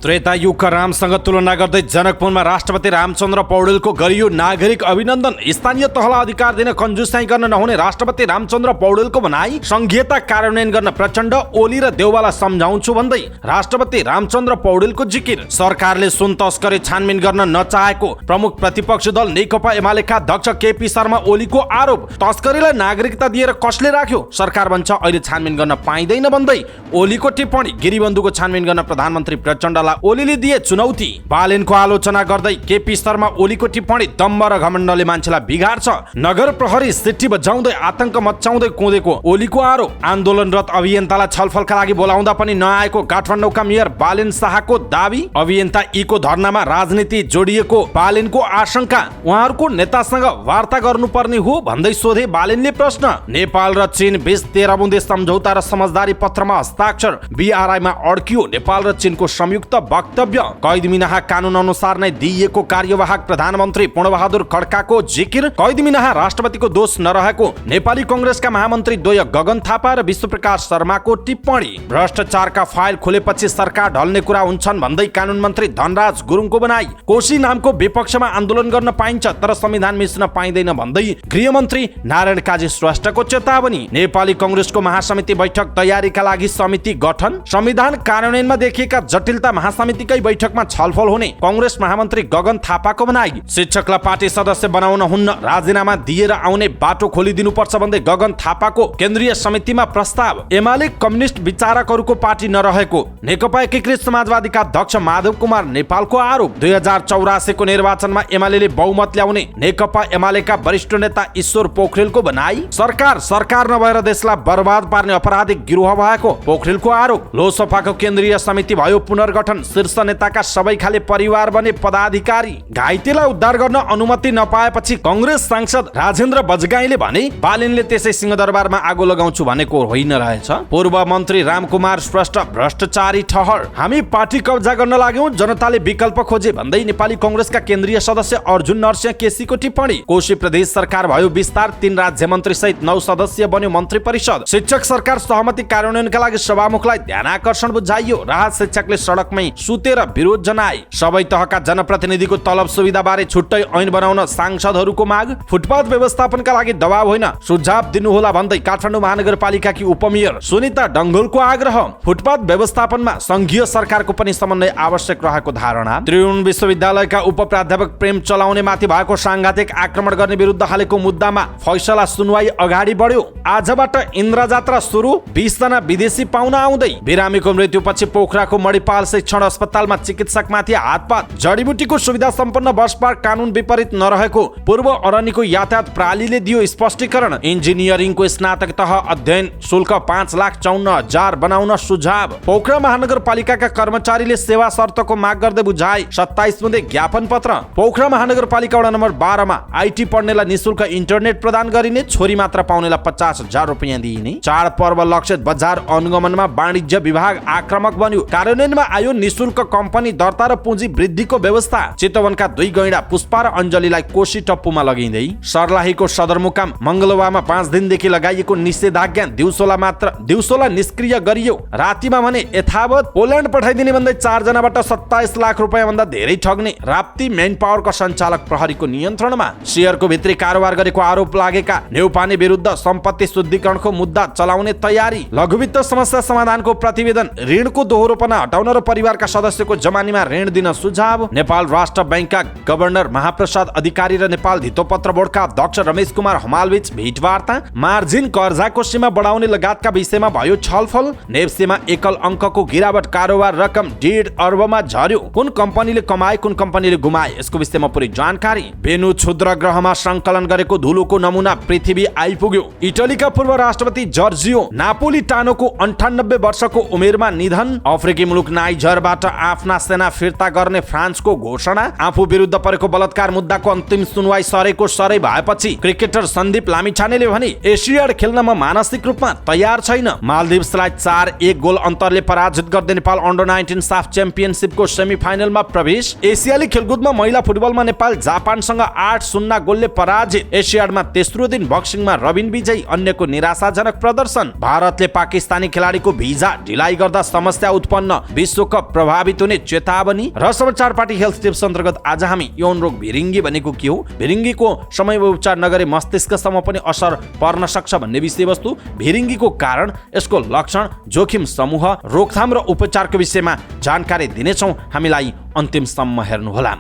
त्रेतायुगका रामसँग तुलना गर्दै जनकपुरमा राष्ट्रपति रामचन्द्र पौडेलको गरियो नागरिक अभिनन्दन। स्थानीय तहलाई अधिकार दिन कंजुसाई गर्न नहुने राष्ट्रपति रामचन्द्र पौडेलको भनाई। संघीयता कार्यान्वयन गर्न प्रचण्ड, ओली र देउवालाई सम्झाउँछु भन्दै राष्ट्रपति रामचन्द्र पौडेलको जिकिर। सरकारले सुन तस्करी छानबिन गर्न नचाहेको प्रमुख प्रतिपक्षी दल नेकपा एमालेका अध्यक्ष केपी शर्मा ओलीको आरोप। तस्करीलाई नागरिकता दिएर कसले राख्यो? सरकार भन्छ अहिले छानबिन गर्न पाइँदैन भन्दै ओलीको टिप्पणी। गिरिबन्धुको छानबिन गर्न प्रधानमन्त्री प्रचण्डलाई ओलीले दिए चुनौती। बालेनको आलोचना गर्दै केपी शर्मा ओलीको टिप्पणी। दम्ब र घमण्डले मान्छेलाई बिगार्छ। नगर प्रहरी सिट्टी बजाउँदै आतंक मचाउँदै कुदेको ओलीको आरोप। आन्दोलनरत अभियन्तालाई छलफलका लागि बोलाउँदा पनि नआएको काठमाडौँका मेयर बालेन शाहको दावी। अभियन्ता ईको धर्नामा राजनीति जोडिएको बालेनको आशंका। उहाँहरूको नेतासँग वार्ता गर्नुपर्ने हो भन्दै सोधे बालेनले प्रश्न। नेपाल र चीन बीच 13 बुँदे सम्झौता र समझदारी पत्रमा हस्ताक्षर। बीआरआईमा अड्कियो नेपाल र चीनको संयुक्त वक्तव्य। कैद मिनाहा कानून अनुसार नै दिइएको कार्यवाहक प्रधानमन्त्री पूर्णबहादुर खड्काको जिकिर। कैद मिनाहा राष्ट्रपतिको दोष नरहेको नेपाली कंग्रेसका महामन्त्री द्वय गगन थापा र विश्वप्रकाश शर्माको टिप्पणी। भ्रष्टाचारका फाइल खुलेपछि सरकार ढल्ने कुरा हुन्छन् भन्दै कानून मन्त्री धनराज गुरुङको बनाई। कोशी नामको विपक्षमा आन्दोलन गर्न पाइन्छ तर संविधान मिच्न पाइँदैन भन्दै गृहमन्त्री नारायण काजी श्रेष्ठको चेतावनी। नेपाली कंग्रेसको महासमिति बैठक तयारीका लागि समिति गठन। संविधान कार्यान्वयनमा देखिएका जटिलता महासमितिकै बैठकमा छलफल हुने कंग्रेस महामन्त्री गगन थापाको भनाई। शिक्षकलाई पार्टी सदस्य बनाउन हुन्न, राजीनामा दिएर आउने बाटो खोलिदिनुपर्छ भन्दै गगन थापाको केन्द्रीय समितिमा प्रस्ताव। एमाले कम्युनिस्ट विचारकहरूको पार्टी नरहेको नेकपा एकीकृत समाजवादीका अध्यक्ष माधव कुमार नेपालको आरोप। 2084 को निर्वाचनमा एमाले बहुमत ल्याउने नेकपा एमालेका वरिष्ठ नेता ईश्वर पोखरेलको भनाई। सरकार नभएर देशलाई बर्बाद पार्ने अपराधिक गिरोह भएको पोखरेलको आरोप। लोकसभाको केन्द्रीय समिति भयो पुनर्गठन। शीर्ष नेताका सबै खाले परिवार बने पदाधिकारी। घाइतेलाई उद्धार गर्न अनुमति नपाएपछि कंग्रेस सांसद राजेन्द्र बजगाईले भने बालेनले त्यसै सिंहदरबारमा आगो लगाउँछु भनेको होइन रहेछ। पूर्व मन्त्री रामकुमार श्रेष्ठ भ्रष्टाचारी ठहर। हामी पार्टी कब्जा गर्न लाग्यौं, जनताले विकल्प खोजे भन्दै नेपाली कंग्रेसका केन्द्रीय सदस्य अर्जुन नरसिंह केसीको टिप्पणी। कोशी प्रदेश सरकार भयो विस्तार। 3 राज्य मन्त्री सहित 9 सदस्य बन्यो मन्त्री परिषद। शिक्षक सरकार सहमति कार्यान्वयनका लागि सभामुखलाई ध्यानाकर्षण बुझाइयो। राहत शिक्षकले सडकमै सुतेर विरोध जनाए। सबै तहका जनप्रतिनिधिको तलब सुविधा बारे छुट्टै ऐन बनाउन सांसदहरूको माग। फुटपाथ व्यवस्थापनका लागि दबाव होइन, सुझाव दिनुहोला भन्दै काठमाडौँ महानगरपालिकाकी उपमेयर सुनिता डङ्गोलको आग्रह। फुटपाथ व्यवस्थापनमा संघीय सरकारको पनि समन्वय आवश्यक रहेको धारणा। त्रिभुवन विश्वविद्यालयका उपप्राध्यापक प्रेम चलाउने माथि भएको सांघातिक आक्रमण गर्ने विरुद्ध हालेको मुद्दामा फैसला सुनवाई अगाडि बढ्यो। आजबाट इन्द्र जात्रा सुरु। 20 जना विदेशी पाहुना आउँदै। बिरामीको मृत्युपछि पोखराको मणिपाल शिक्षण अस्पतालमा चिकित्सकमाथि हातपात। जडीबुटीको सुविधा सम्पन्न बस पार्क कानून विपरीत नरहेको पूर्व अरनिको यातायात प्रणालीले दियो स्पष्टीकरण। इन्जिनियरिङको स्नातक तह अध्ययन शुल्क 5,54,000 बनाउन सुझाव। पोखरा महानगरपालिकाका कर्मचारीले सेवा शर्तको माग गर्दै बुझाए 27 बुँदे ज्ञापन पत्र। पोखरा महानगरपालिका वडा नम्बर 12 मा आईटी पढ्नेलाई निशुल्क इन्टरनेट प्रदान गरिने, छोरी मात्र पाउनेलाई 50,000 रुपियाँ दिइने। चाडपर्व लक्षित बजार अनुगमनमा वाणिज्य विभाग आक्रामक बन्यो। कार्यान्वयनमा आयो निशुल्क कम्पनी दर्ता र पुँजी वृद्धिको व्यवस्था। चितवनका 2 गैंडा पुष्पा र अञ्जलीलाई कोशी टप्पुमा लगिँदै। सर्लाहीको सदरमुकाम मंगलवारमा 5 दिनदेखि लगाइएको निषेधाज्ञा दिउँसोलाई निष्क्रिय गरियो। रातिमा भने यथावत। पोल्यान्ड पठाइदिने भन्दै 4 जनाबाट 27 लाख रुपियाँ भन्दा धेरै ठग्ने। राप्ती मेन पावरका सञ्चालक प्रहरीको नियन्त्रणमा। शेयरको भित्री कारोबार गरेको आरोप लागेका नेउपाने विरुद्ध सम्पत्ति शुद्धिकरणको मुद्दा चलाउने तयारी। लघुवित्त समस्या समाधानको प्रतिवेदन। ऋणको दोहोरोपना हटाउन र परिवारका सदस्यको जमानीमा ऋण दिन सुझाव। नेपाल राष्ट्र बैंकका गभर्नर महाप्रसाद अधिकारी र नेपाल धितोपत्र बोर्डका अध्यक्ष रमेश कुमार हमालबीच भेटवार्ता। मार्जिन कर्जाको सीमा बढाउने लगायतका विषयमा भयो छलफल। नेप्सेमा एकल अङ्कको गिरावट। कारोबार रकम 1.5 अर्बमा झर्यो। कुन कम्पनीले कमाए, कुन कम्पनीले गुमाए, यसको विषयमा पुरै जानकारी। भेनु क्षुद्र ग्रहमा संकलन गरेको धुलोको नमुना पृथ्वी आइपुग्यो। इटलीका पूर्व राष्ट्रपति जर्जियो नापोलिटानोको 98 वर्षको उमेरमा निधन। अफ्रिकी मुलुक नाइजरबाट आफ्ना सेना फिर्ता गर्ने फ्रान्सको घोषणा। आफू विरुद्ध परेको बलात्कार मुद्दाको अन्तिम सुनवाई सरै भएपछि क्रिकेटर सन्दीप लामिछानेले भने एसियाड खेल्न म मानसिक रूपमा तयार छैन। मालदिभ्सलाई 4-1 गोल अन्तरले पराजित गर्दै नेपाल अन्डर 19 साफ च्याम्पियनशिपको सेमिफाइनलमा प्रवेश। एसियाली खेलकुदमा महिला फुटबलमा नेपाल जापानसँग 8-0 गोलले पराजित। एसियाडमा तेस्रो दिन बक्सिङमा रबिन विजय, अन्यको निराशाजनक प्रदर्शन। भारतले पाकिस्तानी खेलाडीको भिजा ढिलाइ गर्दा समस्या उत्पन्न। विश्वकप प्रभावित हुने चेतावनी र समाचार पार्टी हेल्थ टिप्स अन्तर्गत आज हामी यौन रोग भिरिङ्गी भनेको के हो, भिरिङ्गीको समयमा उपचार नगरे मस्तिष्कसम्म पनि असर पर्न सक्छ भन्ने विषयवस्तु, भिरिङ्गीको कारण, यसको लक्षण, जोखिम समूह, रोकथाम र उपचारको विषयमा जानकारी दिनेछौँ। हामीलाई अन्तिमसम्म हेर्नुहोला।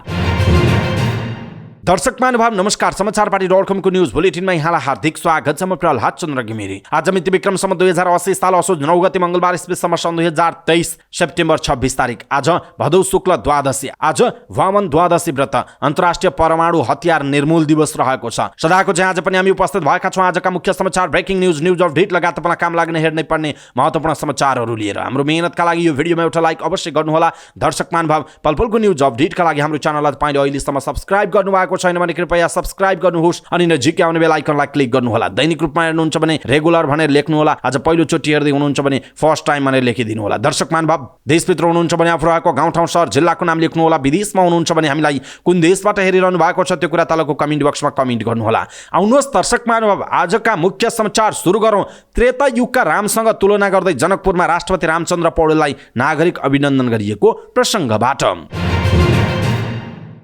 दर्शक महानुभाव नमस्कार, समाचार पार्टी .com को न्यूज बुलेटिनमा यहाँलाई हार्दिक स्वागत छ। म प्रहलाद चन्द्र घिमिरे। आज मिति विक्रमसम्म 2080 साल असोज 9 गते मंगलबार इस्वीसम्म सन् 2023 सेप्टेम्बर 26 तारिक। आज भदौ शुक्ल द्वादशी, आज वामन द्वादशी व्रत, अन्तर्राष्ट्रिय परमाणु हतियार निर्मूल दिवस रहेको छ। सदाको चाहिँ आज पनि हामी उपस्थित भएका छौँ आजका मुख्य समाचार, ब्रेकिङ न्यूज, न्यूज अपडेट लगायत तपाईँलाई काम लाग्ने हेर्नै पर्ने महत्त्वपूर्ण समाचारहरू लिएर। हाम्रो मेहनतका लागि यो भिडियोमा एउटा लाइक अवश्य गर्नुहोला। दर्शक महानुभाव, पलपलको न्यूज अपडेटका लागि हाम्रो च्यानललाई तपाईँले अहिलेसम्म सब्स्क्राइब गर्नुभएको छैन भने कृपया सब्स्क्राइब गर्नुहोस् अनि नजिकै आउने बेल आइकनलाई क्लिक गर्नुहोला। दैनिक रूपमा हेर्नुहुन्छ भने रेगुलर भनेर लेख्नुहोला। आज पहिलो चोटि हेर्दै हुनुहुन्छ भने फर्स्ट टाइम भनेर लेखिदिनु होला। दर्शक महानुभाव, देशभित्र हुनुहुन्छ भने आफू रहेको गाउँठाउँ सहर जिल्लाको नाम लेख्नुहोला। विदेशमा हुनुहुन्छ भने हामीलाई कुन देशबाट हेरिरहनु भएको छ त्यो कुरा तलको कमेन्ट बक्समा कमेन्ट गर्नुहोला। आउनुहोस् दर्शक महानुभाव, आजका मुख्य समाचार सुरु गरौँ। त्रेता युगका रामसँग तुलना गर्दै जनकपुरमा राष्ट्रपति रामचन्द्र पौडेललाई नागरिक अभिनन्दन गरिएको प्रसङ्गबाट।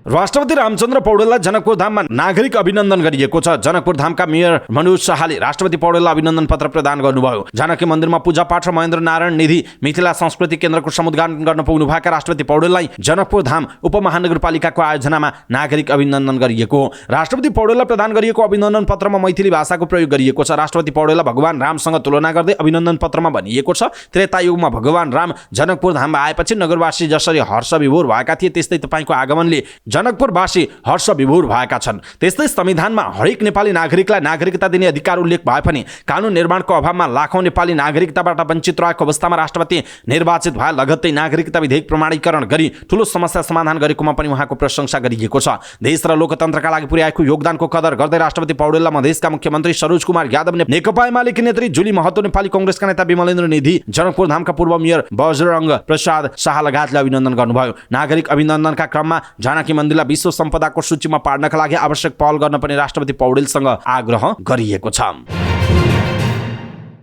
राष्ट्रपति रामचन्द्र पौडेललाई जनकपुर धाममा नागरिक अभिनन्दन गरिएको छ। जनकपुर धामका मेयर मनोज शाहले राष्ट्रपति पौडेललाई अभिनन्दन पत्र प्रदान गर्नुभयो। जानकी मन्दिरमा पूजापाठ र महेन्द्र नारायण निधि मिथिला संस्कृति केन्द्रको समुद्घाटन गर्न पुग्नुभएका राष्ट्रपति पौडेललाई जनकपुर धाम उपमहानगरपालिकाको आयोजनामा नागरिक अभिनन्दन गरिएको हो। राष्ट्रपति पौडेललाई प्रदान गरिएको अभिनन्दन पत्रमा मैथिली भाषाको प्रयोग गरिएको छ। राष्ट्रपति पौडेललाई भगवान रामसँग तुलना गर्दै अभिनन्दन पत्रमा भनिएको छ, त्रेता युगमा भगवान राम जनकपुर धाममा आएपछि नगरवासी जसरी हर्ष विभोर भएका थिए त्यस्तै तपाईँको आगमनले जनकपुरवासी हर्ष विभोर भएका छन्। त्यस्तै संविधानमा हरेक नेपाली नागरिकलाई नागरिकता दिने अधिकार उल्लेख भए पनि कानुन निर्माणको अभावमा लाखौं नेपाली नागरिकताबाट वञ्चित रहेको अवस्थामा राष्ट्रपति निर्वाचित भए लगत्तै नागरिकता विधेयक प्रमाणीकरण गरी ठूलो समस्या समाधान गरेकोमा पनि उहाँको प्रशंसा गरिएको छ। देश र लोकतन्त्रका लागि पुर्याएको योगदानको कदर गर्दै राष्ट्रपति पौडेललाई मधेसका मुख्यमन्त्री सरोज कुमार यादव, नेकपा एमालेकी नेत्री जुली महतो, नेपाली कांग्रेसका नेता विमलेन्द्र निधि, जनकपुर धामका पूर्व मेयर बजरंग प्रसाद शाह लगायतले अभिनन्दन गर्नुभयो। नागरिक अभिनन्दनका क्रममा जानकी मन्दिरलाई विश्व सम्पदाको सूचीमा पार्नका लागि आवश्यक पहल गर्न पनि राष्ट्रपति पौडेलसँग आग्रह गरिएको छ।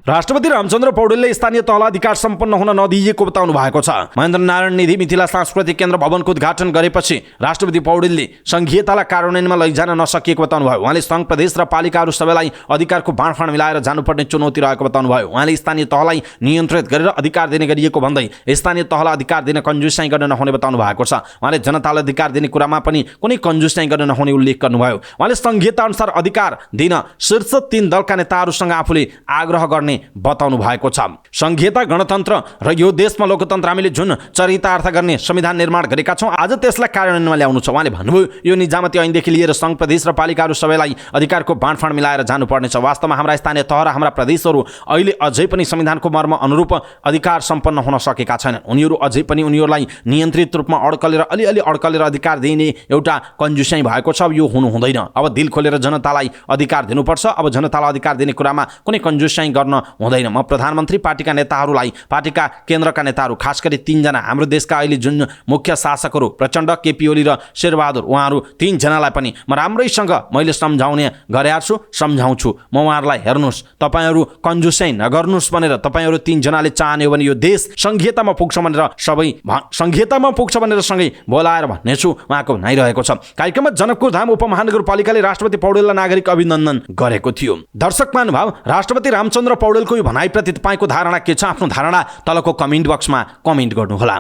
राष्ट्रपति रामचन्द्र पौडेलले स्थानीय तहलाई अधिकार सम्पन्न हुन नदिएको बताउनु भएको छ। महेन्द्र नारायण निधि मिथिला सांस्कृतिक केन्द्र भवनको उद्घाटन गरेपछि राष्ट्रपति पौडेलले संघीयतालाई कार्यान्वयनमा लैजान नसकिएको बताउनु भयो। उहाँले सङ्घ, प्रदेश र पालिकाहरू सबैलाई अधिकारको बाँडफाँड मिलाएर जानुपर्ने चुनौती रहेको बताउनु भयो। उहाँले स्थानीय तहलाई नियन्त्रित गरेर अधिकार दिने गरिएको भन्दै स्थानीय तहलाई अधिकार दिन कन्जुसाइ गर्न नहुने बताउनु भएको छ। उहाँले जनतालाई अधिकार दिने कुरामा पनि कुनै कन्जुसाइ गर्न नहुने उल्लेख गर्नुभयो। उहाँले संघीयता अनुसार अधिकार दिन शीर्ष 3 दलका नेताहरूसँग आफूले आग्रह गर्ने बताउनु भएको छ। संघीयता, गणतन्त्र र यो देशमा लोकतन्त्र हामीले जुन चरितार्थ गर्ने संविधान निर्माण गरेका छौँ आज त्यसलाई कार्यान्वयनमा ल्याउनु छ। उहाँले भन्नुभयो यो निजामती ऐनदेखि लिएर सङ्घ, प्रदेश र पालिकाहरू सबैलाई अधिकारको बाँडफाँड मिलाएर जानुपर्नेछ। वास्तवमा हाम्रा स्थानीय तह र हाम्रा प्रदेशहरू अहिले अझै पनि संविधानको मर्म अनुरूप अधिकार सम्पन्न हुन सकेका छैनन्। उनीहरू अझै पनि उनीहरूलाई नियन्त्रित रूपमा अड्कलेर अलिअलि अड्कलेर अधिकार दिने एउटा कन्जुसाइ भएको छ। यो हुनु हुँदैन। अब दिल खोलेर जनतालाई अधिकार दिनुपर्छ। अब जनतालाई अधिकार दिने कुरामा कुनै कन्जुसाइ गर्न हुँदैन। म प्रधानमन्त्री, पार्टीका नेताहरूलाई, पार्टीका केन्द्रका नेताहरू, खास गरी 3 जना हाम्रो देशका अहिले जुन मुख्य शासकहरू प्रचण्ड, केपी ओली र शेरबहादुर, उहाँहरू 3 जनालाई पनि म राम्रैसँग मैले सम्झाउने गरेको छु, सम्झाउँछु। म उहाँहरूलाई हेर्नुहोस्, तपाईहरू कन्जुसाइ नगर्नुहोस् भनेर तपाईहरू 3 जनाले चाहने हो भने यो देश संघीयतामा पुग्छ भनेर सँगै बोलाएर भन्नेछु उहाँको भनाइरहेको छ। कार्यक्रममा जनकपुर धाम उपमहानगरपालिकाले राष्ट्रपति पौडेललाई नागरिक अभिनन्दन गरेको थियो। दर्शक महानुभाव, राष्ट्रपति रामचन्द्र पौडेलको यो भनाइप्रति तपाईँको धारणा के छ? आफ्नो धारणा तलको कमेन्ट बक्समा कमेन्ट गर्नुहोला।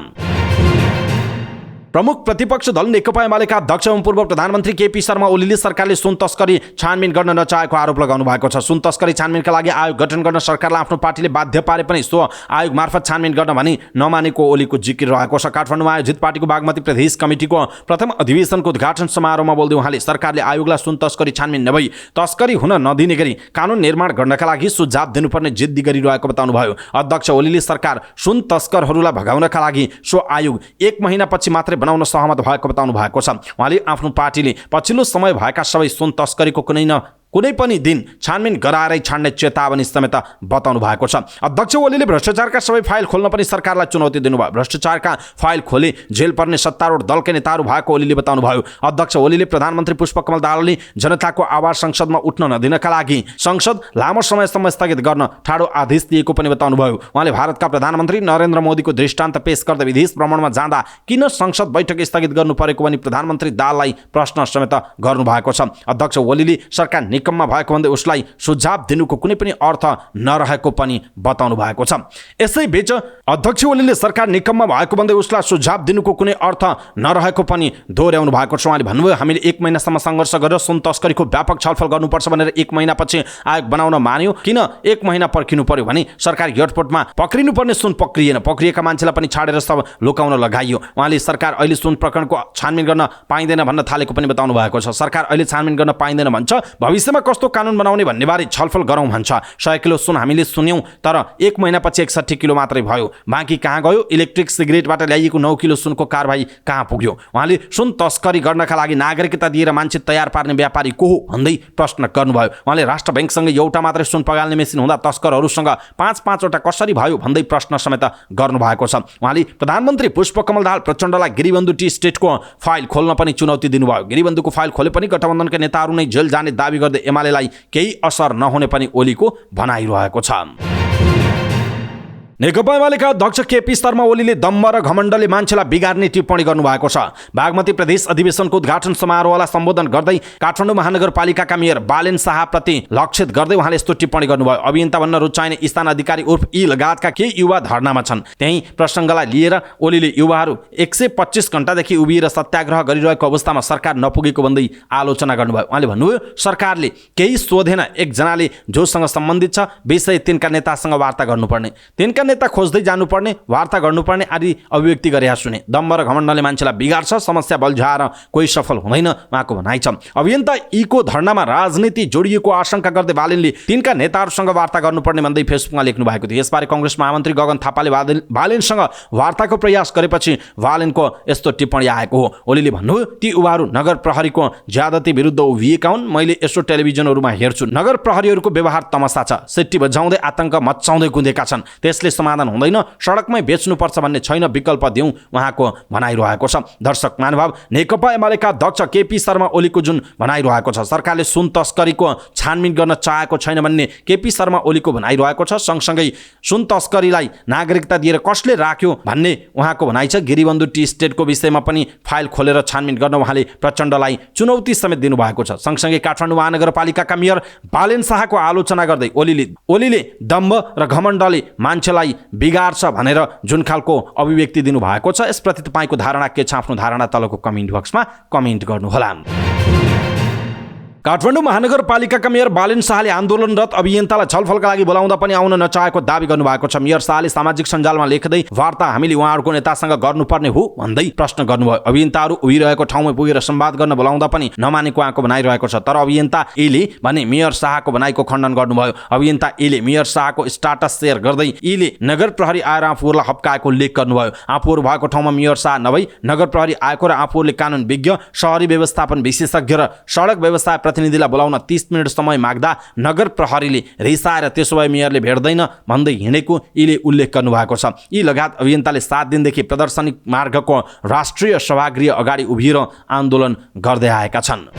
प्रमुख प्रतिपक्ष दल नेकपा एमालेका अध्यक्ष एवं पूर्व प्रधानमन्त्री केपी शर्मा ओलीले सरकारले सुन तस्करी छानबिन गर्न नचाहेको आरोप लगाउनु भएको छ। सुन तस्करी छानबिनका लागि आयोग गठन गर्न सरकारलाई आफ्नो पार्टीले बाध्य पारे पनि सो आयोग मार्फत छानबिन गर्न भनी नमानेको ओलीको जिकिर रहेको छ। काठमाडौँमा आयोजित पार्टीको बागमती प्रदेश कमिटीको प्रथम अधिवेशनको उद्घाटन समारोहमा बोल्दै उहाँले सरकारले आयोगलाई सुन तस्करी छानबिन नभई तस्करी हुन नदिने गरी कानुन निर्माण गर्नका लागि सुझाव दिनुपर्ने जिद्दी गरिरहेको बताउनुभयो। अध्यक्ष ओलीले सरकार सुन तस्करहरूलाई भगाउनका लागि सो आयोग 1 महिनापछि मात्रै बनाउन सहमत भएको बताउनु भएको छ। उहाँले आफ्नो पार्टीले पछिल्लो समय भएका सबै सुन तस्करीको कुनै न कुनै पनि दिन छानबिन गराएरै छाड्ने चेतावनी समेत बताउनु भएको छ। अध्यक्ष ओलीले भ्रष्टाचारका सबै फाइल खोल्न पनि सरकारलाई चुनौती दिनुभयो। भ्रष्टाचारका फाइल खोले जेल पर्ने सत्तारूढ दलकै नेताहरू भएको ओलीले बताउनुभयो। अध्यक्ष ओलीले प्रधानमन्त्री पुष्पकमल दाहालले जनताको आवाज संसदमा उठ्न नदिनका लागि संसद लामो समयसम्म स्थगित गर्न ठाडो आदेश दिएको पनि बताउनुभयो। उहाँले भारतका प्रधानमन्त्री नरेन्द्र मोदीको दृष्टान्त पेश गर्दै विदेश भ्रमणमा जाँदा किन संसद बैठक स्थगित गर्नु परेको भनी प्रधानमन्त्री दाहाललाई प्रश्न समेत गर्नु भएको छ। अध्यक्ष ओलीले सरकार निकम्मा भएको भन्दै उसलाई सुझाव दिनुको कुनै पनि अर्थ नरहेको पनि बताउनु भएको छ। यसैबीच अध्यक्ष ओलीले सरकार निकम्मा भएको भन्दै उसलाई सुझाव दिनुको कुनै अर्थ नरहेको पनि दोहोर्याउनु भएको छ। उहाँले भन्नुभयो, हामीले 1 महिनासम्म सङ्घर्ष गरेर सुन तस्करीको व्यापक छलफल गर्नुपर्छ भनेर 1 महिनापछि आयोग बनाउन मान्यो। किन 1 महिना पर्खिनु पर्यो भने सरकारी एयरपोर्टमा पक्रिनुपर्ने सुन पक्रिएन, पक्रिएका मान्छेलाई पनि छाडेर सब लुकाउन लगाइयो। उहाँले सरकार अहिले सुन प्रकरणको छानबिन गर्न पाइँदैन भन्न थालेको पनि बताउनु भएको छ। सरकार अहिले छानबिन गर्न पाइँदैन भन्छ, भविष्यमा कस्तो कानुन बनाउने भन्नेबारे छलफल गरौँ भन्छ। 100 किलो सुन हामीले सुन्यौँ, तर 1 महिनापछि 61 किलो मात्रै भयो। बाँकी कहाँ गयो? इलेक्ट्रिक सिगरेटबाट ल्याइएको 9 किलो सुनको कारबाही कहाँ पुग्यो? उहाँले सुन तस्करी गर्नका लागि नागरिकता दिएर मान्छे तयार पार्ने व्यापारी को हो भन्दै प्रश्न गर्नुभयो। उहाँले राष्ट्र बैंकसँग एउटा मात्रै सुन पगाल्ने मेसिन हुँदा तस्करहरूसँग 5-5वटा कसरी भयो भन्दै प्रश्न समेत गर्नुभएको छ। उहाँले प्रधानमन्त्री पुष्पकमल दाहाल प्रचण्डलाई गिरिबन्धु टी स्टेटको फाइल खोल्न पनि चुनौती दिनुभयो। गिरिबन्धुको फाइल खोले पनि गठबन्धनका नेताहरू नै जेल जाने दाबी गर्दै एमालेलाई केही असर नहुने पनि ओलीको भनाइरहेको छ। नेकपा एमालेका अध्यक्ष केपी शर्मा ओलीले दम्भ र घमण्डले मान्छेलाई बिगार्ने टिप्पणी गर्नुभएको छ। बागमती प्रदेश अधिवेशनको उद्घाटन समारोहलाई सम्बोधन गर्दै काठमाडौँ महानगरपालिकाका मेयर बालेन शाहप्रति लक्षित गर्दै उहाँले यस्तो टिप्पणी गर्नुभयो। अभियन्ता भन्न रुचाइने स्थान अधिकारी उर्फ यी लगायतका केही युवा धर्नामा छन्। त्यही प्रसङ्गलाई लिएर ओलीले युवाहरू 125 घण्टादेखि उभिएर सत्याग्रह गरिरहेको अवस्थामा सरकार नपुगेको भन्दै आलोचना गर्नुभयो। उहाँले भन्नुभयो, सरकारले केही सोधेन, एकजनाले जोसँग सम्बन्धित छ विषय तिनका नेतासँग वार्ता गर्नुपर्ने, तिनका नेता खोज्दै जानुपर्ने, वार्ता गर्नुपर्ने आदि अभिव्यक्ति गरेका सुने। दम्भ र घमण्डले मान्छेलाई बिगार्छ, समस्या बल्झाएर कोही सफल हुँदैन उहाँको भनाइ छ। अभियन्ता यीको धर्नामा राजनीति जोडिएको आशंका गर्दै बालेनले तिनका नेताहरूसँग वार्ता गर्नुपर्ने भन्दै फेसबुकमा लेख्नु भएको थियो। यसबारे कङ्ग्रेस महामन्त्री गगन थापाले बालेनसँग वार्ताको प्रयास गरेपछि बालेनको यस्तो टिप्पणी आएको हो। ओलीले भन्नुभयो, ती युवाहरू नगर प्रहरीको ज्यादती विरुद्ध उभिएका हुन्। मैले यसो टेलिभिजनहरूमा हेर्छु, नगर प्रहरीहरूको व्यवहार तमसा छ, सिट्टी बजाउँदै आतंक मचाउँदै कुदेका छन्। त्यसले समाधान हुँदैन, सडकमै बेच्नुपर्छ भन्ने छैन, विकल्प दिउँ उहाँको भनाइरहेको छ। दर्शक महानुभाव, नेकपा एमालेका अध्यक्ष केपी शर्मा ओलीको जुन भनाइरहेको छ, सरकारले सुन तस्करीको छानबिन गर्न चाहेको छैन भन्ने केपी शर्मा ओलीको भनाइरहेको छ। सँगसँगै सुन तस्करीलाई नागरिकता दिएर कसले राख्यो भन्ने उहाँको भनाइ छ। गिरिबन्धु टी स्टेटको विषयमा पनि फाइल खोलेर छानबिन गर्न उहाँले प्रचण्डलाई चुनौती समेत दिनुभएको छ। सँगसँगै काठमाडौँ महानगरपालिकाका मेयर बालेन शाहको आलोचना गर्दै ओलीले दम्भ र घमण्डले मान्छेलाई बिगार्छ भनेर जुन खालको अभिव्यक्ति दिनुभएको छ, यसप्रति तपाईँको धारणा के छ? आफ्नो धारणा तलको कमेन्ट बक्समा कमेन्ट गर्नुहोला। काठमाडौँ महानगरपालिकाका मेयर बालेन शाहले आन्दोलनरत अभियन्तालाई छलफलका लागि बोलाउँदा पनि आउन नचाहेको दावी गर्नुभएको छ। मेयर शाहले सामाजिक सञ्जालमा लेख्दै वार्ता हामीले उहाँहरूको नेतासँग गर्नुपर्ने हो भन्दै प्रश्न गर्नुभयो। अभियन्ताहरू उभिरहेको ठाउँमा पुगेर संवाद गर्न बोलाउँदा पनि नमानेको उहाँको भनाइरहेको छ। तर अभियन्ता एले भने मेयर शाहको भनाइको खण्डन गर्नुभयो। अभियन्ता एले मेयर शाहको स्टाटस सेयर गर्दै एले नगर प्रहरी आएर आफूहरूलाई हप्काएको लेख गर्नुभयो। आफूहरू भएको ठाउँमा मेयर शाह नभई नगर प्रहरी आएको र आफूहरूले कानुन विज्ञ, शहरी व्यवस्थापन विशेषज्ञ र सडक व्यवस्था प्रतिनिधिलाई बोलाउन 30 मिनट समय माग्दा नगर प्रहरीले रिसाएर त्यसो भए मेयरले भेट्दैन भन्दै हिँडेको यीले उल्लेख गर्नुभएको छ। यी लगायत अभियन्ताले 7 दिनदेखि प्रदर्शनी मार्गको राष्ट्रिय सभागृह अगाडि उभिएर आन्दोलन गर्दै आएका छन्।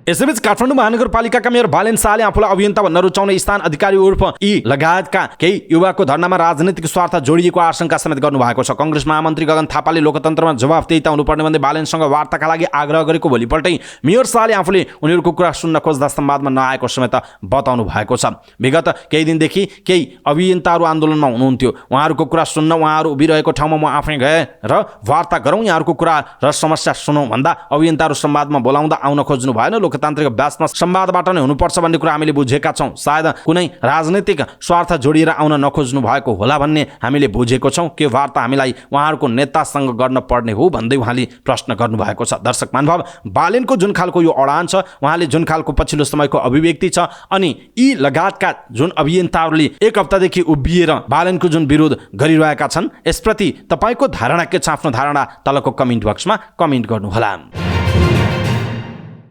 यसैबीच काठमाडौँ महानगरपालिकाका मेयर बालेन शाहले आफूलाई अभियन्ता भन्न रुचाउने स्थान अधिकारी उर्फ यी लगायतका केही युवाको धर्नामा राजनीतिक स्वार्थ जोडिएको आशंका समेत गर्नुभएको छ। कङ्ग्रेस महामन्त्री गगन थापाले लोकतन्त्रमा जवाफदेहिता हुनुपर्ने भन्दै बालेनसँग वार्ताका लागि आग्रह गरेको भोलिपल्टै मेयर शाहले आफूले उनीहरूको कुरा सुन्न खोज्दा संवादमा नआएको समेत बताउनु भएको छ। विगत केही दिनदेखि केही अभियन्ताहरू आन्दोलनमा हुनुहुन्थ्यो। उहाँहरूको कुरा सुन्न उहाँहरू उभिरहेको ठाउँमा म आफै गए र वार्ता गरौँ, यहाँहरूको कुरा र समस्या सुनौँ भन्दा अभियन्ताहरू संवादमा बोलाउँदा आउन खोज्नु भएन। लोकतान्त्रिक अभ्यासमा संवादबाट नै हुनुपर्छ भन्ने कुरा हामीले बुझेका छौँ। सायद कुनै राजनीतिक स्वार्थ जोडिएर आउन नखोज्नु भएको होला भन्ने हामीले बुझेको छौँ। के वार्ता हामीलाई उहाँहरूको नेतासँग गर्न पर्ने हो भन्दै उहाँले प्रश्न गर्नुभएको छ। दर्शक महानुभाव, बालेनको जुन खालको यो अडान छ, उहाँले जुन खालको पछिल्लो समयको अभिव्यक्ति छ, अनि यी लगायतका जुन अभियन्ताहरूले एक हप्तादेखि उभिएर बालेनको जुन विरोध गरिरहेका छन्, यसप्रति तपाईँको धारणा के छ? आफ्नो धारणा तलको कमेन्ट बक्समा कमेन्ट गर्नुहोला।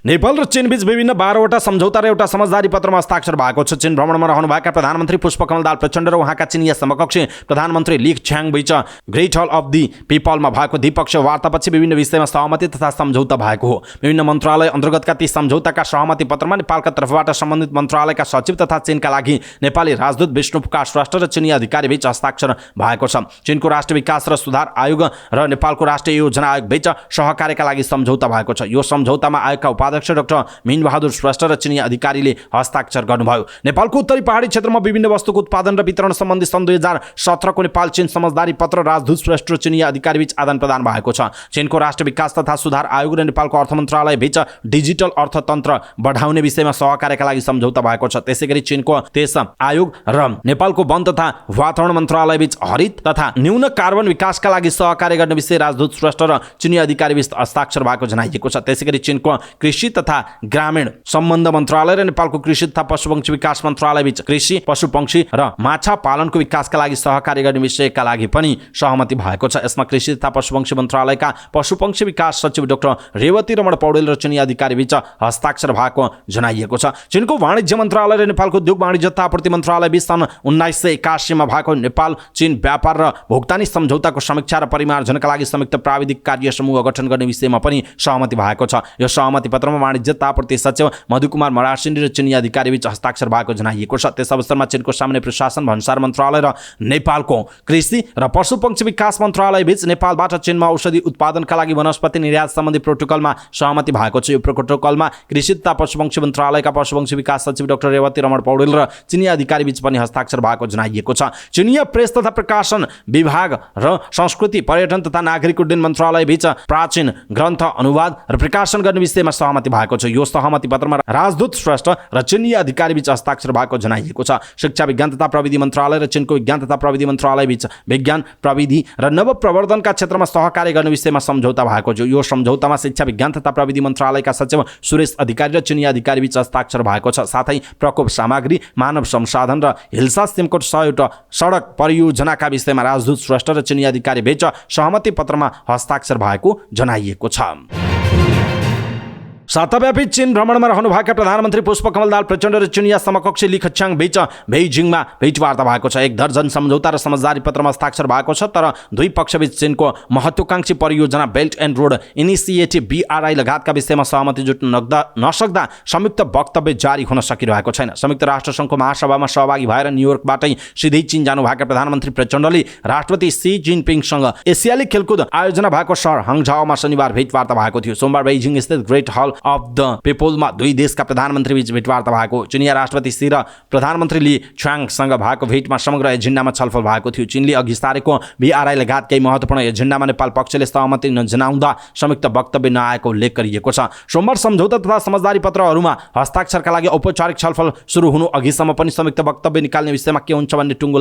नेपाल र चीनबीच विभिन्न 12वटा सम्झौता र एउटा समझदारी पत्रमा हस्ताक्षर भएको छ। चीन भ्रमणमा रहनुभएका प्रधानमन्त्री पुष्पकमल दाहाल प्रचण्ड र उहाँका चिनिया समकक्षी प्रधानमन्त्री ली च्याङ बीच ग्रेट हल अफ दि पिपलमा भएको द्विपक्षीय वार्तापछि विभिन्न विषयमा सहमति तथा सम्झौता भएको हो। विभिन्न मन्त्रालय अन्तर्गतका ती सम्झौताका सहमति पत्रमा नेपालका तर्फबाट सम्बन्धित मन्त्रालयका सचिव तथा चीनका लागि नेपाली राजदूत विष्णुप्रकाश श्रेष्ठ र चिनिया अधिकारी बीच हस्ताक्षर भएको छ। चीनको राष्ट्रिय विकास र सुधार आयोग र नेपालको राष्ट्रिय योजना आयोग बीच सहकार्यका लागि सम्झौता भएको छ। यो सम्झौतामा आयोगका उपाध्यक्ष डाक्टर मीनबहादुर श्रेष्ठ र चिनिया अधिकारीले हस्ताक्षर गर्नुभयो। नेपालको उत्तरी पहाडी क्षेत्रमा विभिन्न वस्तुको उत्पादन र वितरण सम्बन्धी सन् 2017 को नेपाल चीन समझदारी पत्र राजदूत श्रेष्ठ र चिनिया अधिकारी बीच आदान प्रदान भएको छ। चीनको राष्ट्रिय विकास तथा सुधार आयोग र नेपालको अर्थ मन्त्रालय बीच डिजिटल अर्थतन्त्र बढाउने विषयमा सहकार्यका लागि सम्झौता भएको छ। त्यसैगरी चीनको त्यस आयोग र नेपालको वन तथा वातावरण मन्त्रालय बीच हरित तथा न्यून कार्बन विकासका लागि सहकार्य गर्ने विषय राजदूत श्रेष्ठ र चिनिया अधिकारी बीच हस्ताक्षर भएको जनाइएको छ। त्यसैगरी चीनको कृषि तथा ग्रामीण सम्बन्ध मन्त्रालय र नेपालको कृषि तथा पशुपक्षी विकास मन्त्रालय बीच कृषि पशुपक्षी र माछा पालनको विकासका लागि सहकार्य गर्ने विषयका लागि पनि सहमति भएको छ। यसमा कृषि तथा पशुपक्षी मन्त्रालयका पशुपक्षी विकास सचिव डाक्टर रेवती रमण पौडेल र चिनिया अधिकारी बीच हस्ताक्षर भएको जनाइएको छ। चीनको वाणिज्य मन्त्रालय र नेपालको उद्योग वाणिज्य तथा आपूर्ति मन्त्रालय बीच सन् 1981 मा भएको नेपाल चीन व्यापार र भुक्तानी सम्झौताको समीक्षा र परिमार्जनका लागि संयुक्त प्राविधिक कार्य समूह गठन गर्ने विषयमा पनि सहमति भएको छ। यो सहमति पत्रमा वाणिज्य तथा आपूर्ति सचिव मधुकुमार मरासिनी र चिनिया अधिकारी बीच हस्ताक्षर भएको जनाइएको छ। त्यस अवसरमा चीनको सामान्य प्रशासन भन्सार मन्त्रालय र नेपालको कृषि र पशुपक्षी विकास मन्त्रालय बीच नेपालबाट चीनमा औषधि उत्पादनका लागि वनस्पति निर्यात सम्बन्धी प्रोटोकलमा सहमति भएको छ। यो प्रोटोकलमा कृषि तथा पशुपक्षी मन्त्रालयका पशुपक्षी विकास सचिव डाक्टर रेवती रमण पौडेल र चिनिया अधिकारी बीच पनि हस्ताक्षर भएको जनाइएको छ। चिनिया प्रेस तथा प्रकाशन विभाग र संस्कृति पर्यटन तथा नागरिक उड्डयन मन्त्रालय बीच प्राचीन ग्रन्थ अनुवाद र प्रकाशन गर्ने विषयमा सहमति भएको छ। यो सहमति पत्रमा राजदूत श्रेष्ठ र चिनिया अधिकारी बीच हस्ताक्षर भएको जनाइएको छ। शिक्षा विज्ञान तथा प्रविधि मन्त्रालय र चीनको विज्ञान तथा प्रविधि मन्त्रालय बीच विज्ञान प्रविधि र नव प्रवर्धनका क्षेत्रमा सहकार्य गर्ने विषयमा सम्झौता भएको छ। यो सम्झौतामा शिक्षा विज्ञान तथा प्रविधि मन्त्रालयका सचिव सुरेश अधिकारी र चिनिया अधिकारी बीच हस्ताक्षर भएको छ। साथै प्रकोप सामग्री मानव संसाधन र हिल्सा सिमकोट 100 सडक परियोजनाका विषयमा राजदूत श्रेष्ठ र चिनिया अधिकारी बीच सहमति पत्रमा हस्ताक्षर भएको जनाइएको छ। साताव्यापी चीन भ्रमणमा रहनुभएका प्रधानमन्त्री पुष्पकमल दाहाल प्रचण्ड र चिनिया समकक्षी ली च्याङ बीच बेइजिङमा भेटवार्ता भएको छ। एक दर्जन सम्झौता र समझदारी पत्रमा हस्ताक्षर भएको छ। तर दुई पक्षबीच चीनको महत्त्वाकांक्षी परियोजना belt and road initiative BRI लगायतका विषयमा सहमति जुट्न नसक्दा संयुक्त वक्तव्य जारी हुन सकिरहेको छैन। संयुक्त राष्ट्रसङ्घको महासभामा सहभागी भएर न्युयोर्कबाटै सिधै चीन जानुभएका प्रधानमन्त्री प्रचण्डले राष्ट्रपति सी जिनपिङसँग एसियाली खेलकुद आयोजना भएको सहर हङझाओमा शनिबार भेटवार्ता भएको थियो। सोमबार बेइजिङ स्थित ग्रेट हल अफ द पिपलमा दुई देशका प्रधानमन्त्री बीच भेटवार्ता भएको। चिनिया राष्ट्रपति सी र प्रधानमन्त्री ली च्याङसँग भएको भेटमा समग्र एजेन्डामा छलफल भएको थियो। चीनले अघि सारेको BRI लगायत केही महत्त्वपूर्ण एजेन्डामा नेपाल पक्षले सहमति नजनाउँदा संयुक्त वक्तव्य नआएको उल्लेख गरिएको छ। सोमबार सम्झौता तथा समझदारी पत्रहरूमा हस्ताक्षरका लागि औपचारिक छलफल सुरु हुनु अघिसम्म पनि संयुक्त वक्तव्य निकाल्ने विषयमा के हुन्छ भन्ने टुङ्गो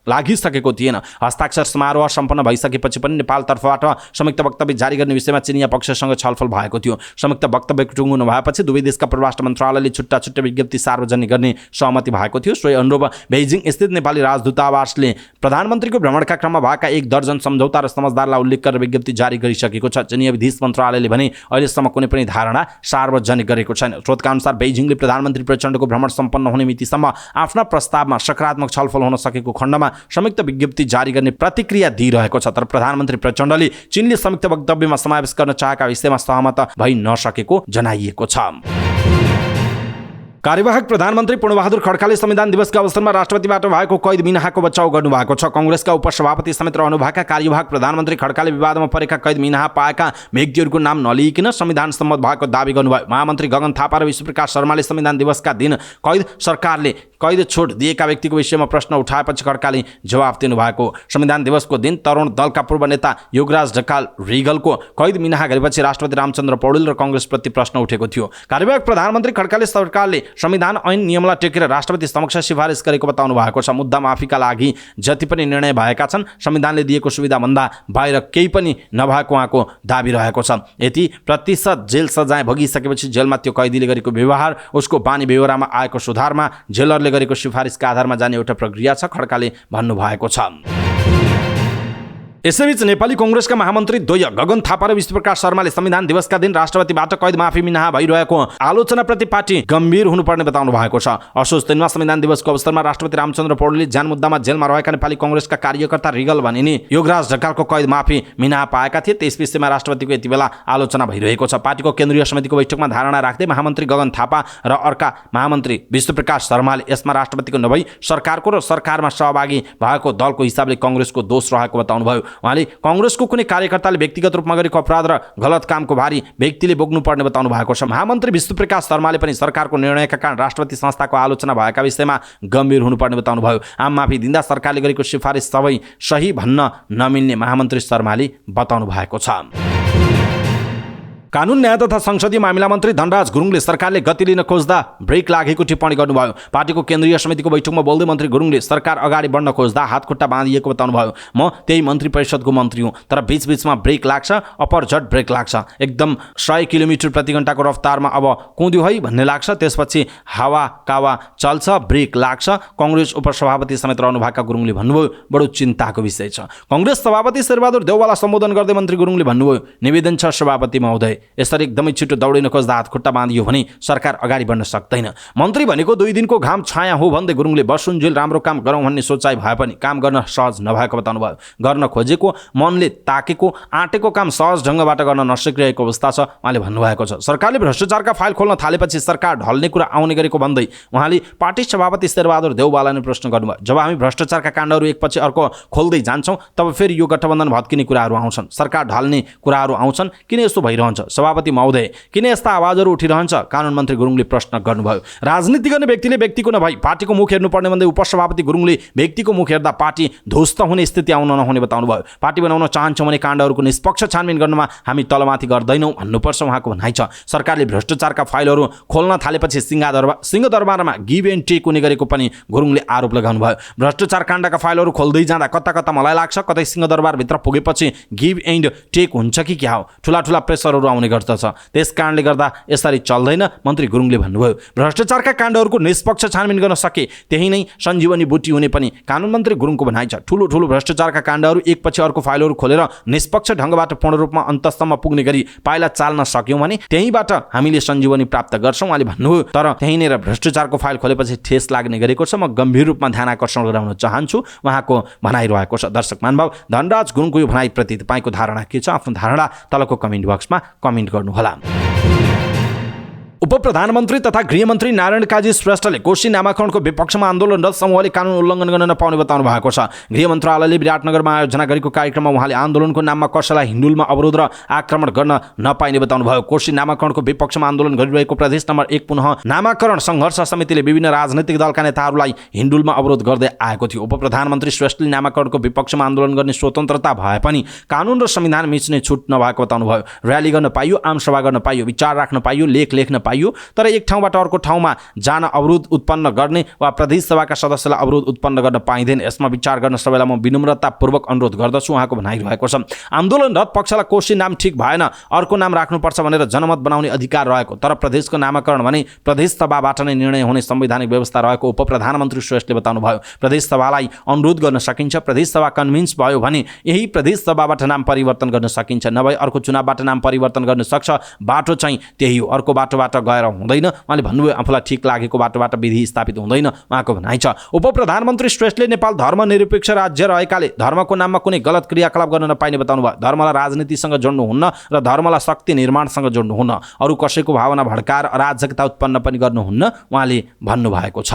लागिसकेको थिएन। हस्ताक्षर समारोह सम्पन्न भइसकेपछि पनि नेपालतर्फबाट संयुक्त वक्तव्य जारी गर्ने विषयमा चिनिया पक्षसँग छलफल भएको थियो। संयुक्त वक्तव्यको टुङ्गो नभएपछि दुवै देशका परराष्ट्र मन्त्रालयले छुट्टा छुट्टै विज्ञप्ति सार्वजनिक गर्ने सहमति भएको थियो। सोही अनुरूप बेइजिङ स्थित नेपाली राजदूतावासले प्रधानमन्त्रीको भ्रमणका क्रममा भएका एक दर्जन सम्झौता र समझदारलाई उल्लेख गरेर विज्ञप्ति जारी गरिसकेको छ। चिनिया विदेश मन्त्रालयले भने अहिलेसम्म कुनै पनि धारणा सार्वजनिक गरेको छैन। स्रोतका अनुसार बेइजिङले प्रधानमन्त्री प्रचण्डको भ्रमण सम्पन्न हुने मितिसम्म आफ्ना प्रस्तावमा सकारात्मक छलफल हुन सकेको खण्डमा संयुक्त विज्ञप्ति जारी गर्ने प्रतिक्रिया दिइरहेको छ। तर प्रधानमन्त्री प्रचण्डले चीनले संयुक्त वक्तव्यमा समावेश गर्न चाहेका विषयमा सहमत भइ नसकेको जनाइएको छ। कार्यवाहक प्रधानमन्त्री पूर्णबहादुर खड्काले संविधान दिवसका अवसरमा राष्ट्रपतिबाट भएको कैद मिनाहाको बचाउ गर्नुभएको छ। कांग्रेसका उपसभापति समेत रहनुभएका कार्यवाहक प्रधानमन्त्री खड्काले विवादमा परेका कैद मिनाहा पाएका व्यक्तिहरूको नाम नलिइकन संविधान सम्मत भएको दावी गर्नुभयो। महामन्त्री गगन थापा र विश्वप्रकाश शर्माले संविधान दिवसका दिन सरकारले कैद छुट दिएका व्यक्तिको विषयमा प्रश्न उठाएपछि खड्काले जवाफ दिनुभएको। संविधान दिवसको दिन तरुण दलका पूर्व नेता योगराज ढकाल रिगलको कैद मिनाहा गरेपछि राष्ट्रपति रामचन्द्र पौडेल र कांग्रेसप्रति प्रश्न उठेको थियो। कार्यवाहक प्रधानमन्त्री खड्काले सरकारले संविधान ऐन नियमलाई टेकेर राष्ट्रपति समक्ष सिफारिस गरेको बताउनु भएको छ। मुद्दा माफीका लागि जति पनि निर्णय भएका छन् संविधानले दिएको सुविधाभन्दा बाहिर केही पनि नभएको उहाँको दाबी रहेको छ। यति प्रतिशत जेल सजाय भोगिसकेपछि जेलमा त्यो कैदीले गरेको व्यवहार उसको बानी बेहोरामा आएको सुधारमा जेलरले गरेको सिफारिसका आधारमा जाने एउटा प्रक्रिया छ, खड्काले भन्नुभएको छ। यसैबीच नेपाली कांग्रेसका महामन्त्री द्वय गगन थापा र विष्णुप्रकाश शर्माले संविधान दिवसका दिन राष्ट्रपतिबाट कैद माफी मिनाहा भइरहेको आलोचनाप्रति पार्टी गम्भीर हुनुपर्ने बताउनु भएको छ। असोज 3 मा संविधान दिवसको अवसरमा राष्ट्रपति रामचन्द्र पौडेलले जान मुद्दामा जेलमा रहेका नेपाली कांग्रेसका कार्यकर्ता रिगल भनिने योगराज ढकालको कैद माफी मिनाहा पाएका थिए। त्यस विषयमा राष्ट्रपतिको यति बेला आलोचना भइरहेको छ। पार्टीको केन्द्रीय समितिको बैठकमा धारणा राख्दै महामन्त्री गगन थापा र अर्का महामन्त्री विष्णुप्रकाश शर्माले यसमा राष्ट्रपतिको नभई सरकारको र सरकारमा सहभागी भएको दलको हिसाबले कांग्रेसको दोष रहेको बताउनुभयो। उहाँले कांग्रेसको कुनै कार्यकर्ताले व्यक्तिगत रूपमा गरेको अपराध र गलत कामको भारी व्यक्तिले बोक्नुपर्ने बताउनु भएको छ। महामन्त्री विष्णुप्रकाश शर्माले पनि सरकारको निर्णयका कारण राष्ट्रपति संस्थाको आलोचना भएका विषयमा गम्भीर हुनुपर्ने बताउनुभयो। आम माफी दिँदा सरकारले गरेको सिफारिस सबै सही भन्न नमिल्ने महामन्त्री शर्माले बताउनु भएको छ। कानुन न्याय तथा संसदीय मामिला मन्त्री धनराज गुरुङले सरकारले गति लिन खोज्दा ब्रेक लागेको टिप्पणी गर्नुभयो। पार्टीको केन्द्रीय समितिको बैठकमा बोल्दै मन्त्री गुरुङले सरकार अगाडि बढ्न खोज्दा हातखुट्टा बाँधिएको बताउनुभयो। म त्यही मन्त्री परिषदको मन्त्री हुँ, तर बीचबीचमा ब्रेक लाग्छ, अपरझट ब्रेक लाग्छ। एकदम 100 किलोमिटर प्रति घण्टाको रफ्तारमा अब कुद्यो है भन्ने लाग्छ, त्यसपछि हावा कावा चल्छ, ब्रेक लाग्छ। कांग्रेस उपसभापति समेत रहनुभएका गुरुङले भन्नुभयो बडो चिन्ताको विषय छ। कांग्रेस सभापति शेरबहादुर देउवालाई सम्बोधन गर्दै मन्त्री गुरुङले भन्नुभयो निवेदन छ सभापति महोदय, यसरी एकदमै छिटो दौडिन खोज्दा हातखुट्टा बाँधियो भने सरकार अगाडि बढ्न सक्दैन। मन्त्री भनेको 2 दिनको घाम छाया हो भन्दै गुरुङले बसुन्जेल राम्रो काम गरौँ भन्ने सोचाइ भए पनि काम गर्न सहज नभएको बताउनुभयो। गर्न खोजेको मनले ताकेको आँटेको काम सहज ढङ्गबाट गर्न नसकिरहेको अवस्था छ उहाँले भन्नुभएको छ। सरकारले भ्रष्टाचारका फाइल खोल्न थालेपछि सरकार ढल्ने कुरा आउने गरेको भन्दै उहाँले पार्टी सभापति शेरबहादुर देउवालाई नै प्रश्न गर्नुभयो। जब हामी भ्रष्टाचारका काण्डहरू एकपछि अर्को खोल्दै जान्छौँ तब फेरि यो गठबन्धन भत्किने कुराहरू आउँछन्, सरकार ढल्ने कुराहरू आउँछन्, किन यस्तो भइरहन्छ सभापति महोदय, किन यस्ता आवाजहरू उठिरहन्छ? कानुन मन्त्री गुरुङले प्रश्न गर्नुभयो। राजनीति गर्ने व्यक्तिले व्यक्तिको नभई पार्टीको मुख हेर्नुपर्ने भन्दै उपसभापति गुरुङले व्यक्तिको मुख हेर्दा पार्टी ध्वस्त हुने स्थिति आउन नहुने बताउनुभयो। पार्टी बनाउन चाहन्छौँ भने काण्डहरूको निष्पक्ष छानबिन गर्नमा हामी तलमाथि गर्दैनौँ भन्नुपर्छ उहाँको भनाइ छ। सरकारले भ्रष्टाचारका फाइलहरू खोल्न थालेपछि सिंहदरबारमा गिभ एन्ड टेक हुने गरेको पनि गुरुङले आरोप लगाउनुभयो। भ्रष्टाचार काण्डका फाइलहरू खोल्दै जाँदा कता कता मलाई लाग्छ कतै सिंहदरबारभित्र पुगेपछि गिभ एन्ड टेक हुन्छ कि क्या हो, ठुला ठुला प्रेसरहरू आउने गर्दछ, त्यस कारणले गर्दा यसरी चल्दैन मन्त्री गुरुङले भन्नुभयो। भ्रष्टाचारका काण्डहरूको निष्पक्ष छानबिन गर्न सके त्यही नै सञ्जीवनी बुटी हुने पनि कानुन मन्त्री गुरुङको भनाइ छ। ठुलो ठुलो भ्रष्टाचारका काण्डहरू एकपछि अर्को फाइलहरू खोलेर निष्पक्ष ढङ्गबाट पूर्ण रूपमा अन्तसम्म पुग्ने गरी पाइला चाल्न सक्यौँ भने त्यहीबाट हामीले सञ्जीवनी प्राप्त गर्छौँ उहाँले भन्नुभयो। तर त्यहीँनिर भ्रष्टाचारको फाइल खोलेपछि ठेस लाग्ने गरेको छ, म गम्भीर रूपमा ध्यान आकर्षण गराउन चाहन्छु उहाँको भनाइरहेको छ। दर्शक महानुभाव, धनराज गुरुङको यो भनाइप्रति तपाईँको धारणा के छ? आफ्नो धारणा तलको कमेन्ट बक्समा कमेन्ट गर्नुहोला। उपप्रधानमन्त्री तथा गृहमन्त्री नारायण काजी श्रेष्ठले कोशी नामाकरणको विपक्षमा आन्दोलनरत समूहले कानुन उल्लङ्घन गर्न नपाउने बताउनु भएको छ। गृह मन्त्रालयले विराटनगरमा आयोजना गरेको कार्यक्रममा उहाँले आन्दोलनको नाममा कसैलाई हिन्डुलमा अवरोध र आक्रमण गर्न नपाइने बताउनु भयो। कोशी नामाकरणको विपक्षमा आन्दोलन गरिरहेको प्रदेश नम्बर 1 पुनः नामाकरण सङ्घर्ष समितिले विभिन्न राजनैतिक दलका नेताहरूलाई हिन्डुलमा अवरोध गर्दै आएको थियो। उपप्रधानमन्त्री श्रेष्ठले नामाकरणको विपक्षमा आन्दोलन गर्ने स्वतन्त्रता भए पनि कानुन र संविधान मिच्ने छुट नभएको बताउनु भयो। र्याली गर्न पाइयो, आमसभा गर्न पाइयो, विचार राख्न पाइयो, लेख लेख्न पाइयो, तर एक ठाउँबाट अर्को ठाउँमा जान अवरोध उत्पन्न गर्ने वा प्रदेश सभाका सदस्यलाई अवरोध उत्पन्न गर्न पाइँदैन। यसमा विचार गर्न सबैलाई म विनम्रतापूर्वक अनुरोध गर्दछु उहाँको भनाइरहेको छ। आन्दोलनरत पक्षलाई कोशी नाम ठिक भएन, अर्को नाम राख्नुपर्छ भनेर जनमत बनाउने अधिकार रहेको, तर प्रदेशको नामाकरण भने प्रदेश सभाबाट नै निर्णय हुने संवैधानिक व्यवस्था रहेको उपप्रधानमन्त्री श्रेष्ठले बताउनु भयो। प्रदेश सभालाई अनुरोध गर्न सकिन्छ, प्रदेश सभा कन्भिन्स भयो भने यही प्रदेश सभाबाट नाम परिवर्तन गर्न सकिन्छ, नभए अर्को चुनावबाट नाम परिवर्तन गर्न सक्छ। बाटो चाहिँ त्यही हो, अर्को बाटोबाट गएर हुँदैन उहाँले भन्नुभयो। आफूलाई ठिक लागेको बाटोबाट विधि स्थापित हुँदैन उहाँको भनाइ छ। उपप्रधानमन्त्री श्रेष्ठले नेपाल धर्मनिरपेक्ष राज्य रहेकाले धर्मको नाममा कुनै गलत क्रियाकलाप गर्न नपाइने बताउनु भयो। धर्मलाई राजनीतिसँग जोड्नुहुन्न र धर्मलाई शक्ति निर्माणसँग जोड्नुहुन्न, अरू कसैको भावना भड्काएर अराजकता उत्पन्न पनि गर्नुहुन्न उहाँले भन्नुभएको छ।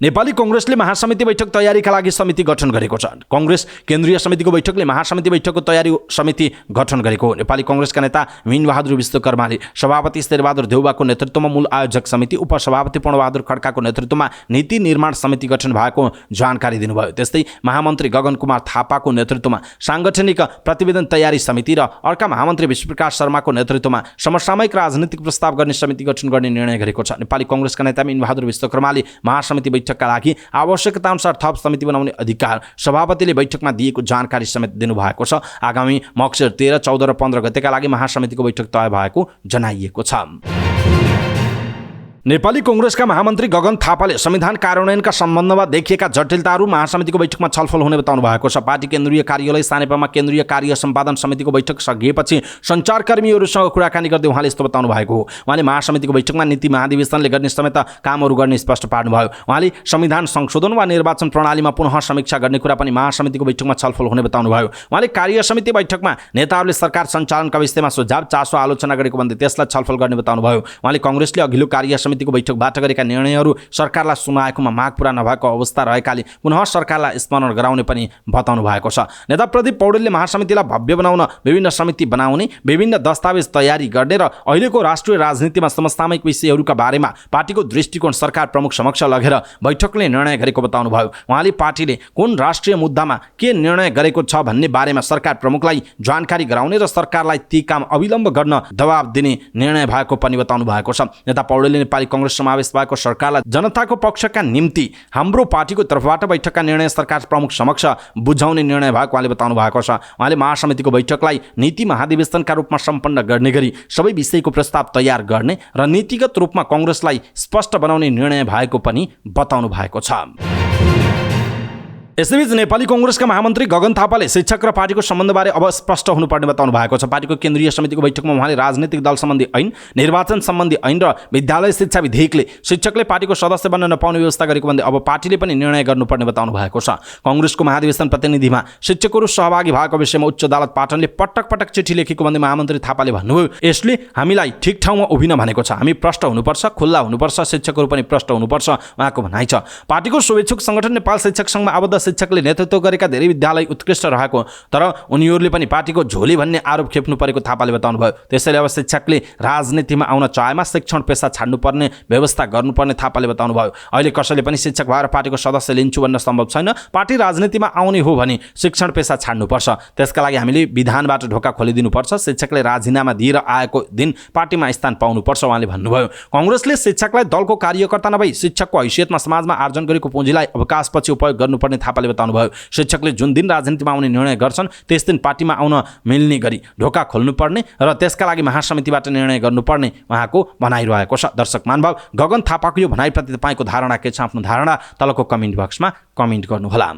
नेपाली कांग्रेसले महासमिति बैठक तयारीका लागि समिति गठन गरेको छ। कांग्रेस केन्द्रीय समितिको बैठकले महासमिति बैठकको तयारी समिति गठन गरेको हो। नेपाली कांग्रेसका नेता मीनबहादुर विश्वकर्माले सभापति शेरबहादुर देउवाको नेतृत्वमा मूल आयोजक समिति, उपसभापति पूर्णबहादुर खड्काको नेतृत्वमा नीति निर्माण समिति गठन भएको जानकारी दिनुभयो। त्यस्तै महामन्त्री गगन कुमार थापाको नेतृत्वमा सांगठनिक प्रतिवेदन तयारी समिति र अर्का महामन्त्री विष्णुप्रकाश शर्माको नेतृत्वमा समसामयिक राजनीतिक प्रस्ताव गर्ने समिति गठन गर्ने निर्णय गरेको छ। नेपाली कांग्रेसका नेता मीनबहादुर विश्वकर्माले महासमिति बैठकका लागि आवश्यकता अनुसार थप समिति बनाउने अधिकार सभापतिले बैठकमा दिएको जानकारी समेत दिनुभएको छ। आगामी मक्सिर 13, 14 र 15 गतेका लागि महासमितिको बैठक तय भएको जनाइएको छ। नेपाली कांग्रेसका महामन्त्री गगन थापाले संविधान कार्यान्वयनका सम्बन्धमा देखिएका जटिलताहरू महासमितिको बैठकमा छलफल हुने बताउनु भएको छ। पार्टी केन्द्रीय कार्यालय सानेपामा केन्द्रीय कार्य सम्पादन समितिको बैठक सकिएपछि सञ्चारकर्मीहरूसँग कुराकानी गर्दै उहाँले यस्तो बताउनु भएको हो। उहाँले महासमितिको बैठकमा नीति महाधिवेशनले गर्ने समेत कामहरू गर्ने स्पष्ट पार्नुभयो। उहाँले संविधान संशोधन वा निर्वाचन प्रणालीमा पुनः समीक्षा गर्ने कुरा पनि महासमितिको बैठकमा छलफल हुने बताउनुभयो। उहाँले कार्य समिति बैठकमा नेताहरूले सरकार सञ्चालनका विषयमा सुझाव चासो आलोचना गरेको भन्दै त्यसलाई छलफल गर्ने बताउनुभयो। उहाँले कांग्रेसले अघिल्लो कार्य समितिको बैठकबाट गरेका निर्णयहरू सरकारलाई सुनाएकोमा माग पूरा नभएको अवस्था रहेकाले पुनः सरकारलाई स्मरण गराउने पनि बताउनु भएको छ। नेता प्रदीप पौडेलले महासमितिलाई भव्य बनाउन विभिन्न समिति बनाउने, विभिन्न दस्तावेज तयारी गर्ने र अहिलेको राष्ट्रिय राजनीतिमा समसामयिक विषयहरूका बारेमा पार्टीको दृष्टिकोण सरकार प्रमुख समक्ष लगेर बैठकले निर्णय गरेको बताउनुभयो। उहाँले पार्टीले कुन राष्ट्रिय मुद्दामा के निर्णय गरेको छ भन्ने बारेमा सरकार प्रमुखलाई जानकारी गराउने र सरकारलाई ती काम अविलम्ब गर्न दबाब दिने निर्णय भएको पनि बताउनु भएको छ। नेता पौडेलले नेपाली कांग्रेस समावेश भएको सरकारलाई जनताको पक्षका निम्ति हाम्रो पार्टीको तर्फबाट बैठकका निर्णय सरकार प्रमुख समक्ष बुझाउने निर्णय भएको उहाँले बताउनु भएको छ। उहाँले महासमितिको बैठकलाई नीति महाधिवेशनका रूपमा सम्पन्न गर्ने गरी सबै विषयको प्रस्ताव तयार गर्ने र नीतिगत रूपमा कांग्रेसलाई स्पष्ट बनाउने निर्णय भएको पनि बताउनु भएको छ। यसैबीच नेपाली कांग्रेसका महामन्त्री गगन थापाले शिक्षक र पार्टीको सम्बन्धबारे अब स्पष्ट हुनुपर्ने बताउनु भएको छ। पार्टीको केन्द्रीय समितिको बैठकमा उहाँले राजनीतिक दल सम्बन्धी ऐन, निर्वाचन सम्बन्धी ऐन र विद्यालय शिक्षा विधेयकले शिक्षकले पार्टीको सदस्य बन्न नपाउने व्यवस्था गरेको भन्दै अब पार्टीले पनि निर्णय गर्नुपर्ने बताउनु भएको छ। कांग्रेसको महाधिवेशन प्रतिनिधिमा शिक्षकहरू सहभागी भएको विषयमा उच्च अदालत पाटनले पटक पटक चिठी लेखेको भन्दै महामन्त्री थापाले भन्नुभयो, यसले हामीलाई ठिक ठाउँमा उभिन भनेको छ। हामी प्रष्ट हुनुपर्छ, खुल्ला हुनुपर्छ, शिक्षकहरू पनि प्रष्ट हुनुपर्छ उहाँको भनाइ छ। पार्टीको शुभेच्छुक संगठन नेपाल शिक्षक संघमा आबद्ध शिक्षकले नेतृत्व गरेका धेरै विद्यालय उत्कृष्ट रहेको तर उनीहरूले पनि पार्टीको झोली भन्ने आरोप खेप्नु परेको थापाले बताउनुभयो। त्यसैले अब शिक्षकले राजनीतिमा आउन चाहेमा शिक्षण पेसा छाड्नुपर्ने व्यवस्था गर्नुपर्ने थापाले बताउनुभयो। अहिले कसैले पनि शिक्षक भएर पार्टीको सदस्य लिन्छु भन्न सम्भव छैन। पार्टी राजनीतिमा आउने हो भने शिक्षण पेसा छाड्नुपर्छ। त्यसका लागि हामीले विधानबाट ढोका खोलिदिनुपर्छ। शिक्षकले राजीनामा दिएर आएको दिन पार्टीमा स्थान पाउनुपर्छ उहाँले भन्नुभयो। कांग्रेसले शिक्षकलाई दलको कार्यकर्ता नभई शिक्षकको हैसियतमा समाजमा आर्जन गरेको पुँजीलाई अवकाशपछि उपयोग गर्नुपर्ने थापाले बताउनुभयो। शिक्षकले जुन दिन राजनीतिमा आउने निर्णय गर्छन् त्यस दिन पार्टीमा आउन मिल्ने गरी ढोका खोल्नुपर्ने र त्यसका लागि महासमितिबाट निर्णय गर्नुपर्ने उहाँको भनाइरहेको छ। दर्शक महानुभाव, गगन थापाको यो भनाइप्रति तपाईँको धारणा के छ? आफ्नो धारणा तलको कमेन्ट बक्समा कमेन्ट गर्नुहोला।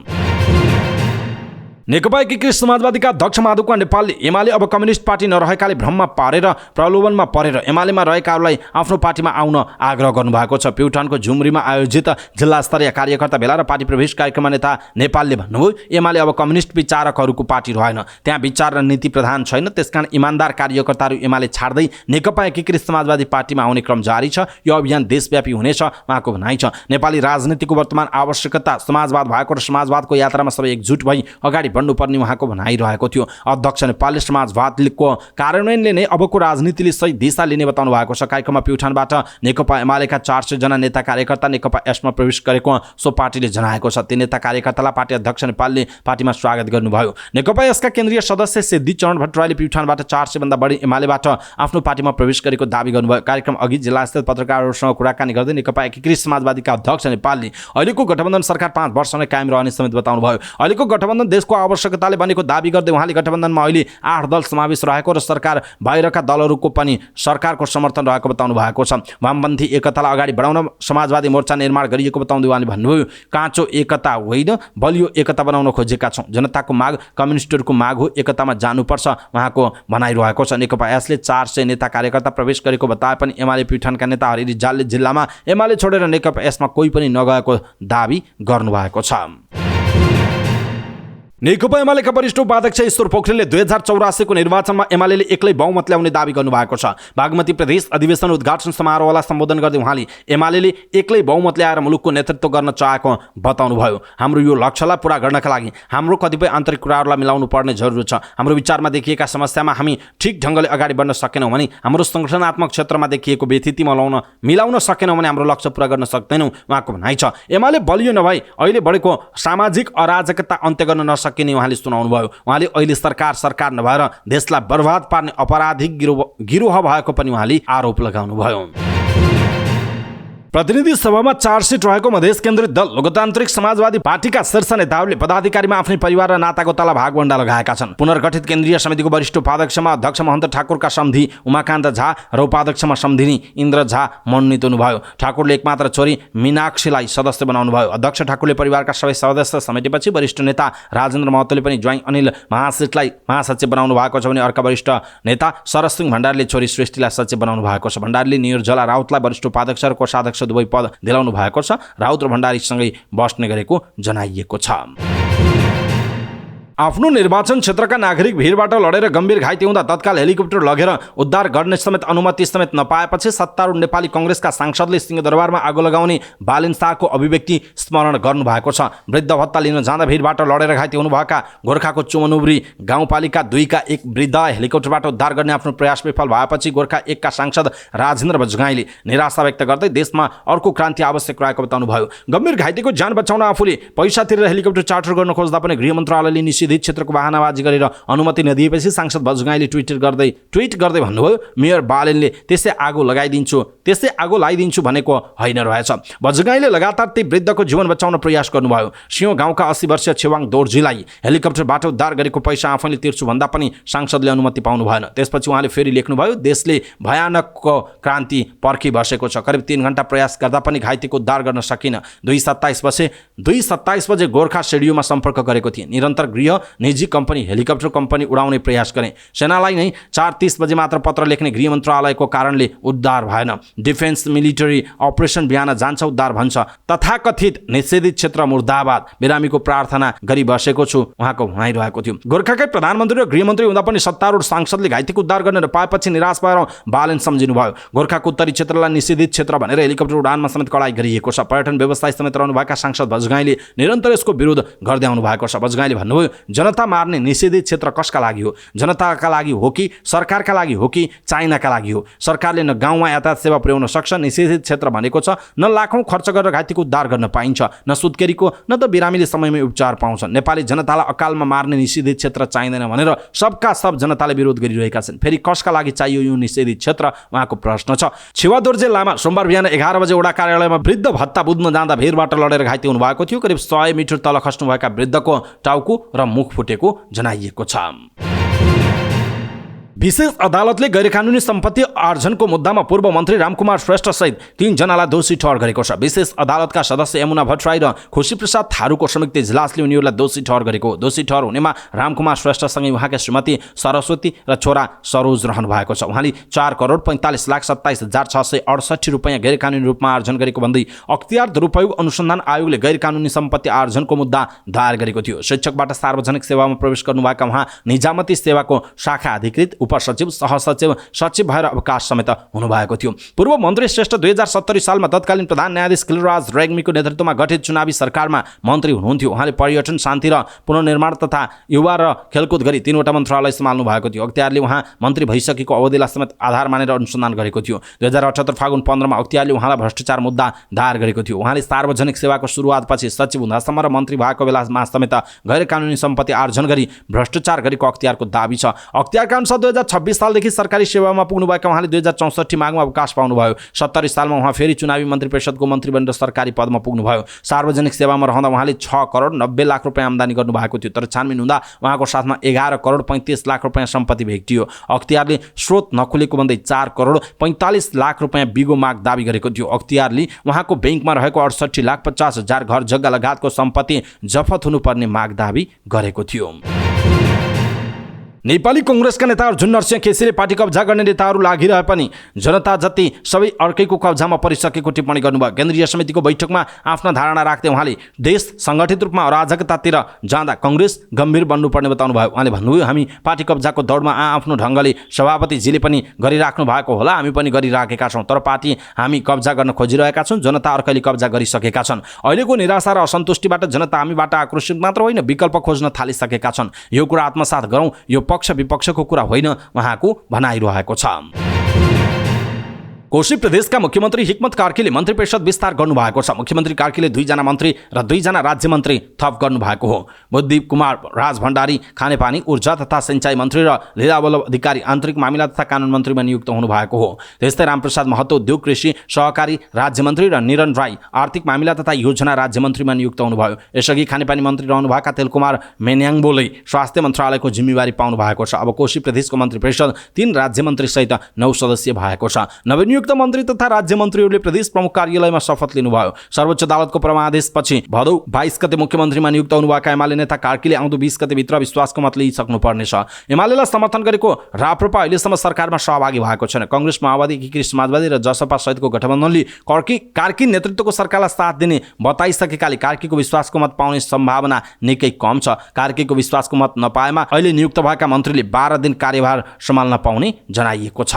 नेकपा एकीकृत समाजवादीका अध्यक्ष माधव नेपालले एमाले अब कम्युनिस्ट पार्टी नरहेकाले भ्रममा पारेर प्रलोभनमा परेर एमालेमा रहेकाहरूलाई आफ्नो पार्टीमा आउन आग्रह गर्नुभएको छ। प्युठानको झुमरीमा आयोजित जिल्ला स्तरीय कार्यकर्ता भेला र पार्टी प्रवेश कार्यक्रममा नेता नेपालले भन्नुभयो, एमाले अब कम्युनिस्ट विचारकहरूको पार्टी रहेन, त्यहाँ विचार र नीति प्रधान छैन। त्यसकारण इमान्दार कार्यकर्ताहरू एमाले छाड्दै नेकपा एकीकृत समाजवादी पार्टीमा आउने क्रम जारी छ। यो अभियान देशव्यापी हुनेछ उहाँको भनाइ छ। नेपाली राजनीतिको वर्तमान आवश्यकता समाजवाद भएको र समाजवादको यात्रामा सबै एकजुट भई अगाडि बढ्नुपर्ने उहाँको भनाइरहेको थियो। अध्यक्ष नेपालले समाजवादको कार्यान्वयनले नै अबको राजनीतिले सही दिशा लिने बताउनु भएको छ। कार्यक्रममा प्युठानबाट नेकपा एमालेका 400 जना नेता कार्यकर्ता नेकपा एसमा प्रवेश गरेको सो पार्टीले जनाएको छ। ती नेता कार्यकर्तालाई पार्टी अध्यक्ष नेपालले पार्टीमा स्वागत गर्नुभयो। नेकपा यसका केन्द्रीय सदस्य सिद्धि चरण भट्टराईले प्युठानबाट 400 भन्दा बढी एमालेबाट आफ्नो पार्टीमा प्रवेश गरेको दावी गर्नुभयो। कार्यक्रम अघि जिल्लास्थित पत्रकारहरूसँग कुराकानी गर्दै नेकपा एकीकृत समाजवादीका अध्यक्ष नेपालले अहिलेको गठबन्धन सरकार 5 वर्ष नै कायम रहने समेत बताउनुभयो। अहिलेको गठबन्धन देशको आवश्यकताले बनेको दावी गर्दै उहाँले गठबन्धनमा अहिले 8 दल समावेश रहेको र सरकार बाहिरका दलहरूको पनि सरकारको समर्थन रहेको बताउनु भएको छ। वामपन्थी एकतालाई अगाडि बढाउन समाजवादी मोर्चा निर्माण गरिएको बताउँदै उहाँले भन्नुभयो, काँचो एकता होइन बलियो एकता बनाउन खोजेका छौँ। जनताको माग कम्युनिस्टहरूको माग हो, एकतामा जानुपर्छ उहाँको भनाइरहेको छ। नेकपा यसले 400 नेता कार्यकर्ता प्रवेश गरेको बताए पनि एमाले प्युठानका नेता हरि रिजालले जिल्लामा एमाले छोडेर नेकपा यसमा कोही पनि नगएको दावी गर्नुभएको छ। नेकपा एमालेका वरिष्ठ उपाध्यक्ष ईश्वर पोखरेलले 2084 को निर्वाचनमा एमालेले एक्लै बहुमत ल्याउने दावी गर्नुभएको छ। बागमती प्रदेश अधिवेशन उद्घाटन समारोहलाई सम्बोधन गर्दै उहाँले एमालेले एक्लै बहुमत ल्याएर मुलुकको नेतृत्व गर्न चाहेको बताउनुभयो। हाम्रो यो लक्ष्यलाई पूरा गर्नका लागि हाम्रो कतिपय आन्तरिक कुराहरूलाई मिलाउनु पर्ने जरुरी छ। हाम्रो विचारमा देखिएका समस्यामा हामी ठिक ढङ्गले अगाडि बढ्न सकेनौँ भने, हाम्रो संगठनात्मक क्षेत्रमा देखिएको व्यथिति मिलाउन सकेनौँ भने हाम्रो लक्ष्य पूरा गर्न सक्दैनौँ उहाँको भनाइ छ। एमाले बलियो नभई अहिले बढेको सामाजिक अराजकता अन्त्य गर्न नसके उहाँले सुनाउनुभयो। उहाँले अहिले सरकार नभएर देशलाई बर्बाद पार्ने अपराधिक गिरोह भएको पनि उहाँले आरोप लगाउनुभयो। प्रतिनिधि सभामा 4 सिट रहेको मधेस केन्द्रित दल लोकतान्त्रिक समाजवादी पार्टीका शीर्ष नेताहरूले पदाधिकारीमा आफ्नै परिवार र नाताको तला भागवण्डा लगाएका छन्। पुनर्गठित केन्द्रीय समितिको वरिष्ठ उपाध्यक्षमा अध्यक्ष महन्त ठाकुरका सम्धी उमाकान्त झा र उपाध्यक्षमा सम्धिनी इन्द्र झा मनोनित हुनुभयो। ठाकुरले एकमात्र छोरी मीनाक्षीलाई सदस्य बनाउनुभयो। अध्यक्ष ठाकुरले परिवारका सबै सदस्य समेटेपछि वरिष्ठ नेता राजेन्द्र महतोले पनि ज्वाइँ अनिल महासेठलाई महासचिव बनाउनु भएको छ भने अर्का वरिष्ठ नेता शरद सिंह भण्डारीले छोरी सृष्टिलाई सचिव बनाउनु भएको छ। भण्डारीले निर्जला राउतलाई वरिष्ठ उपाध्यक्ष र कोषाध्यक्ष दुवै पद दिलाउनु भएको छ। राउत र भण्डारीसँगै बस्ने गरेको जनाइएको छ। आफ्नो निर्वाचन क्षेत्रका नागरिक भिडबाट लडेर गम्भीर घाइते हुँदा तत्काल हेलिकप्टर लगेर उद्धार गर्ने समेत अनुमति समेत नपाएपछि सत्तारूढ नेपाली कांग्रेसका सांसदले सिंहदरबारमा आगो लगाउने बालेन शाहको अभिव्यक्ति स्मरण गर्नु भएको छ। वृद्ध भत्ता लिन जाँदा भिडबाट लडेर घाइते हुनुभएका गोर्खाको चुमनुब्री गाउँपालिका 2 का एक वृद्ध हेलिकप्टरबाट उद्धार गर्ने आफ्नो प्रयास विफल भएपछि गोर्खा 1 का सांसद राजेन्द्र बजगाईले निराशा व्यक्त गर्दै देशमा अर्को क्रान्ति आवश्यक रहेको बताउनुभयो। गम्भीर घाइतेको ज्यान बचाउन आफूले पैसा तिरेर हेलिकप्टर चार्टर गर्न खोज्दा पनि गृह मन्त्रालयले निषेधित क्षेत्रको बहानाबाजी गरेर अनुमति नदिएपछि सांसद बजगाईले ट्विट गर्दै भन्नुभयो, मेयर बालेनले त्यसै आगो लगाइदिन्छु भनेको होइन रहेछ। बजगाईले लगातार ती वृद्धको जीवन बचाउन प्रयास गर्नुभयो। सिंह गाउँका 80 वर्षीय छेवाङ दोर्जीलाई हेलिकप्टरबाट उद्धार गरेको पैसा आफैले तिर्छु भन्दा पनि सांसदले अनुमति पाउनु भएन। त्यसपछि उहाँले फेरि लेख्नुभयो, देशले भयानक क्रान्ति पर्खी बसेको छ। करिब 3 घण्टा प्रयास गर्दा पनि घाइतेको उद्धार गर्न सकिन। 2:27 बजे गोर्खा स्टेडियममा सम्पर्क गरेको थिए। निरन्तर गृह निजी कम्पनी हेलिकप्टर कम्पनी उडाउने प्रयास गरे। सेनालाई नै 4:30 बजे मात्र पत्र लेख्ने गृह मन्त्रालयको कारणले उद्धार भएन। डिफेन्स मिलिटरी अपरेसन बिहान जान्छ उद्धार भन्छ। तथाकथित निषेधित क्षेत्र मुर्दाबाद बिरामीको प्रार्थना गरी बसेको छु उहाँको भनाइरहेको थियो। गोर्खाकै प्रधानमन्त्री र गृहमन्त्री हुँदा पनि सत्तारूढ सांसदले घाइतेको उद्धार गर्न नपाएपछि निराश भएर बालेन सम्झिनुभयो। गोर्खाको उत्तरी क्षेत्रलाई निषेधित क्षेत्र भनेर हेलिकप्टर उडानमा समेत कडाई गरिएको छ। पर्यटन व्यवसायी समेत रहनुभएका सांसद बजगाईले निरन्तर यसको विरोध गर्दै आउनु भएको छ। बजगाईले भन्नुभयो, जनता मार्ने निषेधित क्षेत्र कसका लागि हो? जनताका लागि हो कि सरकारका लागि हो कि चाइनाका लागि हो? सरकारले न गाउँमा यातायात सेवा पुर्याउन सक्छ। निषेधित क्षेत्र भनेको छ न लाखौं खर्च गरेर घाइतेको उद्धार गर्न पाइन्छ, न सुत्केरीको न त बिरामीले समयमै उपचार पाउँछ। नेपाली जनतालाई अकालमा मार्ने निषेधित क्षेत्र चाहिँदैन भनेर सबका सब जनताले विरोध गरिरहेका छन्। फेरि कसका लागि चाहियो यो निषेधित क्षेत्र? उहाँको प्रश्न छ। छिवादोर्जे लामा सोमबार बिहान 11 बजे वडा कार्यालयमा वृद्ध भत्ता बुझ्न जाँदा भिडबाट लडेर घाइते हुनुभएको थियो। करिब 100 मिटर तल खस्नुभएका वृद्धको टाउको र मुख फुटेको जनाइएको छ। विशेष अदालतले गैरकानुनी सम्पत्ति आर्जनको मुद्दामा पूर्व मन्त्री रामकुमार श्रेष्ठ सहित 3 जनालाई दोषी ठहर गरेको छ। विशेष अदालतका सदस्य यमुना भट्टराई र खुशीप्रसाद थारूको संयुक्त इजलासले उनीहरूलाई दोषी ठहर गरेको। दोषी ठहर हुनेमा रामकुमार श्रेष्ठसँगै उहाँका श्रीमती सरस्वती र छोरा सरोज रहनु भएको छ। उहाँले 4,45,27,668 रुपैयाँ गैरकानुनी रूपमा आर्जन गरेको भन्दै अख्तियार दुरुपयोग अनुसन्धान आयोगले गैरकानुनी सम्पत्ति आर्जनको मुद्दा दायर गरेको थियो। शिक्षकबाट सार्वजनिक सेवामा प्रवेश गर्नुभएका उहाँ निजामती सेवाको शाखा अधिकृत उपसचिव सहसचिव सचिव भएर अवकाश समेत हुनुभएको थियो। पूर्व मन्त्री श्रेष्ठ 2070 सालमा तत्कालीन प्रधान न्यायाधीश खिलराज रेग्मीको नेतृत्वमा गठित चुनावी सरकारमा मन्त्री हुनुहुन्थ्यो। उहाँले पर्यटन, शान्ति र पुनर्निर्माण तथा युवा र खेलकुद गरी 3 वटा मन्त्रालय सम्हाल्नु भएको थियो। अख्तियारले उहाँ मन्त्री भइसकेको अवधिलाई समेत आधार मानेर अनुसन्धान गरेको थियो। 2078 फागुन 15 मा अख्तियारले उहाँलाई भ्रष्टाचार मुद्दा दायर गरेको थियो। उहाँले सार्वजनिक सेवाको सुरुवातपछि सचिव हुँदासम्म र मन्त्री भएको बेलामा समेत गैरकानुनी सम्पत्ति आर्जन गरी भ्रष्टाचार गरेको अख्तियारको दाबी छ। अख्तियारका अनुसार 2026 सालदेखि सरकारी सेवामा पुग्नुभएका उहाँले 2064 माघमा अवकाश पाउनुभयो। 70 सालमा उहाँ फेरि चुनावी मन्त्री परिषदको मन्त्री बनेर सरकारी पदमा पुग्नुभयो। सार्वजनिक सेवामा रहँदा उहाँले 6 करोड 90 लाख रुपैयाँ आम्दानी गर्नुभएको थियो। तर छानबिन हुँदा उहाँको साथमा 11 करोड 35 लाख रुपैयाँ सम्पत्ति भेटियो। अख्तियारले स्रोत नखुलेको भन्दै 4 करोड 45 लाख रुपैयाँ बिगो माग दाबी गरेको थियो। अख्तियारले उहाँको बैंकमा रहेको 68,50,000 घर जग्गा लगायतको सम्पत्ति जफत हुनुपर्ने माग दाबी गरेको थियो। नेपाली कांग्रेसका नेता अर्जुन नरसिंह केसीले पार्टी कब्जा गर्ने नेताहरू लागिरहे पनि जनता जति सबै अर्कैको कब्जामा परिसकेको टिप्पणी गर्नुभयो। केन्द्रीय समितिको बैठकमा आफ्ना धारणा राख्दै उहाँले देश सङ्गठित रूपमा अराजकतातिर जाँदा कांग्रेस गम्भीर बन्नुपर्ने बताउनु भयो। उहाँले भन्नुभयो, हामी पार्टी कब्जाको दौडमा आफ्नो ढङ्गले सभापतिजीले पनि गरिराख्नु भएको होला, हामी पनि गरिराखेका छौँ। तर पार्टी हामी कब्जा गर्न खोजिरहेका छौँ, जनता अर्कैले कब्जा गरिसकेका छन्। अहिलेको निराशा र असन्तुष्टिबाट जनता हामीबाट आक्रोशित मात्र होइन, विकल्प खोज्न थालिसकेका छन्। यो कुरा आत्मसात गरौँ, यो पक्ष विपक्षको कुरा होइन, उहाँको भनाइरहेको छ। कोशी प्रदेशका मुख्यमन्त्री हिक्मत कार्कीले मन्त्री परिषद विस्तार गर्नुभएको छ। मुख्यमन्त्री कार्कीले 2 जना मन्त्री र 2 जना राज्य मन्त्री थप गर्नुभएको हो। बुद्धीप कुमार राजभण्डारी खानेपानी ऊर्जा तथा सिंचाई मन्त्री र लीलावल्लभ अधिकारी आन्तरिक मामिला तथा कानुन मन्त्रीमा नियुक्त हुनुभएको हो। त्यस्तै रामप्रसाद महतो उद्योग कृषि सहकारी राज्य मन्त्री र निरन राई आर्थिक मामिला तथा योजना राज्य मन्त्रीमा नियुक्त हुनुभयो। यसअघि खानेपानी मन्त्री रहनुभएका तेलकुमार मेन्याङबोले स्वास्थ्य मन्त्रालयको जिम्मेवारी पाउनु भएको छ। अब कोशी प्रदेशको मन्त्री परिषद 3 राज्य मन्त्री सहित 9 सदस्यीय भएको छ। नवनियुक्त मन्त्री तथा राज्य मन्त्रीहरूले प्रदेश प्रमुख कार्यालयमा शपथ लिनुभयो। सर्वोच्च अदालतको परमादेशपछि भदौ 22 गते मुख्यमन्त्रीमा नियुक्त हुनुभएका एमाले नेता कार्कीले आउँदो 20 गते भित्र विश्वासको मत लिइसक्नुपर्नेछ। एमालेलाई समर्थन गरेको राप्रपा अहिलेसम्म सरकारमा सहभागी भएको छैन। कांग्रेस, माओवादी, एकीकृत समाजवादी र जसपा सहितको गठबन्धनले कार्की नेतृत्वको सरकारलाई साथ दिने बताइसकेकाले कार्कीको विश्वासको मत पाउने सम्भावना निकै कम छ। कार्कीको विश्वासको मत नपाएमा अहिले नियुक्त भएका मन्त्रीले 12 दिन कार्यभार सम्हाल्न पाउने जनाइएको छ।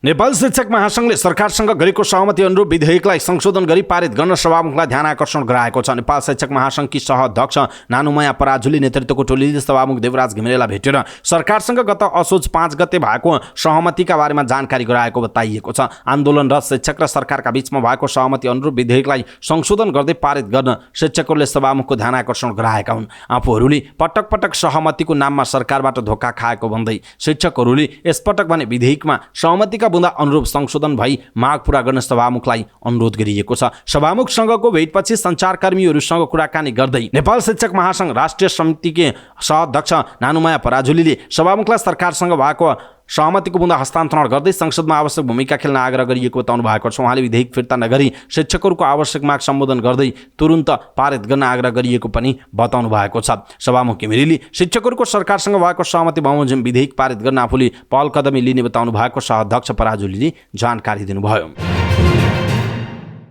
नेपाल शिक्षक महासंघले सरकारसँग गरेको सहमति अनुरूप विधेयकलाई संशोधन गरी पारित गर्न सभामुखलाई ध्यान आकर्षण गराएको छ। नेपाल शिक्षक महासंघकी सह-अध्यक्ष नानुमाया पराजुली नेतृत्वको टोलीले सभामुख देवराज घिमिरेलाई भेटेर सरकारसँग गत असोज 5 गते भएको सहमतिका बारेमा जानकारी गराएको बताइएको छ। आन्दोलनरत शिक्षक र सरकारका बीचमा भएको सहमति अनुरूप विधेयकलाई संशोधन गर्दै पारित गर्न शिक्षकहरूले सभामुखको ध्यान आकर्षण गराएका हुन्। आफूहरूले पटक पटक सहमतिको नाममा सरकारबाट धोका खाएको भन्दै शिक्षकहरूले यसपटक भने विधेयकमा सहमतिका बुँदा अनुरूप संशोधन भई माग पूरा गर्न सभामुखलाई अनुरोध गरिएको छ। सभामुखसँगको भेटपछि सञ्चारकर्मीहरूसँग कुराकानी गर्दै नेपाल शिक्षक महासंघ राष्ट्रिय समितिकी सह-अध्यक्ष नानुमाया पराजुलीले सभामुखलाई सरकारसँग भएको सहमतिको बुँदा हस्तान्तरण गर्दै संसदमा आवश्यक भूमिका खेल्न आग्रह गरिएको बताउनु भएको छ। उहाँले विधेयक फिर्ता नगरी शिक्षकहरूको आवश्यक माग सम्बोधन गर्दै तुरुन्त पारित गर्न आग्रह गरिएको पनि बताउनु भएको छ। सभामुख घिमिरेले शिक्षकहरूको सरकारसँग भएको सहमति बमोजिम विधेयक पारित गर्न आफूले पहल कदमी लिने बताउनु भएको सह-अध्यक्ष पराजुलीले जानकारी दिनुभयो।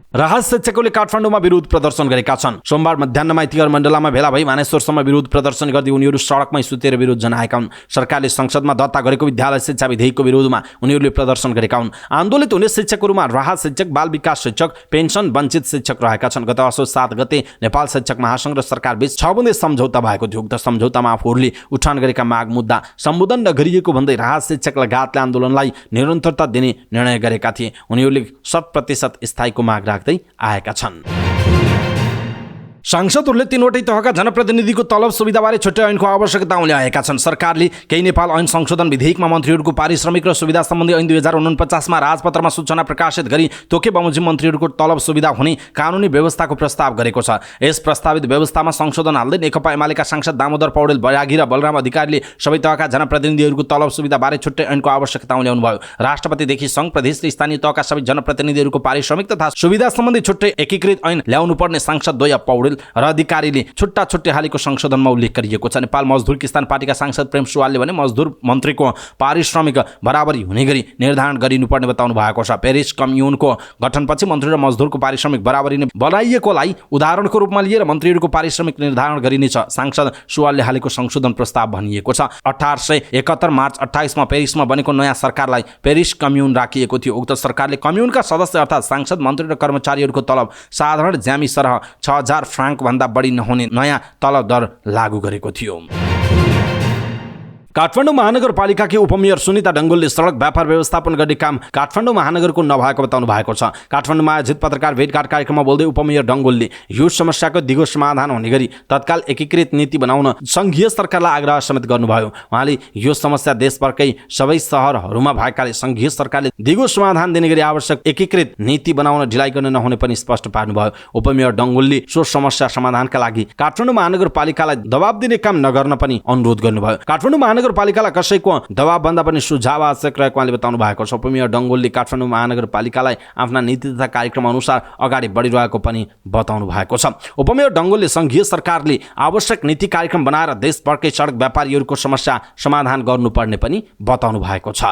राहत शिक्षकहरूले काठमाडौँमा विरोध प्रदर्शन गरेका छन्। सोमबार मध्याह्नमा इतिहार मण्डलामा भेला भई मानेश्वरसम्म विरोध प्रदर्शन गर्दै उनीहरू सडकमै सुतेर विरोध जनाएका हुन्। सरकारले संसदमा दर्ता गरेको विद्यालय शिक्षा विधेयकको विरोधमा उनीहरूले प्रदर्शन गरेका हुन्। आन्दोलित हुने शिक्षकहरूमा राहत शिक्षक, बाल विकास शिक्षक, पेन्सन वञ्चित शिक्षक रहेका छन्। गत असोज 7 गते नेपाल शिक्षक महासंघ र सरकार बीच 6 बुँदे सम्झौता भएको थियो। उक्त सम्झौतामा आफूहरूले उठान गरेका माग मुद्दा सम्बोधन नगरिएको भन्दै राहत शिक्षक लगायतले आन्दोलनलाई निरन्तरता दिने निर्णय गरेका थिए। उनीहरूले 100% स्थायीको माग राख्दै आएका छन्। सांसदहरूले 3वटै तहका जनप्रतिनिधिको तलब सुविधाबारे छुट्टै ऐनको आवश्यकता ल्याएका छन्। सरकारले केही नेपाल ऐन संशोधन विधेयकमा मन्त्रीहरूको पारिश्रमिक र सुविधा सम्बन्धी ऐन 2049 मा राजपत्रमा सूचना प्रकाशित गरी तोके बमोजिम मन्त्रीहरूको तलब सुविधा हुने कानुनी व्यवस्थाको प्रस्ताव गरेको छ। यस प्रस्तावित व्यवस्थामा संशोधन हाल्दै नेकपा एमालेका सांसद दामोदर पौडेल, बैरागी र बलराम अधिकारीले सबै तहका जनप्रतिनिधिहरूको तलब सुविधाबारे छुट्टै ऐनको आवश्यकता ल्याउनु भयो। राष्ट्रपतिदेखि सङ्घ, प्रदेश र स्थानीय तहका सबै जनप्रतिनिधिहरूको पारिश्रमिक तथा सुविधा सम्बन्धी छुट्टै एकीकृत ऐन ल्याउनुपर्ने सांसद द्वय पौडेल र अधिकारीले छुट्टा हालेको संशोधनमा उल्लेख गरिएको छ। नेपाल मजदुर किसान पार्टीका सांसद प्रेम सुवालले भने मजदुर मन्त्रीको पारिश्रमिक बराबरी हुने गरी निर्धारण गरिनुपर्ने बताउनु भएको छ। पेरिस कम्युनको गठनपछि मन्त्री र मजदुरको पारिश्रमिक बराबरी नै बनाइएकोलाई उदाहरणको रूपमा लिएर मन्त्रीहरूको पारिश्रमिक निर्धारण गरिनेछ सांसद सुवालले हालेको संशोधन प्रस्ताव भनिएको छ। 1871 मार्च 28 मा पेरिसमा बनेको नयाँ सरकारलाई पेरिस कम्युन राखिएको थियो। उक्त सरकारले कम्युनका सदस्य अर्थात् सांसद, मन्त्री र कर्मचारीहरूको तलब साधारण ज्यामी सरह 6000 फ्राङ्क भन्दा बढी नहुने नयाँ तलब दर लागू गरेको थियो। काठमाडौँ महानगरपालिकाकी उपमेयर सुनिता डङ्गोलले सडक व्यापार व्यवस्थापन गर्ने काम काठमाडौँ महानगरको नभएको बताउनु भएको छ। काठमाडौँमा आयोजित पत्रकार भेटघाट कार्यक्रममा बोल्दै उपमेयर डङ्गोलले यो समस्याको दिगो समाधान हुने गरी तत्काल एकीकृत नीति बनाउन सङ्घीय सरकारलाई आग्रह समेत गर्नुभयो। उहाँले यो समस्या देशभरकै सबै शहरहरूमा भएकाले सङ्घीय सरकारले दिगो समाधान दिने गरी आवश्यक एकीकृत नीति बनाउन ढिलाइ गर्न नहुने पनि स्पष्ट पार्नुभयो। उपमेयर डङ्गोलले सो समस्या समाधानका लागि काठमाडौँ महानगरपालिकालाई दबाब दिने काम नगर्न पनि अनुरोध गर्नुभयो। काठमाडौँ महानगरपालिकालाई कसैको दबाब भन्दा पनि सुझाव आवश्यक रहेको उहाँले बताउनु भएको छ। उपमेयर डङ्गोलले काठमाडौँ महानगरपालिकालाई आफ्ना नीति तथा कार्यक्रम अनुसार अगाडि बढिरहेको पनि बताउनु भएको छ। उपमेयर डङ्गोलले सङ्घीय सरकारले आवश्यक नीति कार्यक्रम बनाएर देशभरकै सडक व्यापारीहरूको समस्या समाधान गर्नुपर्ने पनि बताउनु भएको छ।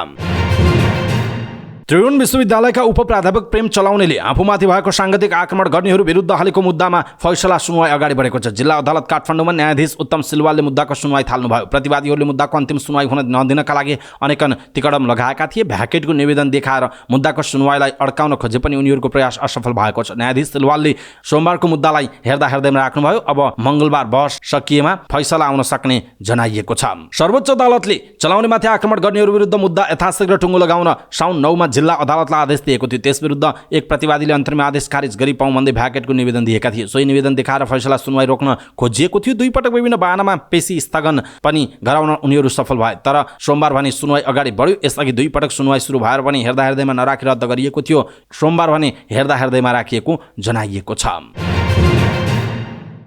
त्रिभुवन विश्वविद्यालयका उपप्राध्यापक प्रेम चलाउनेले आफूमाथि भएको साङ्गतिक आक्रमण गर्नेहरू विरुद्ध हालेको मुद्दामा फैसला सुनवाई अगाडि बढेको छ। जिल्ला अदालत काठमाडौँमा न्यायाधीश उत्तम सिलवालले मुद्दाको सुनवाई थाल्नुभयो। प्रतिवादीहरूले मुद्दाको अन्तिम सुनवाई हुन नदिनका लागि अनेकन तिकडम लगाएका थिए। भ्याकेटको निवेदन देखाएर मुद्दाको सुनवाईलाई अड्काउन खोजे पनि उनीहरूको प्रयास असफल भएको छ। न्यायाधीश सिलवालले सोमबारको मुद्दालाई हेर्दैमा राख्नुभयो। अब मङ्गलबार बहस सकिएमा फैसला आउन सक्ने जनाइएको छ। सर्वोच्च अदालतले चलाउनेमाथि आक्रमण गर्नेहरू विरुद्ध मुद्दा यथाशीघ्र टुङ्गो लगाउन साउन 9 मा जिल्ला अदालतलाई आदेश दिएको थियो। त्यसविरुद्ध एक प्रतिवादीले अन्तरिम आदेश खारिज गरी पाउँ भन्दै भ्याकेटको निवेदन दिएका थिए। सोही निवेदन देखाएर फैसला सुनवाई रोक्न खोजिएको थियो। दुई पटक विभिन्न बहानामा पेशी स्थगन पनि गराउन उनीहरू सफल भए, तर सोमबार भने सुनवाई अगाडि बढ्यो। यसअघि दुई पटक सुनवाई सुरु भएर पनि हेर्दैमा नराखी रद्द गरिएको थियो। सोमबार भने हेर्दैमा राखिएको जनाइएको छ।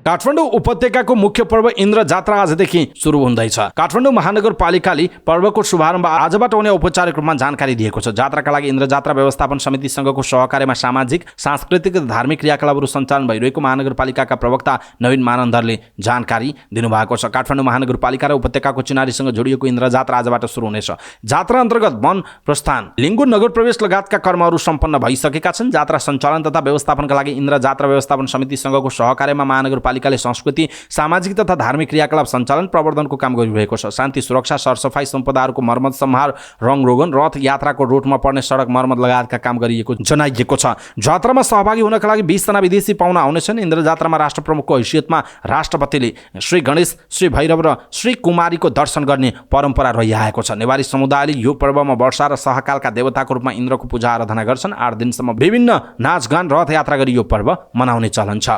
काठमाडौँ उपत्यकाको मुख्य पर्व इन्द्र जात्रा आजदेखि सुरु हुँदैछ। काठमाडौँ महानगरपालिकाले पर्वको शुभारम्भ आजबाट हुने औपचारिक रूपमा जानकारी दिएको छ। जात्राका लागि इन्द्र जात्रा व्यवस्थापन समितिसँगको सहकार्यमा सामाजिक, सांस्कृतिक र धार्मिक क्रियाकलापहरू सञ्चालन भइरहेको महानगरपालिकाका प्रवक्ता नवीन मानन्दरले जानकारी दिनुभएको छ। काठमाडौँ महानगरपालिका र उपत्यकाको चिनारीसँग जोडिएको इन्द्र जात्रा आजबाट सुरु हुनेछ। जात्रा अन्तर्गत वन प्रस्थान, लिङ्गु नगर प्रवेश लगायतका कर्महरू सम्पन्न भइसकेका छन्। जात्रा सञ्चालन तथा व्यवस्थापनका लागि इन्द्र जात्रा व्यवस्थापन समितिसँगको सहकार्यमा महानगरपालिकाले संस्कृति, सामाजिक तथा धार्मिक क्रियाकलाप सञ्चालन प्रवर्धनको काम गरिरहेको छ। शान्ति सुरक्षा, सरसफाई, सम्पदाहरूको मर्मत सम्हार, रङरोगन, रथ यात्राको रूटमा पर्ने सडक मर्मत लगायतका काम गरिएको जनाइएको छ। जात्रामा सहभागी हुनका लागि 20 जना विदेशी पाहुना आउनेछन्। इन्द्र जात्रामा राष्ट्र प्रमुखको हैसियतमा राष्ट्रपतिले श्री गणेश, श्री भैरव र श्री कुमारीको दर्शन गर्ने परम्परा रहिआएको छ। नेवारी समुदायले यो पर्वमा वर्षा र सहकालका देवताको रूपमा इन्द्रको पूजा आराधना गर्छन्। 8 दिनसम्म विभिन्न नाचगान, रथ यात्रा गरी यो पर्व मनाउने चलन छ।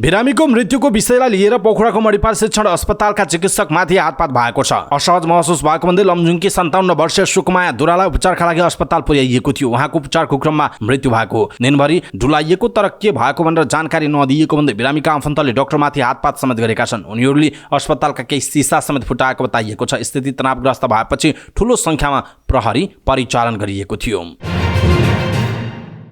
बिरामीको मृत्युको विषयलाई लिएर पोखराको मणिपाल शिक्षण अस्पतालका चिकित्सकमाथि हातपात भएको छ। असहज महसुस भएको भन्दै लमजुङकी 57 वर्षीय सुकमाया दुरालाई उपचारका लागि अस्पताल पुर्याइएको थियो। उहाँको उपचारको क्रममा मृत्यु भएको, दिनभरि डुलाइएको, तर के भएको भनेर जानकारी नदिएको भन्दै बिरामीका आफन्तले डाक्टरमाथि हातपात समेत गरेका छन्। उनीहरूले अस्पतालका केही सिसा समेत फुटाएको बताइएको छ। स्थिति तनावग्रस्त भएपछि ठूलो संख्यामा प्रहरी परिचालन गरिएको थियो।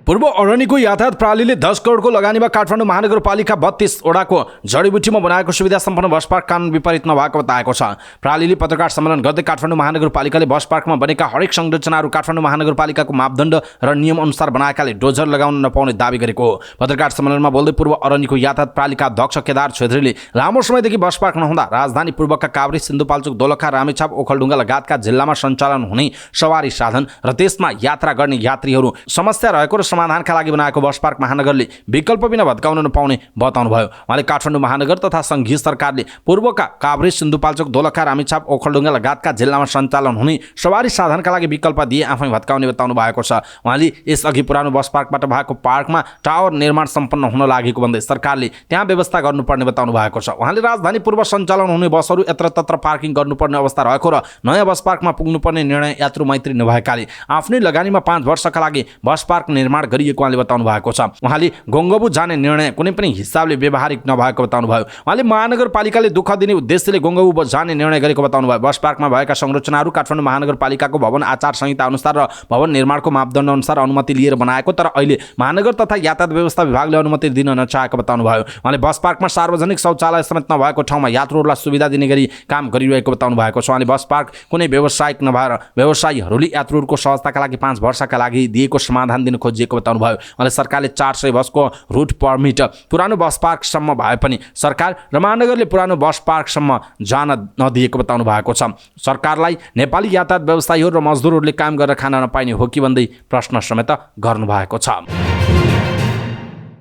पूर्व अरनिको यातायात प्रणालीले 10 करोडको लगानीमा काठमाडौँ महानगरपालिका 32 वडाको जडीबुटीमा बनाएको सुविधा सम्पन्न बस पार्क कानुन विपरीत नभएको बताएको छ। प्रणालीले पत्रकार सम्मेलन गर्दै काठमाडौँ महानगरपालिकाले बस पार्कमा बनेका हरेक संरचनाहरू काठमाडौँ महानगरपालिकाको मापदण्ड र नियम अनुसार बनाएकाले डोजर लगाउन नपाउने दावी गरेको हो। पत्रकार सम्मेलनमा बोल्दै पूर्व अरनिको यातायात प्रणालीका अध्यक्ष केदार छेत्रीले लामो समयदेखि बस पार्क नहुँदा राजधानी पूर्वका काभ्रे, सिन्धुपाल्चोक, दोलखा, रामेछाप, ओखलढुङ्गा लगायतका जिल्लामा सञ्चालन हुने सवारी साधन र त्यसमा यात्रा गर्ने यात्रीहरू समस्या रहेको र समाधानका लागि बनाएको बस पार्क महानगरले विकल्प बिना भत्काउन नपाउने बताउनुभयो। उहाँले काठमाडौँ महानगर तथा संघीय सरकारले पूर्वका काभ्रे, सिन्धुपाल्चोक, दोलखा, रामेछाप, ओखलढुङ्गा लगायतका जिल्लामा सञ्चालन हुने सवारी साधनका लागि विकल्प दिए आफै भत्काउने बताउनु भएको छ। उहाँले यसअघि पुरानो बस पार्कबाट भएको पार्कमा टावर निर्माण सम्पन्न हुन लागेको भन्दै सरकारले त्यहाँ व्यवस्था गर्नुपर्ने बताउनु भएको छ। उहाँले राजधानी पूर्व सञ्चालन हुने बसहरू यत्रतत्र पार्किङ गर्नुपर्ने अवस्था रहेको र नयाँ बस पार्कमा पुग्नुपर्ने निर्णय यात्रु मैत्री नभएकाले आफ्नै लगानीमा 5 वर्षका लागि बस पार्क निर्माण गरिएको उहाँले बताउनु भएको छ। उहाँले गोङ्गबु जाने निर्णय कुनै पनि हिसाबले व्यावहारिक नभएको बताउनुभयो। उहाँले महानगरपालिकाले दुःख दिने उद्देश्यले गोङ्गबु जाने निर्णय गरेको बताउनुभयो। बस पार्कमा भएका संरचनाहरू काठमाडौँ महानगरपालिकाको भवन आचार संहिता अनुसार र भवन निर्माणको मापदण्ड अनुसार अनुमति लिएर बनाएको, तर अहिले महानगर तथा यातायात व्यवस्था विभागले अनुमति दिन नचाहेको बताउनुभयो। उहाँले बस पार्कमा सार्वजनिक शौचालय समेत नभएको ठाउँमा यात्रुहरूलाई सुविधा दिने गरी काम गरिरहेको बताउनु भएको छ। उहाँले बस पार्क कुनै व्यावसायिक नभएर व्यवसायीहरूले यात्रुहरूको सहजताका लागि 5 वर्षका लागि दिएको समाधान दिन खोजिएको बताउनुभयो। उहाँले सरकारले 400 बसको रुट पर्मिट पुरानो बस पार्कसम्म भए पनि सरकार र महानगरले पुरानो बस पार्कसम्म जान नदिएको बताउनु भएको छ। सरकारलाई नेपाली यातायात व्यवसायीहरू र मजदुरहरूले काम गरेर खान नपाइने हो कि भन्दै प्रश्न समेत गर्नुभएको छ।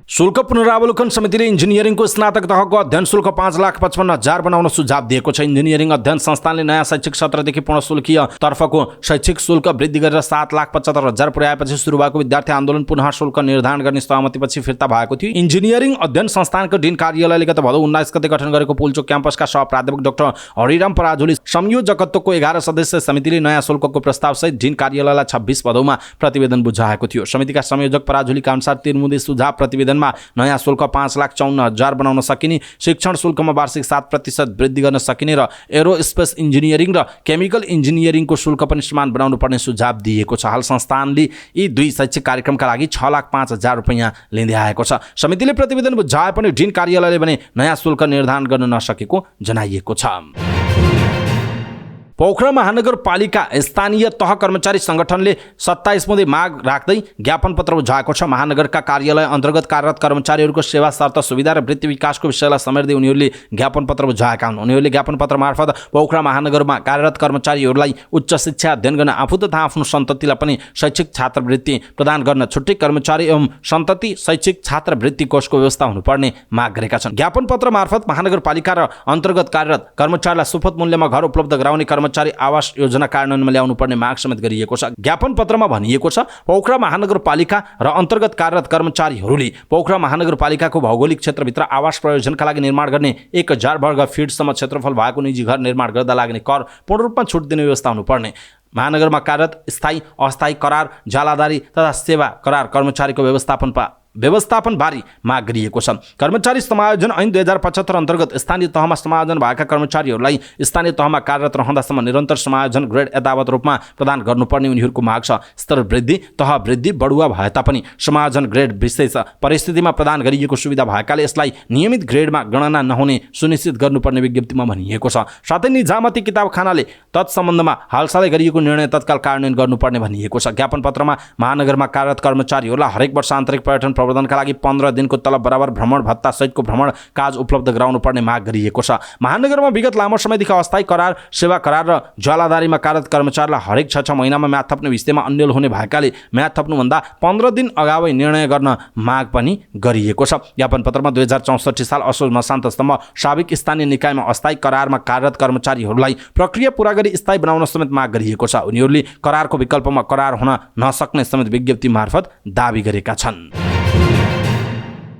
शुल्क पुनरावलोकन समितिले इन्जिनियरिङको स्नातक तहको अध्ययन शुल्क 5,55,000 बनाउन सुझाव दिएको छ। इन्जिनियरिङ अध्ययन संस्थानले नयाँ शैक्षिक सत्रदेखि पूर्ण शुल्कीय तर्फको शैक्षिक शुल्क वृद्धि गरेर 7,75,000 पुर्याएपछि सुरु भएको विद्यार्थी आन्दोलन पुनः शुल्क निर्धारण गर्ने सहमतिपछि फिर्ता भएको थियो। इन्जिनियरिङ अध्ययन संस्थानको डिन कार्यालयले गत भदौ 19 गते गठन गरेको पुल्चोक क्याम्पसका सहप्राध्यापक डाक्टर हरिराम पराजुली संयोजकत्वको 11 सदस्यीय समितिले नयाँ शुल्कको प्रस्तावसहित डिन कार्यालयलाई 26 भदौमा प्रतिवेदन बुझाएको थियो। समितिका संयोजक पराजुलीका अनुसार तिरमुदे सुझाव प्रतिवेदन नयाँ शुल्क 5,54,000 बनाउन सकिने, शिक्षण शुल्कमा वार्षिक 7% वृद्धि गर्न सकिने र एरोस्पेस इन्जिनियरिङ र केमिकल इन्जिनियरिङको शुल्क पनि समान बनाउनु पर्ने सुझाव दिएको छ। हाल संस्थानले यी दुई शैक्षिक कार्यक्रमका लागि 6,05,000 रुपैयाँ लिँदै आएको छ। समितिले प्रतिवेदन बुझाए पनि डिन कार्यालयले भने नयाँ शुल्क निर्धारण गर्न नसकेको जनाइएको छ। पोखरा महानगरपालिका स्थानीय तह कर्मचारी संगठनले 27 बुँदे माग राख्दै ज्ञापन पत्र बुझाएको छ। महानगरका कार्यालय अन्तर्गत कार्यरत कर्मचारीहरूको सेवा शर्त सुविधा र वृत्ति विकासको विषयलाई समेट्दै उनीहरूले ज्ञापन पत्र बुझाएका हुन्। उनीहरूले ज्ञापन पत्र मार्फत पोखरा महानगरमा कार्यरत कर्मचारीहरूलाई उच्च शिक्षा अध्ययन गर्न आफू तथा आफ्नो सन्ततिलाई पनि शैक्षिक छात्रवृत्ति प्रदान गर्न छुट्टै कर्मचारी एवं सन्तति शैक्षिक छात्रवृत्ति कोषको व्यवस्था हुनुपर्ने माग गरेका छन्। ज्ञापन पत्र मार्फत महानगरपालिका र अन्तर्गत कार्यरत कर्मचारीलाई सुपथ मूल्यमा घर उपलब्ध गराउने कर्मचारी आवास योजना कार्यान्वयनमा ल्याउनु पर्ने माग समेत गरिएको छ। ज्ञापन पत्रमा भनिएको छ, पोखरा महानगरपालिका र अन्तर्गत कार्यरत कर्मचारीहरूले पोखरा महानगरपालिकाको भौगोलिक क्षेत्रभित्र आवास प्रयोजनका लागि निर्माण गर्ने 1000 वर्ग फिटसम्म क्षेत्रफल भएको निजी घर निर्माण गर्दा लाग्ने कर पूर्ण रूपमा छुट दिने व्यवस्था हुनुपर्ने, महानगरमा कार्यरत स्थायी अस्थायी करार जालादारी तथा सेवा करार कर्मचारीको व्यवस्थापन बारे माग गरिएको छ। कर्मचारी समायोजन ऐन 2075 अन्तर्गत स्थानीय तहमा समायोजन भएका कर्मचारीहरूलाई स्थानीय तहमा कार्यरत रहँदासम्म निरन्तर समायोजन ग्रेड यथावत रूपमा प्रदान गर्नुपर्ने उनीहरूको माग छ। स्तर वृद्धि तह वृद्धि बढुवा भए तापनि समायोजन ग्रेड विशेष परिस्थितिमा प्रदान गरिएको सुविधा भएकाले यसलाई नियमित ग्रेडमा गणना नहुने सुनिश्चित गर्नुपर्ने विज्ञप्तिमा भनिएको छ। साथै निजामती किताबखानाले तत्सम्बन्धमा हालसालै गरिएको निर्णय तत्काल कार्यान्वयन गर्नुपर्ने भनिएको छ। ज्ञापन पत्रमा महानगरमा कार्यरत कर्मचारीहरूलाई हरेक वर्ष आन्तरिक पर्यटन प्रवर्धनका लागि 15 दिनको तलब बराबर भ्रमण भत्ता सहितको भ्रमण काज उपलब्ध गराउनु पर्ने माग गरिएको छ। महानगरमा विगत लामो समयदेखि अस्थायी करार सेवा करार र ज्वालादारीमा कार्यरत कर्मचारीलाई हरेक 6 महिनामा म्याद थप्ने विषयमा अन्यल हुने भएकाले म्याद थप्नुभन्दा 15 दिन अगावै निर्णय गर्न माग पनि गरिएको छ। ज्ञापन पत्रमा 2064 साल असोज मसान्तसम्म साबिक स्थानीय निकायमा अस्थायी करारमा कार्यरत कर्मचारीहरूलाई प्रक्रिया पूरा गरी स्थायी बनाउन समेत माग गरिएको छ। उनीहरूले करारको विकल्पमा करार हुन नसक्ने समेत विज्ञप्ति मार्फत दाबी गरेका छन्।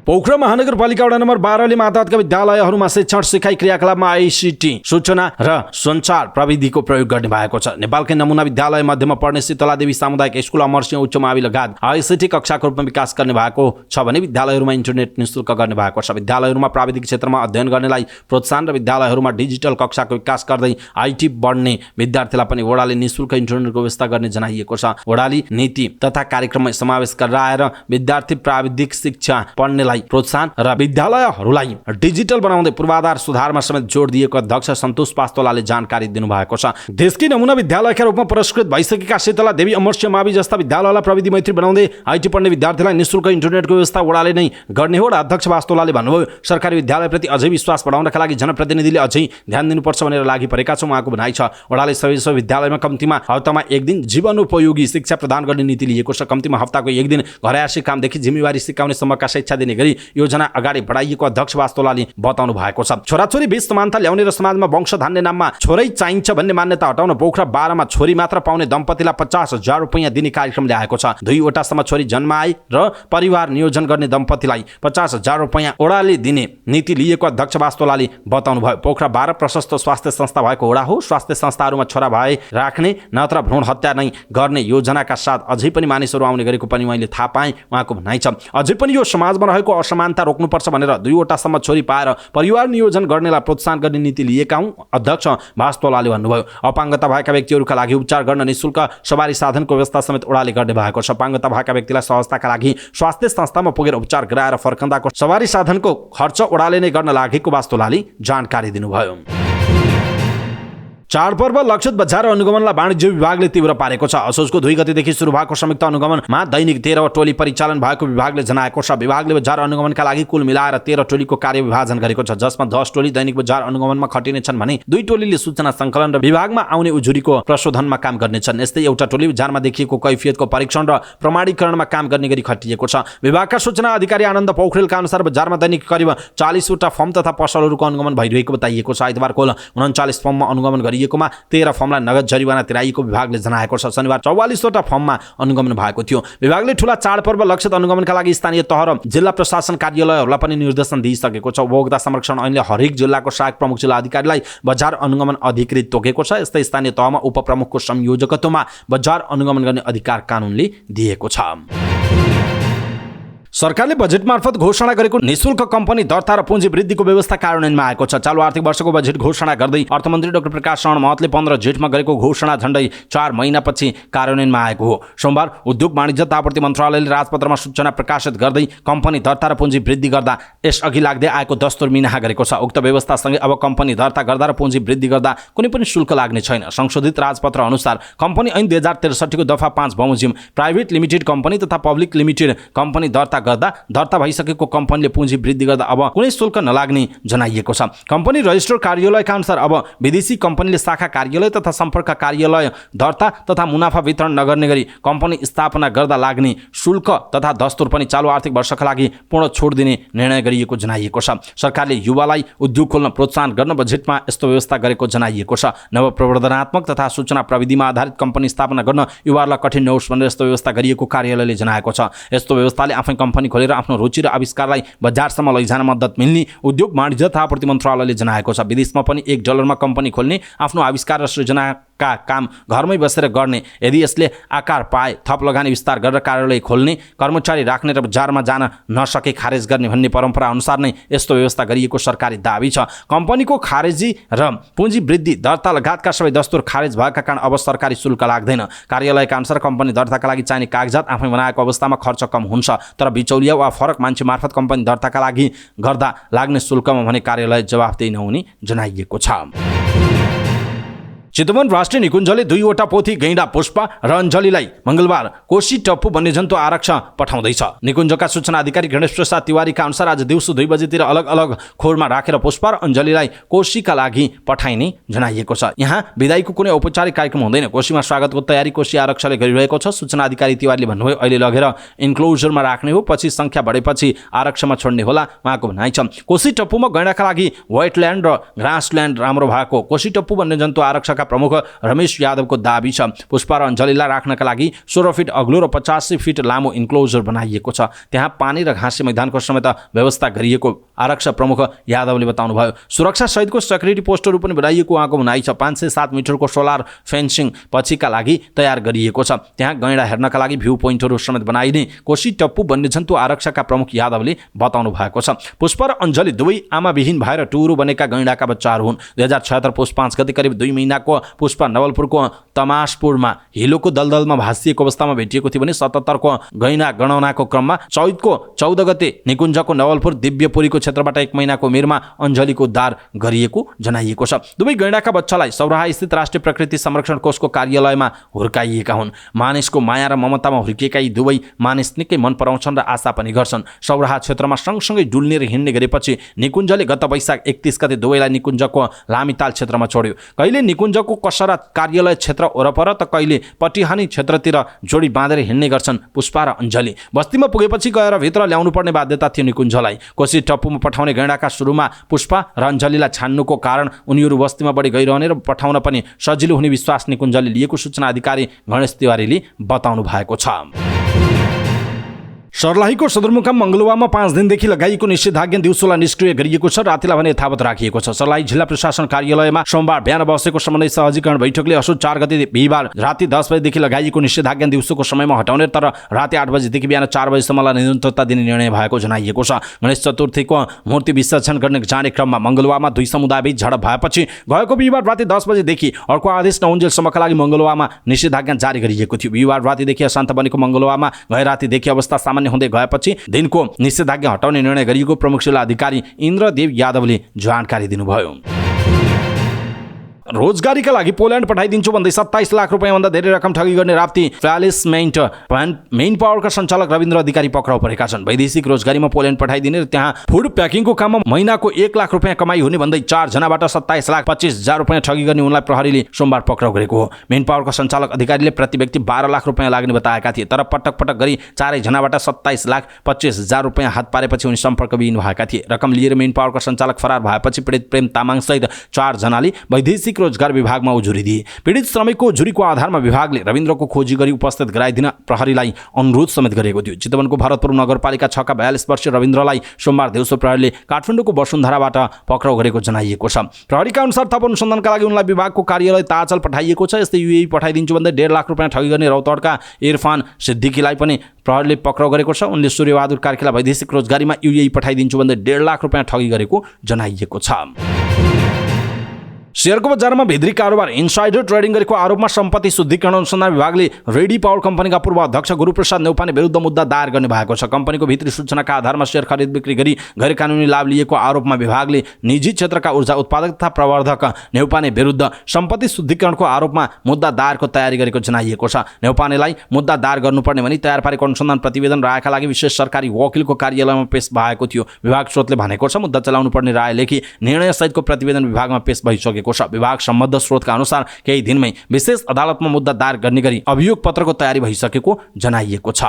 पोखरा महानगरपालिका वडा नम्बर 12 ले मातहतका विद्यालयहरूमा शिक्षण सिकाइ क्रियाकलापमा आईसीटी सूचना र सञ्चार प्रविधिको प्रयोग गर्ने भएको छ। नेपालकै नमुना विद्यालय मध्यमा पढ्ने शीतलादेवी सामुदायिक स्कुल अमरसिंह उच्च मावि लगायत आईसीटी कक्षाको रूपमा विकास गर्ने भएको छ भने विद्यालयहरूमा इन्टरनेट निःशुल्क गर्ने भएको छ। विद्यालयहरूमा प्राविधिक क्षेत्रमा अध्ययन गर्नेलाई प्रोत्साहन र विद्यालयहरूमा डिजिटल कक्षाको विकास गर्दै आईटी बढ्ने विद्यार्थीलाई पनि वडाले निःशुल्क इन्टरनेटको व्यवस्था गर्ने जनाइएको छ। वडाले नीति तथा कार्यक्रममा समावेश गराएर विद्यार्थी प्राविधिक शिक्षा पढ्नेलाई प्रोत्साहन र विद्यालयहरूलाई डिजिटल बनाउँदै पूर्वाधार सुधारमा समेत जोड दिएको अध्यक्ष सन्तोष पास्तोलाले जानकारी दिनुभएको छ। देशकै नमुना विद्यालयका रूपमा पुरस्कृत भइसकेका शीतला देवी अमरसिंह मावि जस्ता विद्यालयलाई प्रविधि मैत्री बनाउँदै आईटी पढ्ने विद्यार्थीलाई निःशुल्क इन्टरनेटको व्यवस्था वडाले नै गर्ने हो र अध्यक्ष पास्तोलाले भन्नुभयो, सरकारी विद्यालयप्रति अझै विश्वास बढाउनका लागि जनप्रतिनिधिले अझै ध्यान दिनुपर्छ भनेर लागि परेका छौँ उहाँको भनाइ छ। वडाले सबै विद्यालयमा कम्तीमा हप्तामा 1 दिन जीवनोपयोगी शिक्षा प्रदान गर्ने नीति लिएको छ। कम्तीमा हप्ताको 1 दिन घरयासी कामदेखि जिम्मेवारी सिकाउने सम्मका शिक्षा दिने गरी योजना अगाडि बढाइएको अध्यक्ष वास्तोलाले बताउनु भएको छ। छोराछोरी बीच समानता ल्याउने र समाजमा वंश धान्ने नाममा छोरै चाहिन्छ भन्ने मान्यता हटाउन पोखरा 12 मा छोरी मात्र पाउने दम्पतिलाई 50,000 रुपैयाँ दिने कार्यक्रम ल्याएको छ। 2 वटासम्म छोरी जन्माए र परिवार नियोजन गर्ने दम्पतिलाई 50,000 रुपैयाँ ओडाले दिने नीति लिएको अध्यक्ष वास्तोलाले बताउनु भयो। पोखरा 12 प्रशस्त स्वास्थ्य संस्था भएको वडा हो। स्वास्थ्य संस्थाहरूमा छोरा भए राख्ने नत्र भ्रूण हत्या नै गर्ने योजनाका साथ अझै पनि मानिसहरू आउने गरेको पनि मैले थाहा पाएँ उहाँको भनाइ छ। अझै पनि यो समाजमा रहेको असमानता रोक्नुपर्छ भनेर 2 वटासम्म छोरी पाएर परिवार नियोजन गर्नेलाई प्रोत्साहन गर्ने नीति लिएका हुँ अध्यक्ष वास्तोलाले भन्नुभयो। अपाङ्गता भएका व्यक्तिहरूका लागि उपचार गर्न निःशुल्क सवारी साधनको व्यवस्था समेत ओडाले गर्ने भएको छ। अपाङ्गता भएका व्यक्तिलाई सहजताका लागि स्वास्थ्य संस्थामा पुगेर उपचार गराएर फर्कँदाको सवारी साधनको खर्च ओडाले नै गर्न लागेको वास्तोलाले जानकारी दिनुभयो। चाडपर्व लक्षित बजार अनुगमनलाई वाणिज्य विभागले तीव्र पारेको छ। असोजको 2 गतेदेखि सुरु भएको संयुक्त अनुगमनमा दैनिक 13 टोली परिचालन भएको विभागले जनाएको छ। विभागले बजार अनुगमनका लागि कुल मिलाएर 13 टोलीको कार्य विभाजन गरेको छ, जसमा 10 टोली दैनिक बजार अनुगमनमा खटिने छन् भने 2 टोलीले सूचना सङ्कलन र विभागमा आउने उजुरीको प्रशोधनमा काम गर्नेछन्। यस्तै एउटा टोली बजारमा देखिएको कैफियतको परीक्षण र प्रमाणीकरणमा काम गर्ने गरी खटिएको छ। विभागका सूचना अधिकारी आनन्द पौखरेलका अनुसार बजारमा दैनिक करिब 40 वटा फर्म तथा पसलहरूको अनुगमन भइरहेको बताइएको छ। आइतबार कुल 39 फर्ममा अनुगमन गरिएकोमा 13 फर्मलाई नगद जरिवाना तिराइएको विभागले जनाएको छ। शनिबार 44 वटा फर्ममा अनुगमन भएको थियो। विभागले ठूला चाडपर्व लक्षित अनुगमनका लागि स्थानीय तह र जिल्ला प्रशासन कार्यालयहरूलाई पनि निर्देशन दिइसकेको छ। उपभोक्ता संरक्षण ऐनले हरेक जिल्लाको सहायक प्रमुख जिल्ला अधिकारीलाई बजार अनुगमन अधिकृत तोकेको छ। यस्तै स्थानीय तहमा उपप्रमुखको संयोजकत्वमा बजार अनुगमन गर्ने अधिकार कानुनले दिएको छ। सरकारले बजेट मार्फत घोषणा गरेको निशुल्क कम्पनी दर्ता र पुँजी वृद्धिको व्यवस्था कार्यान्वयनमा आएको छ। चालु आर्थिक वर्षको बजेट घोषणा गर्दै अर्थमन्त्री डाक्टर प्रकाश शरण महतले 15 जेठमा गरेको घोषणा झण्डै 4 महिनापछि कार्यान्वयनमा आएको हो। सोमबार उद्योग वाणिज्य तथा आपूर्ति मन्त्रालयले राजपत्रमा सूचना प्रकाशित गर्दै कम्पनी दर्ता र पुँजी वृद्धि गर्दा यसअघि लाग्दै आएको दस्तुर मिनाहा गरेको छ। उक्त व्यवस्थासँगै अब कम्पनी दर्ता गर्दा र पुँजी वृद्धि गर्दा कुनै पनि शुल्क लाग्ने छैन। संशोधित राजपत्र अनुसार कम्पनी ऐन 2063 को दफा 5 बमोजिम प्राइभेट लिमिटेड कम्पनी तथा पब्लिक लिमिटेड कम्पनी दर्ता गर्दा दर्ता भइसकेको कम्पनीले पुँजी वृद्धि गर्दा अब कुनै शुल्क नलाग्ने जनाइएको छ। कम्पनी रजिस्टर कार्यालयका अनुसार अब विदेशी कम्पनीले शाखा कार्यालय तथा सम्पर्क कार्यालय दर्ता तथा मुनाफा वितरण नगर्ने गरी कम्पनी स्थापना गर्दा लाग्ने शुल्क तथा दस्तुर पनि चालु आर्थिक वर्षका लागि पूर्ण छुट दिने निर्णय गरिएको जनाइएको छ। सरकारले युवालाई उद्योग खोल्न प्रोत्साहन गर्न बजेटमा यस्तो व्यवस्था गरेको जनाइएको छ। नवप्रवर्धनात्मक तथा सूचना प्रविधिमा आधारित कम्पनी स्थापना गर्न युवाहरूलाई कठिन नहोस् भनेर यस्तो व्यवस्था गरिएको कार्यालयले जनाएको छ। यस्तो व्यवस्थाले आफै कम्पनी खोलेर आफ्नो रुचि र आविष्कारलाई बजारसम्म लैजान मद्दत मिल्ने उद्योग वाणिज्य तथा आपूर्ति मन्त्रालयले जनाएको छ। विदेशमा पनि $1 कम्पनी खोल्ने, आफ्नो आविष्कार र सृजनाका काम घरमै बसेर गर्ने, यदि यसले आकार पाए थप लगानी विस्तार गरेर कार्यालय खोल्ने, कर्मचारी राख्ने र बजारमा जान नसके खारेज गर्ने भन्ने परम्परा अनुसार नै यस्तो व्यवस्था गरिएको सरकारी दाबी छ। कम्पनीको खारेजी र पुँजी वृद्धि दर्ता लगायतका सबै दस्तुर खारेज भएका कारण अब सरकारी शुल्क लाग्दैन। कार्यालयका अनुसार कम्पनी दर्ताका लागि चाहिने कागजात आफै बनाएको अवस्थामा खर्च कम हुन्छ, तर बिचौलिया वा फरक मान्छे मार्फत कम्पनी दर्ताका लागि गर्दा लाग्ने शुल्कमा भने कार्यालय जवाफदेही नहुने जनाइएको छ। चितवन राष्ट्रिय निकुञ्जले 2वटा पोथी गैंडा पुष्पा र अञ्जलीलाई मंगलबार कोशी टप्पु वन्यजन्तु आरक्षण पठाउँदैछ। निकुञ्जका सूचना अधिकारी गणेश प्रसाद तिवारीका अनुसार आज दिउँसो 2 बजेतिर अलग अलग खोरमा राखेर पुष्पा र अञ्जलीलाई कोशीका लागि पठाइने जनाइएको छ। यहाँ विदाईको कुनै औपचारिक कार्यक्रम हुँदैन। कोशीमा स्वागतको तयारी कोशी आरक्षणले गरिरहेको छ। सूचना अधिकारी तिवारीले भन्नुभयो, अहिले लगेर इन्क्लोजरमा राख्ने हो, पछि संख्या बढेपछि आरक्षणमा छोड्ने होला उहाँको भनाइ छ। कोशी टप्पुमा गैंडाका लागि वेटल्यान्ड र ग्रासल्यान्ड राम्रो भएको कोशी टप्पु वन्यजन्तु आरक्षणका प्रमुख रमेश यादवको दाबी छ। पुष्पा र अञ्जलीलाई राख्नका लागि 16 फिट अग्लो र 85 फिट लामो इन्क्लोजर बनाइएको छ। त्यहाँ पानी र घाँसे मैदानको समेत व्यवस्था गरिएको आरक्षक प्रमुख यादवले बताउनुभयो। सुरक्षा सहितको सेक्युरिटी पोस्टहरू पनि बनाइएको उहाँको भनाइ छ। 5 से 7 मिटरको सोलर फेन्सिङ पछिका लागि तयार गरिएको छ। त्यहाँ गैंडा हेर्नका लागि भ्यू पोइन्टहरू समेत बनाइने कोशी टप्पु वन्यजन्तु आरक्षकका प्रमुख यादवले बताउनु भएको छ। पुष्पा र अञ्जली दुवै आमाविहीन भएर टुरु बनेका गैंडाका बच्चाहरू हुन्। 2076 पुष 5 गते करिब 2 महिनाको पुष्पा नवलपुरको तमासपुरमा हिलोको दलदलमा भाँसिएको अवस्थामा भेटिएको थियो भने 77 को गैंडा गणनाको क्रममा चैतको 14 गते निकुञ्जको नवलपुर दिव्यपुरीको क्षेत्रबाट 1 महिनाको उमेरमा अञ्जलीको उद्धार गरिएको जनाइएको छ। दुवै गैंडाका बच्चालाई सौराहा स्थित राष्ट्रिय प्रकृति संरक्षण कोषको कार्यालयमा हुर्काइएका हुन्। मानिसको माया र ममतामा हुर्किएका यी दुवै मानिस निकै मन पराउँछन् र आशा पनि गर्छन्। सौराहा क्षेत्रमा सँगसँगै डुल्ने र हिँड्ने गरेपछि निकुञ्जले गत वैशाख 31 गते दुवैलाई निकुञ्जको लामिताल क्षेत्रमा छोड्यो। कहिले निकुञ्जको कसरा कार्यालय क्षेत्र वरपर त कहिले पटिहानी क्षेत्रतिर जोडी बाँधेर हिँड्ने गर्छन् पुष्पा र अञ्जली। बस्तीमा पुगेपछि गएर भित्र ल्याउनु पर्ने बाध्यता थियो निकुञ्जलाई। कोशी टप्पुमा पठाउने गैंडाका सुरुमा पुष्पा र अञ्जलीलाई छान्नुको कारण उनीहरू बस्तीमा बढी गइरहने र पठाउन पनि सजिलो हुने विश्वास निकुञ्जले लिएको सूचना अधिकारी गणेश तिवारीले बताउनु भएको छ। सर्लाहीको सदरमुकाम मंगलुवामा 5 दिनदेखि लगाइएको निषेधाज्ञा दिउँसोलाई निष्क्रिय गरिएको छ, रातिलाई भने यथावत राखिएको छ। सर्लाही जिल्ला प्रशासन कार्यालयमा सोमबार बिहान बसेको समन्वय सहजीकरण बैठकले असोज 4 गते बिहिबार राति 10 बजेदेखि लगाइएको निषेधाज्ञा दिउँसोको समयमा हटाउने तर राति 8 बजेदेखि बिहान 4 बजेसम्मलाई निरन्तरता दिने निर्णय भएको जनाइएको छ। गणेश चतुर्थीको मूर्ति विसर्जन गर्ने जाने क्रममा मंगलुवामा 2 समुदायबीच झडप भएपछि गएको बिहिबार राति 10 बजेदेखि अर्को आदेश नहुन्जेलसम्मका लागि मंगलुवामा निषेधाज्ञा जारी गरिएको थियो। बिहिबार रातिदेखि अशान्त बनेको मंगलुवामा गए रातिदेखि अवस्था सामान्य हुँदै गएपछि दिनको निषेधाज्ञा हटाउने निर्णय गरिएको प्रमुख जिल्ला अधिकारी इन्द्रदेव यादवले जानकारी दिनुभयो। रोजगारीका लागि पोल्यान्ड पठाइदिन्छु भन्दै 27 लाख रुपैयाँभन्दा धेरै रकम ठगी गर्ने राप्ती फ्यालिसमेन्ट मेन पावरका सञ्चालक रविन्द्र अधिकारी पक्राउ परेका छन्। वैदेशिक रोजगारीमा पोल्यान्ड पठाइदिने र त्यहाँ फुड प्याकिङको काममा महिनाको 1 लाख रुपैयाँ कमाई हुने भन्दै 4 जनाबाट 27,25,000 रुपैयाँ ठगी गर्ने उनलाई प्रहरीले सोमबार पक्राउ गरेको हो। मेन पावरका सञ्चालक अधिकारीले प्रति व्यक्ति 12 लाख रुपैयाँ लाग्ने बताएका थिए, तर पटक पटक गरी 4 जनाबाट 27,25,000 रुपैयाँ हात पारेपछि उनी सम्पर्कविहीन भएका थिए। रकम लिएर मेन पावरका सञ्चालक फरार भएपछि पीडित प्रेम तामाङ सहित 4 जनाले वैदेशिक प्राविधिक रोजगार विभागमा उजुरी दिए। पीडित श्रमिकको उजुरीको आधारमा विभागले रविन्द्रको खोजी गरी उपस्थित गराइदिन प्रहरीलाई अनुरोध समेत गरेको थियो। चितवनको भरतपुर नगरपालिका 6 का 42 वर्षीय रविन्द्रलाई सोमबार दिउँसो प्रहरीले काठमाडौँको वसुन्धराबाट पक्राउ गरेको जनाइएको छ। प्रहरीका अनुसार थप अनुसन्धानका लागि उनलाई विभागको कार्यालय ताजल पठाइएको छ। यस्तै युएई पठाइदिन्छु भन्दै 1.5 लाख रुपियाँ ठगी गर्ने रौतहटका इरफान सिद्दिकीलाई पनि प्रहरीले पक्राउ गरेको छ। उनले सूर्यबहादुर कार्कीलाई वैदेशिक रोजगारीमा युएई पठाइदिन्छु भन्दै 1.5 लाख रुपियाँ ठगी गरेको जनाइएको छ। शेयरको बजारमा भित्री कारोबार इनसाइडर ट्रेडिङ गरेको आरोपमा सम्पत्ति शुद्धिकरण अनुसन्धान विभागले रेडी पावर कम्पनीका पूर्व अध्यक्ष गुरुप्रसाद नेउपाने विरुद्ध मुद्दा दायर गर्ने भएको छ। कम्पनीको भित्री सूचनाका आधारमा शेयर खरिद बिक्री गरी गैरकानुनी लाभ लिएको आरोपमा विभागले निजी क्षेत्रका ऊर्जा उत्पादक तथा प्रवर्धक नेउपाने विरुद्ध सम्पत्ति शुद्धिकरणको आरोपमा मुद्दा दायरको तयारी गरेको जनाइएको छ। नेउपानेलाई मुद्दा दायर गर्नुपर्ने भनी तयार पारेको अनुसन्धान प्रतिवेदन रायका लागि विशेष सरकारी वकिलको कार्यालयमा पेश भएको थियो। विभाग स्रोतले भनेको छ मुद्दा चलाउनु पर्ने राय लेखी निर्णय सहितको प्रतिवेदन विभागमा पेश भइसकेको छ। विभाग सम्बद्ध स्रोतका अनुसार केही दिनमै विशेष अदालतमा मुद्दा दायर गर्ने गरी अभियोग पत्रको तयारी भइसकेको जनाइएको छ।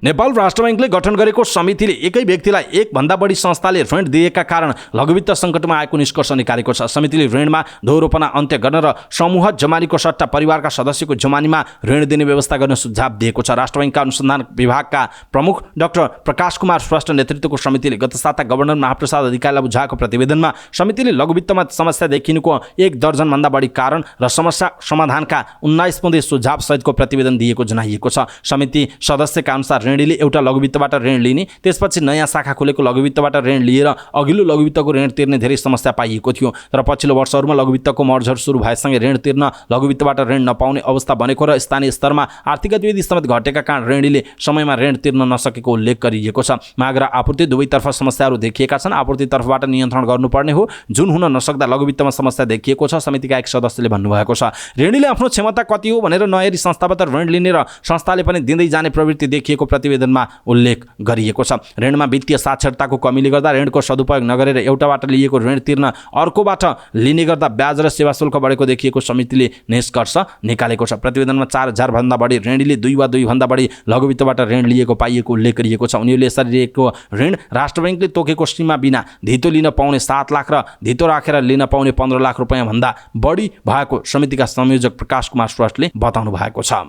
नेपाल राष्ट्र बैंकले गठन गरेको समितिले एकै व्यक्तिलाई एक भन्दा बढी संस्थाले ऋण दिएका कारण लघुवित्त सङ्कटमा आएको निष्कर्ष निकालेको छ। समितिले ऋणमा दोहोरोपना अन्त्य गर्न र समूह जमानीको सट्टा परिवारका सदस्यको जमानीमा ऋण दिने व्यवस्था गर्न सुझाव दिएको छ। राष्ट्र बैंकका अनुसन्धान विभागका प्रमुख डाक्टर प्रकाश कुमार श्रेष्ठ नेतृत्वको समितिले गत साता गभर्नर महाप्रसाद अधिकारीलाई बुझाएको प्रतिवेदनमा समितिले लघुवित्तमा समस्या देखिनुको 1 दर्जनभन्दा बढी कारण र समस्या समाधानका 19 बुँदे सुझाव सहितको प्रतिवेदन दिएको जनाइएको छ। समिति सदस्यका अनुसार ऋणीले एउटा लघुवित्तबाट ऋण लिने, त्यसपछि नयाँ शाखा खोलेको लघुवित्तबाट ऋण लिएर अघिल्लो लघुवित्तको ऋण तिर्ने धेरै समस्या पाइएको थियो। तर पछिल्लो वर्षहरूमा लघुवित्तको मर्जर सुरु भएसँगै ऋण तिर्न लघुवित्तबाट ऋण नपाउने अवस्था बनेको र स्थानीय स्तरमा आर्थिक गतिविधि समेत घटेका कारण ऋणीले समयमा ऋण तिर्न नसकेको उल्लेख गरिएको छ। माग र आपूर्ति दुवैतर्फ समस्याहरू देखिएका छन्। आपूर्तितर्फबाट नियन्त्रण गर्नुपर्ने हो, जुन हुन नसक्दा लघुवित्तमा समस्या देखिएको छ। समितिका एक सदस्यले भन्नुभएको छ ऋणीले आफ्नो क्षमता कति हो भनेर नहेरी संस्थाबाट ऋण लिने र संस्थाले पनि दिँदै जाने प्रवृत्ति देखिएको प्रतिवेदनमा उल्लेख गरिएको छ। ऋणमा वित्तीय साक्षरताको कमीले गर्दा ऋणको सदुपयोग नगरेर एउटाबाट लिएको ऋण तिर्न अर्कोबाट लिने गर्दा ब्याज र सेवा शुल्क बढेको देखिएको समितिले निष्कर्ष निकालेको छ। प्रतिवेदनमा 4000 भन्दा बढी ऋणीले 2 वा 2 भन्दा बढी लघुवित्तबाट ऋण लिएको पाइएको उल्लेख गरिएको छ। उनीहरूले यसरी लिएको ऋण राष्ट्र बैंकले तोकेको सीमा बिना धितो लिन पाउने 7 लाख र धितो राखेर लिन पाउने 15 लाख रुपैयाँ भन्दा बढी भएको समितिका संयोजक प्रकाश कुमार श्रेष्ठले बताउनु भएको छ।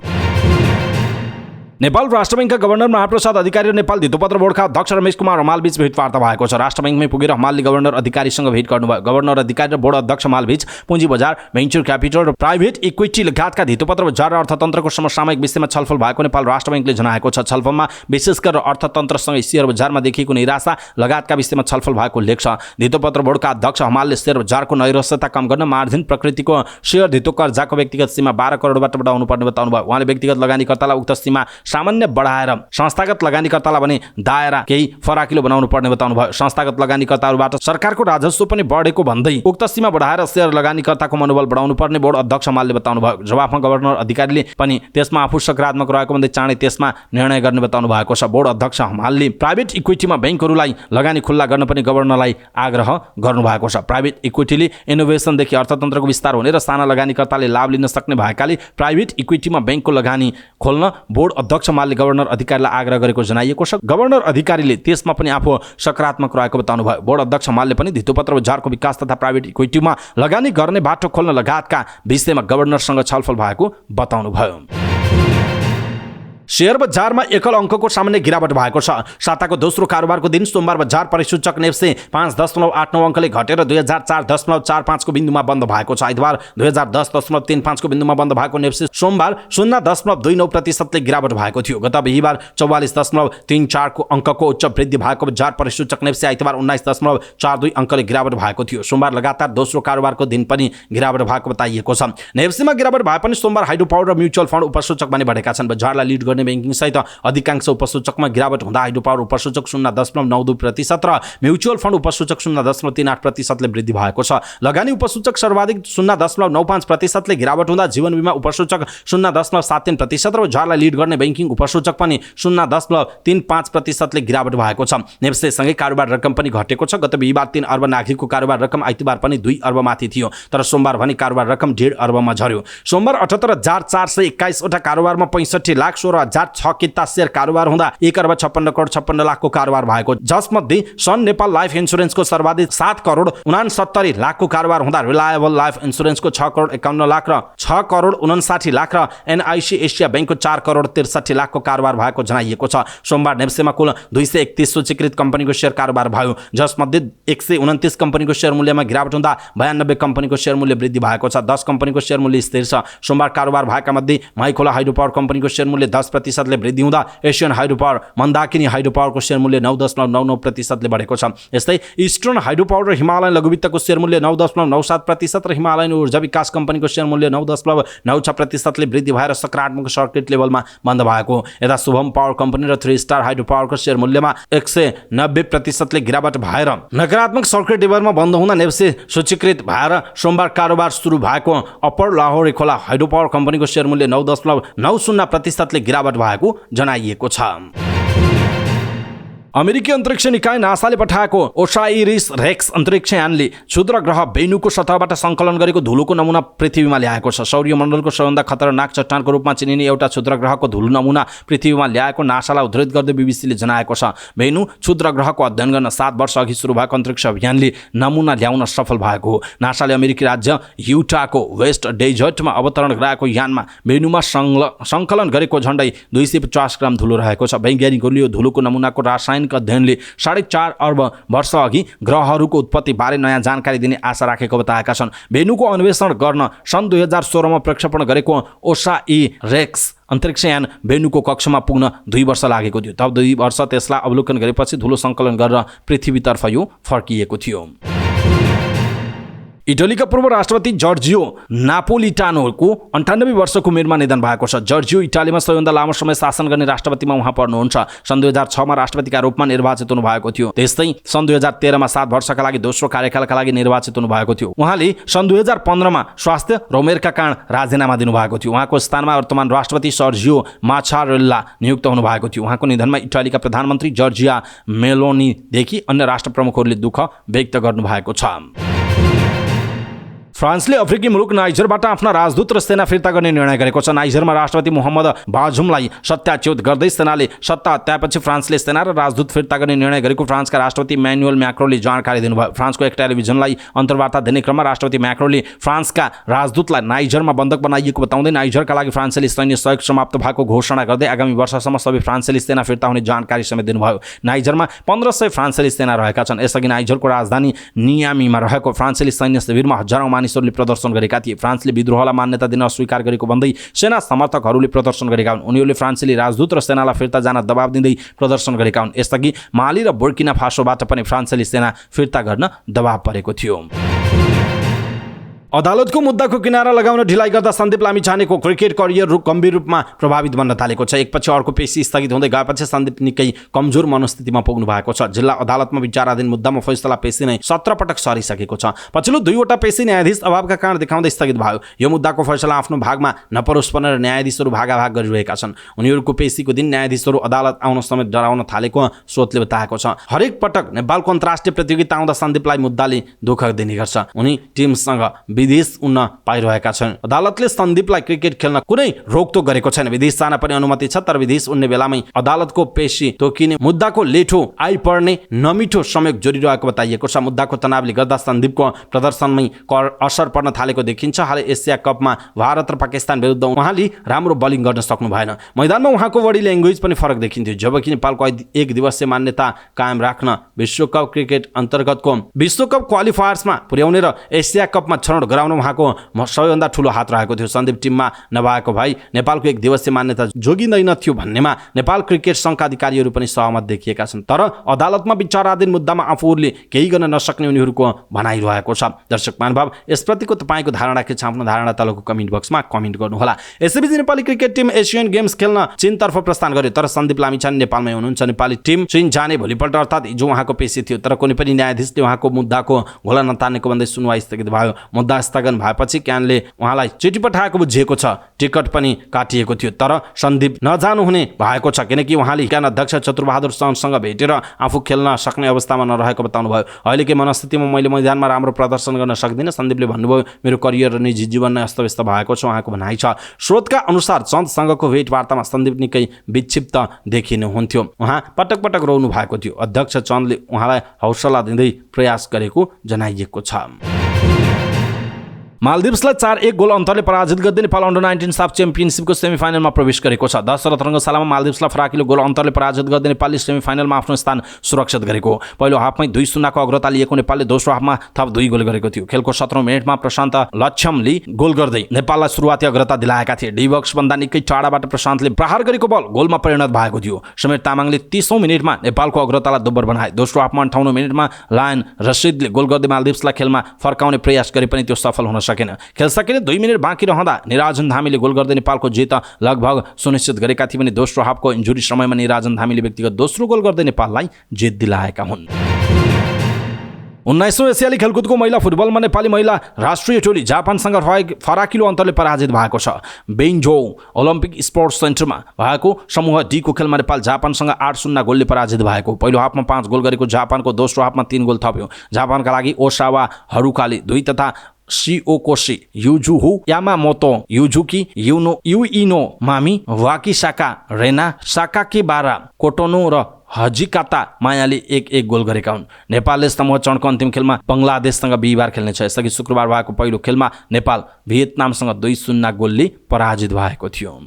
नेपाल राष्ट्र बैंकका गभर्नर महाप्रसाद अधिकारी र नेपाल धितोपत्र बोर्डका अध्यक्ष रमेश कुमार हमाल बीच भेटवार्ता भएको छ। राष्ट्र बैंकमै पुगेर हमालले गभर्नर अधिकारीसँग भेट गर्नुभयो। गभर्नर अधिकारी र बोर्ड अध्यक्ष हमाल बीच पुँजी बजार, भेन्चर क्यापिटल र प्राइभेट इक्विटी लगायतका धितोपत्र बजार र अर्थतन्त्रको समसामयिक विषयमा छलफल भएको नेपाल राष्ट्र बैंकले जनाएको छ। छलफलमा विशेष गरेर अर्थतन्त्रसँगै शेयर बजारमा देखिएको निराशा लगायतका विषयमा छलफल भएको उल्लेख छ। धितोपत्र बोर्डका अध्यक्ष हमालले शेयर बजारको नैरस्यता कम गर्न मार्जिन प्रकृतिको शेयर धितो कर्जाको व्यक्तिगत सीमा 12 करोडबाट बढाउनु पर्ने बताउनुभयो। उहाँले व्यक्तिगत लगानीकर्तालाई उक्त सीमा सामान्य बढाएर संस्थागत लगानीकर्तालाई भने दायरा केही फराकिलो बनाउनु पर्ने बताउनुभयो। संस्थागत लगानीकर्ताहरूबाट सरकारको राजस्व पनि बढेको भन्दै उक्त सीमा बढाएर शेयर लगानीकर्ताको मनोबल बढाउनु पर्ने बोर्ड अध्यक्ष हमालले बताउनुभयो। जवाफमा गभर्नर अधिकारीले पनि त्यसमा आफू सकारात्मक रहेको भन्दै चाँडै त्यसमा निर्णय गर्ने बताउनु भएको छ। बोर्ड अध्यक्ष हमालले प्राइभेट इक्विटीमा बैंकहरूलाई लगानी खुल्ला गर्न पनि गभर्नरलाई आग्रह गर्नुभएको छ। प्राइभेट इक्विटीले इनोभेसनदेखि अर्थतन्त्रको विस्तार हुने र साना लगानीकर्ताले लाभ लिन सक्ने भएकाले प्राइभेट इक्विटीमा बैंकको लगानी खोल्न बोर्ड अध्यक्ष हमालले गभर्नर अधिकारीलाई आग्रह गरेको जनाइएको छ। गभर्नर अधिकारीले त्यसमा पनि आफू सकारात्मक रहेको बताउनुभयो। बोर्ड अध्यक्ष हमालले पनि धितोपत्र बजारको विकास तथा प्राइभेट इक्विटीमा लगानी गर्ने बाटो खोल्न लगायतका विषयमा गभर्नरसँग छलफल भएको बताउनुभयो। शेयर बजारमा एकल अङ्कको सामान्य गिरावट भएको छ। साताको दोस्रो कारोबारको दिन सोमबार बजार परिसूचक नेप्से 5.89 अङ्कले घटेर 2004.45 को बिन्दुमा बन्द भएको छ। आइतबार 2010.35 को बिन्दुमा बन्द भएको नेप्से सोमबार 0.29% गिरावट भएको थियो। गत बिहीबार 44.34 को अङ्कको उच्च वृद्धि भएको बजार परिसूचक नेप्से आइतबार 19.42 अङ्कले गिरावट भएको थियो। सोमबार लगातार दोस्रो कारोबारको दिन पनि गिरावट भएको बताइएको छ। नेप्सेमा गिरावट भए पनि सोमबार हाइड्रो पावर र म्युचुअल फन्ड उपसूचक पनि बढेका छन्। बजारलाई लिड गर्ने बैंकिङ सहित अधिकांश उपसूचकमा गिरावट हुँदा हाइड्रो पावर उपसूचक 0.92% र म्युचुअल फन्ड उपसूचक 0.38% ले वृद्धि भएको छ। लगानी उपसूचक सर्वाधिक 0.95% ले गिरावट हुँदा जीवन बीमा उपसूचक 0.73% र बजारलाई लिड गर्ने बैंकिङ उपसूचक पनि 0.35% ले गिरावट भएको छ। नेप्सेसँगै कारोबार रकम पनि घटेको छ। गत बिहीबार 3 अर्ब नागरिकको कारोबार रकम आइतबार पनि 2 अर्ब माथि थियो, तर सोमबार भने कारोबार रकम 1.5 अर्बमा झर्यो। सोमबार 78,421 वटा कारोबारमा 65,16,000 17,006 किता शेयर कारोबार हुँदा 1,56,56,56,00,000 को कारोबार भएको, जसमध्ये सन नेपाल लाइफ इन्स्योरेन्सको सर्वाधिक 7,69,60,00,000 को कारोबार हुँदा रिलायबल लाइफ इन्स्योरेन्सको 6,51,00,000 र 6,59,00,000 र एनआइसी एसिया बैंकको 4,63,00,000 को कारोबार भएको जनाइएको छ। सोमबार नेप्सेमा कुल 231 सूचीकृत कम्पनीको शेयर कारोबार भयो, जसमध्ये 129 कम्पनीको शेयर मूल्यमा गिरावट हुँदा 92 कम्पनीको शेयर मूल्य वृद्धि भएको छ। 10 कम्पनीको शेयर मूल्य स्थिर छ। सोमबार कारोबार भएका मध्ये माइखोला हाइड्रो पावर कम्पनीको शेयर मूल्य 10% ले वृद्धि हुँदा Asian hydro power, Mandakini hydro पावरको शेयर मूल्य 9.99% ले बढेको छ। यस्तै इस्टर्न हाइड्रो पावर र हिमालयन लघुवित्तको शेयर मूल्य 9.97% र हिमालयन ऊर्जा विकास कम्पनीको शेयर मूल्य 9.96% ले वृद्धि भएर सकारात्मक सर्किट लेभलमा बन्द भएको। यता शुभम पावर कम्पनी र 3 स्टार हाइड्रो पावरको शेयर मूल्यमा 190% ले गिरावट भएर नकारात्मक सर्किट लेभलमा बन्द हुँदा नेप्से सूचीकृत भएर सोमबार कारोबार सुरु भएको अप्पर लाहोर खोला हाइड्रो पावर कम्पनीको शेयर मूल्य 9.90% ले गिरावट भएको जनाइएको छ। अमेरिकी अन्तरिक्ष निकाय नासाले पठाएको ओसाइरिस रेक्स अन्तरिक्ष यानले क्षुद्र ग्रह भेनुको सतहबाट सङ्कलन गरेको धुलोको नमुना पृथ्वीमा ल्याएको छ। सौर्यमण्डलको सबैभन्दा खतरनाक चट्टानको रूपमा चिनिने एउटा क्षुद्र ग्रहको धुलो नमुना पृथ्वीमा ल्याएको नासालाई उद्धृत गर्दै बीबीसीले जनाएको छ। भेनु क्षुद्र ग्रहको अध्ययन गर्न 7 वर्ष अघि सुरु भएको अन्तरिक्ष अभियानले नमुना ल्याउन सफल भएको हो। नासाले अमेरिकी राज्य युटाको वेस्ट डेजर्टमा अवतरण गराएको यानमा भेनुमा सङ्कलन गरेको झन्डै 250 ग्राम धुलो रहेको छ। वैज्ञानिकहरूले यो धुलोको नमुनाको रासायनिक अध्ययनले 4.5 अर्ब वर्ष अघि ग्रहहरूको उत्पत्ति बारे नयाँ जानकारी दिने आशा राखेको बताएका छन्। भेनुको अन्वेषण गर्न सन् 2016 मा प्रक्षेपण गरेको ओसाइरिस अन्तरिक्ष यान भेनुको कक्षमा पुग्न 2 वर्ष लागेको थियो। तब 2 वर्ष त्यसलाई अवलोकन गरेपछि धुलो सङ्कलन गरेर पृथ्वीतर्फ यो फर्किएको थियो। इटलीका पूर्व राष्ट्रपति जर्जियो नापोलिटानोको 98 वर्षको उमेरमा निधन भएको छ। जर्जियो इटालीमा सबैभन्दा लामो समय शासन गर्ने राष्ट्रपतिमा उहाँ पर्नुहुन्छ। सन् 2006 मा राष्ट्रपतिका रूपमा निर्वाचित हुनुभएको थियो। त्यस्तै सन् 2013 मा 7 वर्षका लागि दोस्रो कार्यकालका लागि निर्वाचित हुनुभएको थियो। उहाँले सन् 2015 मा स्वास्थ्य र उमेरका कारण राजीनामा दिनुभएको थियो। उहाँको स्थानमा वर्तमान राष्ट्रपति सर्जियो माचारेल्ला नियुक्त हुनुभएको थियो। उहाँको निधनमा इटालीका प्रधानमन्त्री जर्जिया मेलोनीदेखि अन्य राष्ट्र प्रमुखहरूले दुःख व्यक्त गर्नुभएको छ। फ्रान्सले अफ्रिकी मुलुक नाइजरबाट आफ्ना राजदूत र सेना फिर्ता गर्ने निर्णय गरेको छ। नाइजरमा राष्ट्रपति मोहम्मद बाजुमलाई सत्याच्युत गर्दै सेनाले सत्ता हत्याएपछि फ्रान्सले सेना र राजदूत फिर्ता गर्ने निर्णय गरेको फ्रान्सका राष्ट्रपति इम्यानुएल म्याक्रोनले जानकारी दिनुभयो। फ्रान्सको एक टेलिभिजनलाई अन्तर्वार्ता दिने क्रममा राष्ट्रपति म्याक्रोनले फ्रान्सका राजदूतलाई नाइजरमा बन्धक बनाइएको बताउँदै नाइजरका लागि फ्रान्सेली सैन्य सहयोग समाप्त भएको घोषणा गर्दै आगामी वर्षसम्म सबै फ्रान्सेली सेना फिर्ता हुने जानकारी समेत दिनुभयो। नाइजरमा 1500 फ्रान्सेली सेना रहेका छन्। यसअघि नाइजरको राजधानी नियामीमा रहेको फ्रान्सेली सैन्य शिविरमा हजारौं मानिसहरूले प्रदर्शन गरेका थिए। फ्रान्सले विद्रोहलाई मान्यता दिन अस्वीकार गरेको भन्दै सेना समर्थकहरूले प्रदर्शन गरेका हुन्। उनीहरूले फ्रान्सेली राजदूत र सेनालाई फिर्ता जान दबाब दिँदै प्रदर्शन गरेका हुन्। यसअघि माली र बुर्किना फासोबाट पनि फ्रान्सेली सेना फिर्ता गर्न दबाब परेको थियो। अदालतको मुद्दाको किनारा लगाउन ढिलाइ गर्दा सन्दीप लामिछानेको क्रिकेट करियर गम्भीर रूपमा प्रभावित बन्न थालेको छ। एकपछि अर्को पेशी स्थगित हुँदै गएपछि सन्दीप निकै कमजोर मनस्थितिमा पुग्नु भएको छ। जिल्ला अदालतमा विचाराधीन मुद्दामा फैसला पेशी नै 17 पटक सरिसकेको छ। पछिल्लो 2वटा पेशी न्यायाधीश अभावका कारण देखाउँदै स्थगित भयो। यो मुद्दाको फैसला आफ्नो भागमा नपरोस् भनेर न्यायाधीशहरू भागाभाग गरिरहेका छन्। उनीहरूको पेशीको दिन न्यायाधीशहरू अदालत आउन समेत डराउन थालेको स्रोतले बताएको छ। हरेक पटक नेपालको अन्तर्राष्ट्रिय प्रतियोगिता आउँदा सन्दीपलाई मुद्दाले दुःख दिने गर्छ। उनी टिमसँग विदेश उड्न पाइरहेका छन्। अदालतले सन्दीपलाई क्रिकेट खेल्न कुनै रोकटोक गरेको छैन। विदेश जान पनि अनुमति छ, तर विदेश उड्ने बेलामै अदालतको पेशी तोकिने मुद्दाको लेठो आइपर्ने नमिठो संयोग जोडिरहेको बताइएको छ। मुद्दाको तनावले गर्दा सन्दीपको प्रदर्शनमै असर पर्न थालेको देखिन्छ। हालै एसिया कपमा भारत र पाकिस्तान विरुद्ध उहाँले राम्रो बलिङ गर्न सक्नु भएन। मैदानमा उहाँको बडी ल्याङ्ग्वेज पनि फरक देखिन्थ्यो। जबकि नेपालको 1 दिवसीय मान्यता कायम राख्न विश्वकप क्रिकेट अन्तर्गतको विश्वकप क्वालिफायर्समा पुर्याउने र एसिया कपमा छनौट गराउन उहाँको सबैभन्दा ठुलो हात रहेको थियो। सन्दीप टिममा नभएको भई नेपालको 1 दिवसीय मान्यता जोगिँदैन थियो भन्नेमा नेपाल क्रिकेट सङ्घका अधिकारीहरू पनि सहमत देखिएका छन्। तर अदालतमा विचाराधीन मुद्दामा आफूहरूले केही गर्न नसक्ने उनीहरूको भनाइरहेको छ। दर्शक महानुभाव, यसप्रतिको तपाईँको धारणा के छ? आफ्नो धारणा तलको कमेन्ट बक्समा कमेन्ट गर्नुहोला। यसैबीच Nepali cricket team Asian Games खेल्न चीनतर्फ प्रस्थान गर्यो, तर सन्दीप लामिछाने नेपालमै हुनुहुन्छ। नेपाली टिम चीन जाने भोलिपल्ट अर्थात् हिजो उहाँको पेशी थियो, तर कुनै पनि न्यायाधीशले उहाँको मुद्दाको घोला नतानेको भन्दै सुनवाई स्थगित भयो। मुद्दा स्थगन भएपछि क्यानले उहाँलाई चिठी पठाएको बुझिएको छ। टिकट पनि काटिएको थियो, तर सन्दीप नजानुहुने भएको छ किनकि उहाँले क्यान अध्यक्ष चतुरबहादुर चन्दसँग भेटेर आफू खेल्न सक्ने अवस्थामा नरहेको बताउनुभयो। अहिलेकै मनस्थितिमा मैले मैदानमा राम्रो प्रदर्शन गर्न सक्दिनँ, सन्दीपले भन्नुभयो। मेरो करियर र निजी जीवन नै अस्तव्यस्त भएको छ, उहाँको भनाइ छ। स्रोतका अनुसार चन्दसँगको भेटवार्तामा सन्दीप निकै विक्षिप्त देखिनुहुन्थ्यो। उहाँ पटक पटक रोउनु भएको थियो। अध्यक्ष चन्दले उहाँलाई हौसला दिँदै प्रयास गरेको जनाइएको छ। मालदिप्सलाई 4-1 गोल अन्तरले पराजित गर्दै नेपाल अन्डर-19 साफ च्याम्पियनसिपको सेमिफाइनलमा प्रवेश गरेको छ। दशरथ रङ्गशालामा मालदिप्सलाई फराकिलो गोल अन्तरले पराजित गर्दै नेपालले सेमिफाइनलमा आफ्नो स्थान सुरक्षित गरेको। पहिलो हाफमै 2-0 को अग्रता लिएको नेपालले दोस्रो हाफमा थप 2 गोल गरेको थियो। खेलको 17औं मिनेटमा प्रशान्त लक्ष्यमले गोल गर्दै नेपाललाई सुरुवाती अग्रता दिलाएका थिए। डी बक्सभन्दा निकै टाढाबाट प्रशान्तले प्रहार गरेको बल गोलमा परिणत भएको थियो। समीर तामाङले 30औं मिनेटमा नेपालको अग्रतालाई दोब्बर बनाए। दोस्रो हाफमा 58औं मिनेटमा लायन रसिदले गोल गर्दै मालदिप्सलाई खेलमा फर्काउने प्रयास गरे पनि त्यो सफल हुन सकेन। खेल सकिने 2 मिनेट बाँकी रहँदा निराजन धामीले गोल गर्दै नेपालको जित लगभग सुनिश्चित गरेका थिए भने दोस्रो हाफको इन्जुरी समयमा निराजन धामीले व्यक्तिगत दोस्रो गोल गर्दै नेपाललाई जित दिलाएका हुन्। 19औं एसियाली खेलकुदको महिला फुटबलमा नेपाली महिला राष्ट्रिय टोली जापानसँग फराकिलो अन्तरले पराजित भएको छ। बेइन्जोउ ओलम्पिक स्पोर्ट्स सेन्टरमा भएको समूह डी को खेलमा नेपाल जापानसँग 8-0 गोलले पराजित भएको। पहिलो हाफमा 5 गोल गरेको जापानको दोस्रो हाफमा 3 गोल थप्यो। जापानका लागि ओसावा हरुकाले 2 तथा शिओकोशी युजुहु यामामोतो युजुकी युइनो मामी वाकिसाका रेना साकाकीबारा कोटोनो र हजिकाता मायाले 1-1 गोल गरेका हुन्। नेपालले समूह चरणको अन्तिम खेलमा बङ्गलादेशसँग बिहिबार खेल्नेछ। यसअघि शुक्रबार भएको पहिलो खेलमा नेपाल भियतनामसँग 2-0 गोलले पराजित भएको थियो।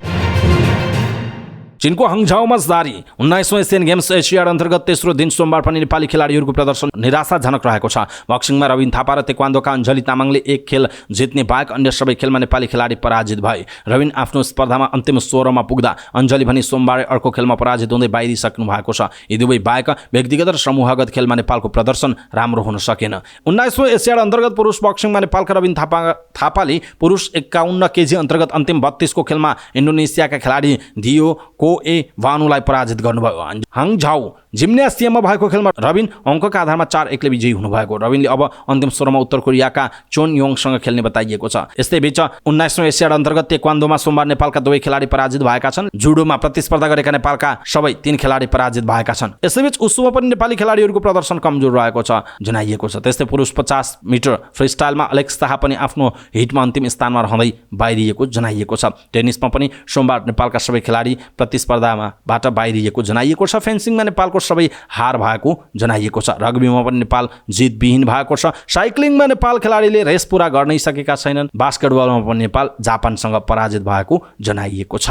चीनको हङझाओमा जारी 19औं एसियन गेम्स एसियाड अन्तर्गत तेस्रो दिन सोमबार पनि नेपाली खेलाडीहरूको प्रदर्शन निराशाजनक रहेको छ। बक्सिङमा रविन थापा र तेक्वान्दोका अञ्जली तामाङले 1 खेल जित्ने बाहेक अन्य सबै खेलमा नेपाली खेलाडी पराजित भए। रविन आफ्नो स्पर्धामा अन्तिम 16मा पुग्दा अञ्जली भने सोमबार अर्को खेलमा पराजित हुँदै बाहिरिसक्नु भएको छ। यी दुवै बाहेक व्यक्तिगत र समूहगत खेलमा नेपालको प्रदर्शन राम्रो हुन सकेन। 19औं एसियाड अन्तर्गत पुरुष बक्सिङमा नेपालका रविन थापाले पुरुष 51 केजी अन्तर्गत अन्तिम 32 को खेलमा इन्डोनेसियाका खेलाडी दियो वानुलाई पराजित गर्नुभयो। हङझाउ जिम्नासियममा भएको खेलमा रविन अङ्कका आधारमा 4-1 ले विजयी हुनुभएको। रविनले अब अन्तिम 16मा उत्तर कोरियाका चोन योङसँग खेल्ने बताइएको छ। यस्तै बीच 19औं एसियाड अन्तर्गत तेक्वान्दोमा सोमबार नेपालका 2 खेलाडी पराजित भएका छन्। जुडोमा प्रतिस्पर्धा गरेका नेपालका सबै 3 खेलाडी पराजित भएका छन्। यसैबीच उसुमा पनि नेपाली खेलाडीहरूको प्रदर्शन कमजोर रहेको छ जनाइएको छ। त्यस्तै पुरुष 50 मिटर फ्रीस्टाइलमा अलेक्स शाह पनि आफ्नो हिटमा अन्तिम स्थानमा रहँदै बाहिरिएको जनाइएको छ। टेनिसमा पनि सोमबार नेपालका सबै खेलाडी प्रतिस्पर्धाबाट बाहिरिएको जनाइएको छ। फेन्सिङमा नेपालको सबै हार भएको जनाइएको छ। रग्बीमा पनि नेपाल जितविहीन भएको छ। साइक्लिङमा नेपाल खेलाडीले रेस पूरा गर्नै सकेका छैनन्। बास्केटबलमा पनि नेपाल जापानसँग पराजित भएको जनाइएको छ।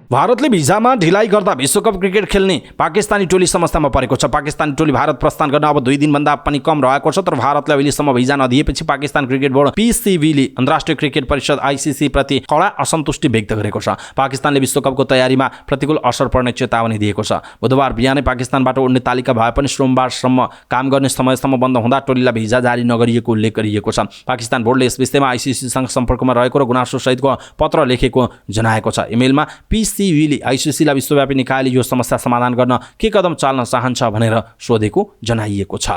भारतले भिजामा ढिलाइ गर्दा विश्वकप क्रिकेट खेल्ने पाकिस्तानी टोली समस्यामा परेको छ। पाकिस्तानी टोली भारत प्रस्थान गर्न अब 2 दिनभन्दा पनि कम रहेको छ। तर भारतले अहिलेसम्म भिजा नदिएपछि पाकिस्तान क्रिकेट बोर्ड PCB ले अन्तर्राष्ट्रिय क्रिकेट परिषद ICC प्रति कडा असन्तुष्टि व्यक्त गरेको छ। पाकिस्तानले विश्वकपको तयारीमा प्रतिकूल असर पर्ने चेतावनी दिएको छ। बुधबार बिहानै पाकिस्तानबाट उड्ने तालिका भए पनि सोमबारसम्म काम गर्ने समयसम्म बन्द हुँदा टोलीलाई भिजा जारी नगरिएको उल्लेख गरिएको छ। पाकिस्तान बोर्डले यस विषयमा ICCसँग सम्पर्कमा रहेको र गुनासो सहितको पत्र लेखेको जनाएको छ। इमेलमा PCB ले ICC लाई विश्वव्यापी निकायले यो समस्या समाधान गर्न के कदम चाल्न चाहन्छ भनेर सोधेको जनाइएको छ।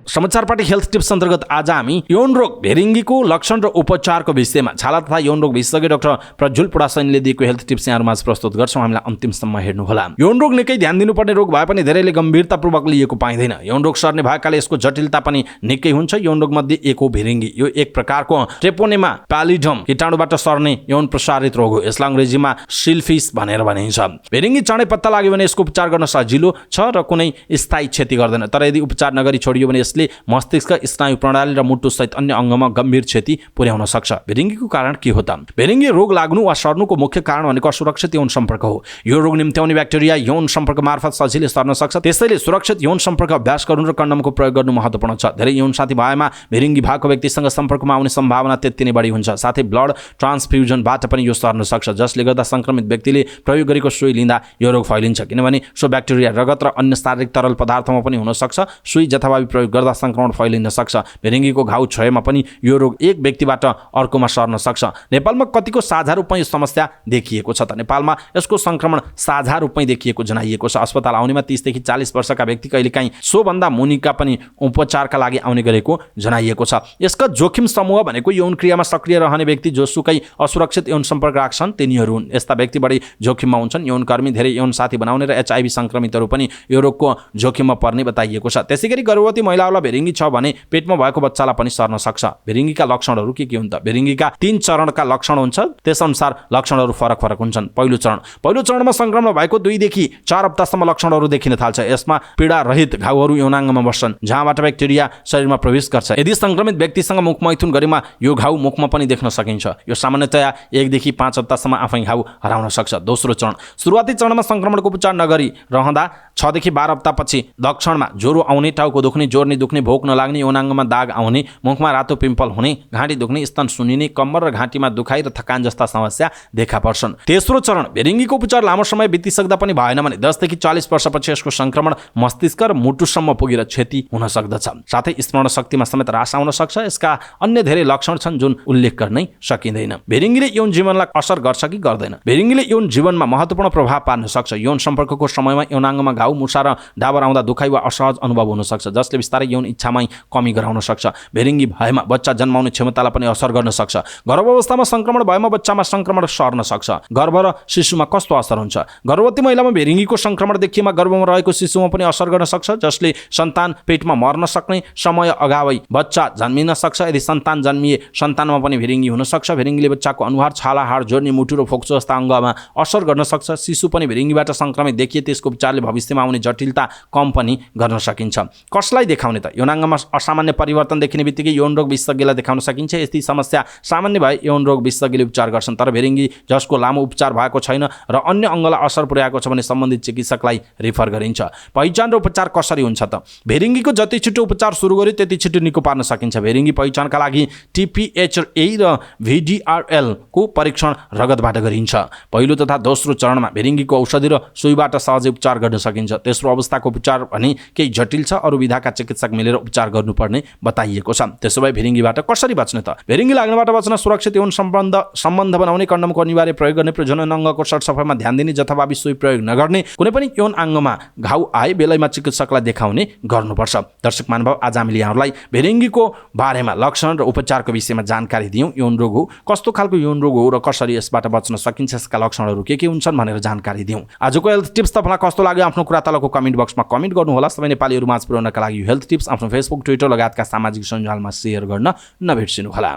समाचार पार्टी हेल्थ टिप्स अन्तर्गत आज हामी यौन रोग भेरिङ्गीको लक्षण र उपचारको विषयमा छाला तथा यौन रोग विशेषज्ञ डाक्टर प्रज्वल पुडासैनीले दिएको हेल्थ टिप्स यहाँहरूमाझ प्रस्तुत गर्छौँ। हामीलाई अन्तिमसम्म हेर्नुहोला। यौन रोग निकै ध्यान दिनुपर्ने रोग भए पनि धेरैले गम्भीरतापूर्वक लिएको पाइँदैन। यौन रोग सर्ने भएकाले यसको जटिलता पनि निकै हुन्छ। यौन रोग मध्ये एक हो भेरिङ्गी। यो एक प्रकारको ट्रेपोनेमा प्यालिडम कीटाणुबाट सर्ने यौन प्रसारित रोग हो। यसलाई अङ्ग्रेजीमा सिल्फिस भनेर भनिन्छ। भेरिङ्गी चाँडै पत्ता लाग्यो भने यसको उपचार गर्न सजिलो छ र कुनै स्थायी क्षति गर्दैन। तर यदि उपचार नगरी छोडियो भने मस्तिष्क, स्नायु प्रणाली र मुटु सहित अन्य अङ्गमा गम्भीर क्षति पुर्याउन सक्छ। भेरिङ्गीको कारण के हो त? भेरिङ्गी रोग लाग्नु वा सर्नुको मुख्य कारण भनेको असुरक्षित यौन सम्पर्क हो। यो रोग निम्त्याउने ब्याक्टेरिया यौन सम्पर्क मार्फत सजिलै सर्न सक्छ। त्यसैले सुरक्षित यौन सम्पर्क अभ्यास गर्नु र कन्डमको प्रयोग गर्नु महत्त्वपूर्ण छ। धेरै यौन साथी भएमा भेरिङ्गी भएको व्यक्तिसँग सम्पर्कमा आउने सम्भावना त्यति नै बढी हुन्छ। साथै ब्लड ट्रान्सफ्युजनबाट पनि यो सर्न सक्छ, जसले गर्दा संक्रमित व्यक्तिले प्रयोग गरेको सुई लिँदा यो रोग फैलिन्छ। किनभने सो ब्याक्टेरिया रगत र अन्य शारीरिक तरल पदार्थमा पनि हुन सक्छ। सुई जथाभावी प्रयोग गर्दा गर्दा संक्रमण फैलिन सक्छ। भिरिङ्गीको घाउ क्षयमा पनि यो रोग एक व्यक्तिबाट अर्कोमा सर्न सक्छ। नेपालमा कतिको साझा रूपमा यो समस्या देखिएको छ त? नेपालमा यसको संक्रमण साझा रूपमै देखिएको जनाइएको छ। अस्पताल आउनेमा 30 देखि 40 वर्षका व्यक्ति कहिलेकाहीँ सोभन्दा मुनिका पनि उपचारका लागि आउने गरेको जनाइएको छ। यसका जोखिम समूह भनेको यौन क्रियामा सक्रिय रहने व्यक्ति जोसुकै असुरक्षित यौन सम्पर्क राख्छन् तिनीहरू हुन्। यस्ता व्यक्ति बढी जोखिममा हुन्छन्। यौनकर्मी, धेरै यौन साथी बनाउने र HIV संक्रमितहरू पनि यो रोगको जोखिममा पर्ने बताइएको छ। त्यसैगरी गर्भवती महिलाहरूलाई भिरिङ्गी छ भने पेटमा भएको बच्चालाई पनि सर्न सक्छ। भिरिङ्गीका लक्षणहरू के हुन् त? भिरिङ्गीका 3 चरणका लक्षण हुन्छ। त्यसअनुसार लक्षणहरू फरक फरक हुन्छन्। पहिलो चरणमा संक्रमण भएको 2 देखि 4 हप्तासम्म लक्षणहरू देखिन थाल्छ। यसमा पीडा रहित घाउहरू यौनाङ्गमा बस्छन् जहाँबाट ब्याक्टेरिया शरीरमा प्रवेश गर्छ। यदि संक्रमित व्यक्तिसँग मुख मैथुन गरेमा यो घाउ मुखमा पनि देख्न सकिन्छ। यो सामान्यतया 1 देखि 5 हप्तासम्म आफै घाउ हराउन सक्छ। दोस्रो चरण, सुरुवाती चरणमा संक्रमणको उपचार नगरी रहँदा 6 देखि 12 हप्तापछि लक्षणमा ज्वरो आउने, टाउको दुख्ने, जोर्नी दुख्ने, भोक नलाग्ने, यौनाङ्गमा दाग आउने, मुखमा रातो पिम्पल हुने, घाँटी दुख्ने, स्तन सुनिने, कम्मर र घाँटीमा दुखाइ र थकान जस्ता समस्या देखा पर्छन्। तेस्रो चरण, भिरिङ्गीको उपचार लामो समय बितिसक्दा पनि भएन भने 10 देखि 40 वर्षपछि यसको संक्रमण मस्तिष्क र मुटुसम्म पुगेर क्षति हुन सक्दछ। साथै स्मरण शक्तिमा समेत ह्रास आउन सक्छ। यसका अन्य धेरै लक्षण छन् जुन उल्लेख गर्नै सकिँदैन। भिरिङ्गीले यौन जीवनलाई असर गर्छ कि गर्दैन? भिरिङ्गीले यौन जीवनमा महत्त्वपूर्ण प्रभाव पार्न सक्छ। यौन सम्पर्कको समयमा यौनाङ्गमा घाउ, मुसा र डाबर आउँदा दुखाइ वा असहज अनुभव हुन सक्छ जसले बिस्तारै यौन इच्छामै कमी गराउन सक्छ। भिरिङ्गी भएमा बच्चा जन्माउने क्षमतालाई पनि असर गर्न सक्छ। गर्भावस्थामा संक्रमण भएमा बच्चामा संक्रमण सर्न सक्छ। गर्भ र शिशुमा कस्तो असर हुन्छ? गर्भवती महिलामा भिरिङ्गीको संक्रमण देखिएमा गर्भमा रहेको शिशुमा पनि असर गर्न सक्छ जसले सन्तान पेटमा मर्न सक्ने समय अगावै बच्चा जन्मिन सक्छ। यदि सन्तान जन्मिए सन्तानमा पनि भिरिङ्गी हुन सक्छ। भिरिङ्गीले बच्चाको अनुहार, छाला, हाड, जोर्नी, मुटु र फोक्सो जस्ता अङ्गमा असर गर्न सक्छ। शिशु पनि भिरिङ्गीबाट संक्रमित देखिए त्यसको उपचारले भविष्यमा आउने जटिलता कम पनि गर्न सकिन्छ। कसलाई देखाउने त? यौनाङ्गमा असामान्य परिवर्तन देखिने बित्तिकै यौन रोग विशेषज्ञलाई देखाउन सकिन्छ। यस्तै समस्या सामान्य भए यौन रोग विशेषज्ञले उपचार गर्छन्। तर भिरिङ्गी जसको लामो उपचार भएको छैन र अन्य अङ्गलाई असर पुर्याएको छ भने सम्बन्धित चिकित्सकलाई रिफर गरिन्छ। पहिचान र उपचार कसरी हुन्छ त? भिरिङ्गीको जति छिटो उपचार सुरु गर्यो त्यति छिटो निको पार्न सकिन्छ। भिरिङ्गी पहिचानका लागि TPHA र VDRL को परीक्षण रगतबाट गरिन्छ। पहिलो तथा दोस्रो चरणमा भिरिङ्गीको औषधि र सुईबाट सहजै उपचार गर्न सकिन्छ। तेस्रो अवस्थाको उपचार भने केही जटिल छ, अरू विधाका चिकित्सक मिलेर उपचार गर्नुपर्ने बताइएको छ। त्यसो भए भिरिङ्गीबाट कसरी बच्ने त? भिरिङ्गी लाग्नबाट बच्न सुरक्षित यौन सम्बन्ध बनाउने, कन्डमको अनिवार्य प्रयोग गर्ने, प्रजनन अङ्गको सरसफाइमा ध्यान दिने, जथाभावी सुई प्रयोग नगर्ने, कुनै पनि यौन अङ्गमा घाउ आए बेलैमा चिकित्सकलाई देखाउने गर्नुपर्छ। दर्शक महानुभाव, आज हामीले यहाँहरूलाई भिरिङ्गीको बारेमा लक्षण र उपचारको विषयमा जानकारी दियौँ। यौन रोग हो, कस्तो खालको यौन रोग हो र कसरी यसबाट बच्न सकिन्छ, यसका लक्षणहरू के हुन्छन् भनेर जानकारी दियौँ। आजको हेल्थ टिप्स तपाईँलाई कस्तो लाग्यो आफ्नो कुरा तलको कमेन्ट बक्समा कमेन्ट गर्नुहोला। सबै नेपालीहरू माझ पुर्याउनका लागि हेल्थ टिप्स आफ्नो फेसबुक, ट्विटर लगायतका सामाजिक सञ्जालमा सेयर गर्न नबिर्सिनुहोला।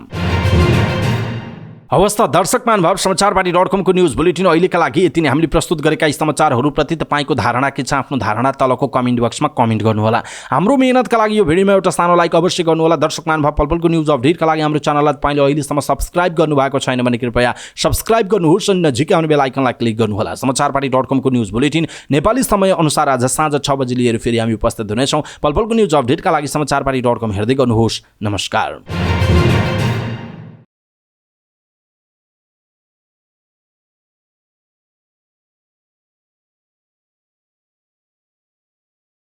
हवस् त दर्शक महानुभाव, समाचारबारी.com को न्युज बुलेटिन अहिलेका लागि यति नै। हामीले प्रस्तुत गरेका यी समाचारहरूप्रति तपाईँको धारणा के छ? आफ्नो धारणा तलको कमेन्ट बक्समा कमेन्ट गर्नुहोला। हाम्रो मेहनतका लागि यो भिडियोमा एउटा सानो लाइक अवश्य गर्नुहोला। दर्शक महानुभाव, पलपलको न्युज अपडेटका लागि हाम्रो च्यानललाई तपाईँले अहिलेसम्म सब्स्क्राइब गर्नुभएको छैन भने कृपया सब्स्क्राइब गर्नुहोस् र नजिकै आउने बेल आइकनलाई क्लिक गर्नुहोला। समाचारबारी.com को न्युज बुलेटिन नेपाली समय अनुसार आज साँझ 6 बजे लिएर फेरि हामी उपस्थित हुनेछौँ। पलपलको न्युज अपडेटका लागि समाचारबारी.com हेर्दै गर्नुहोस्। नमस्कार।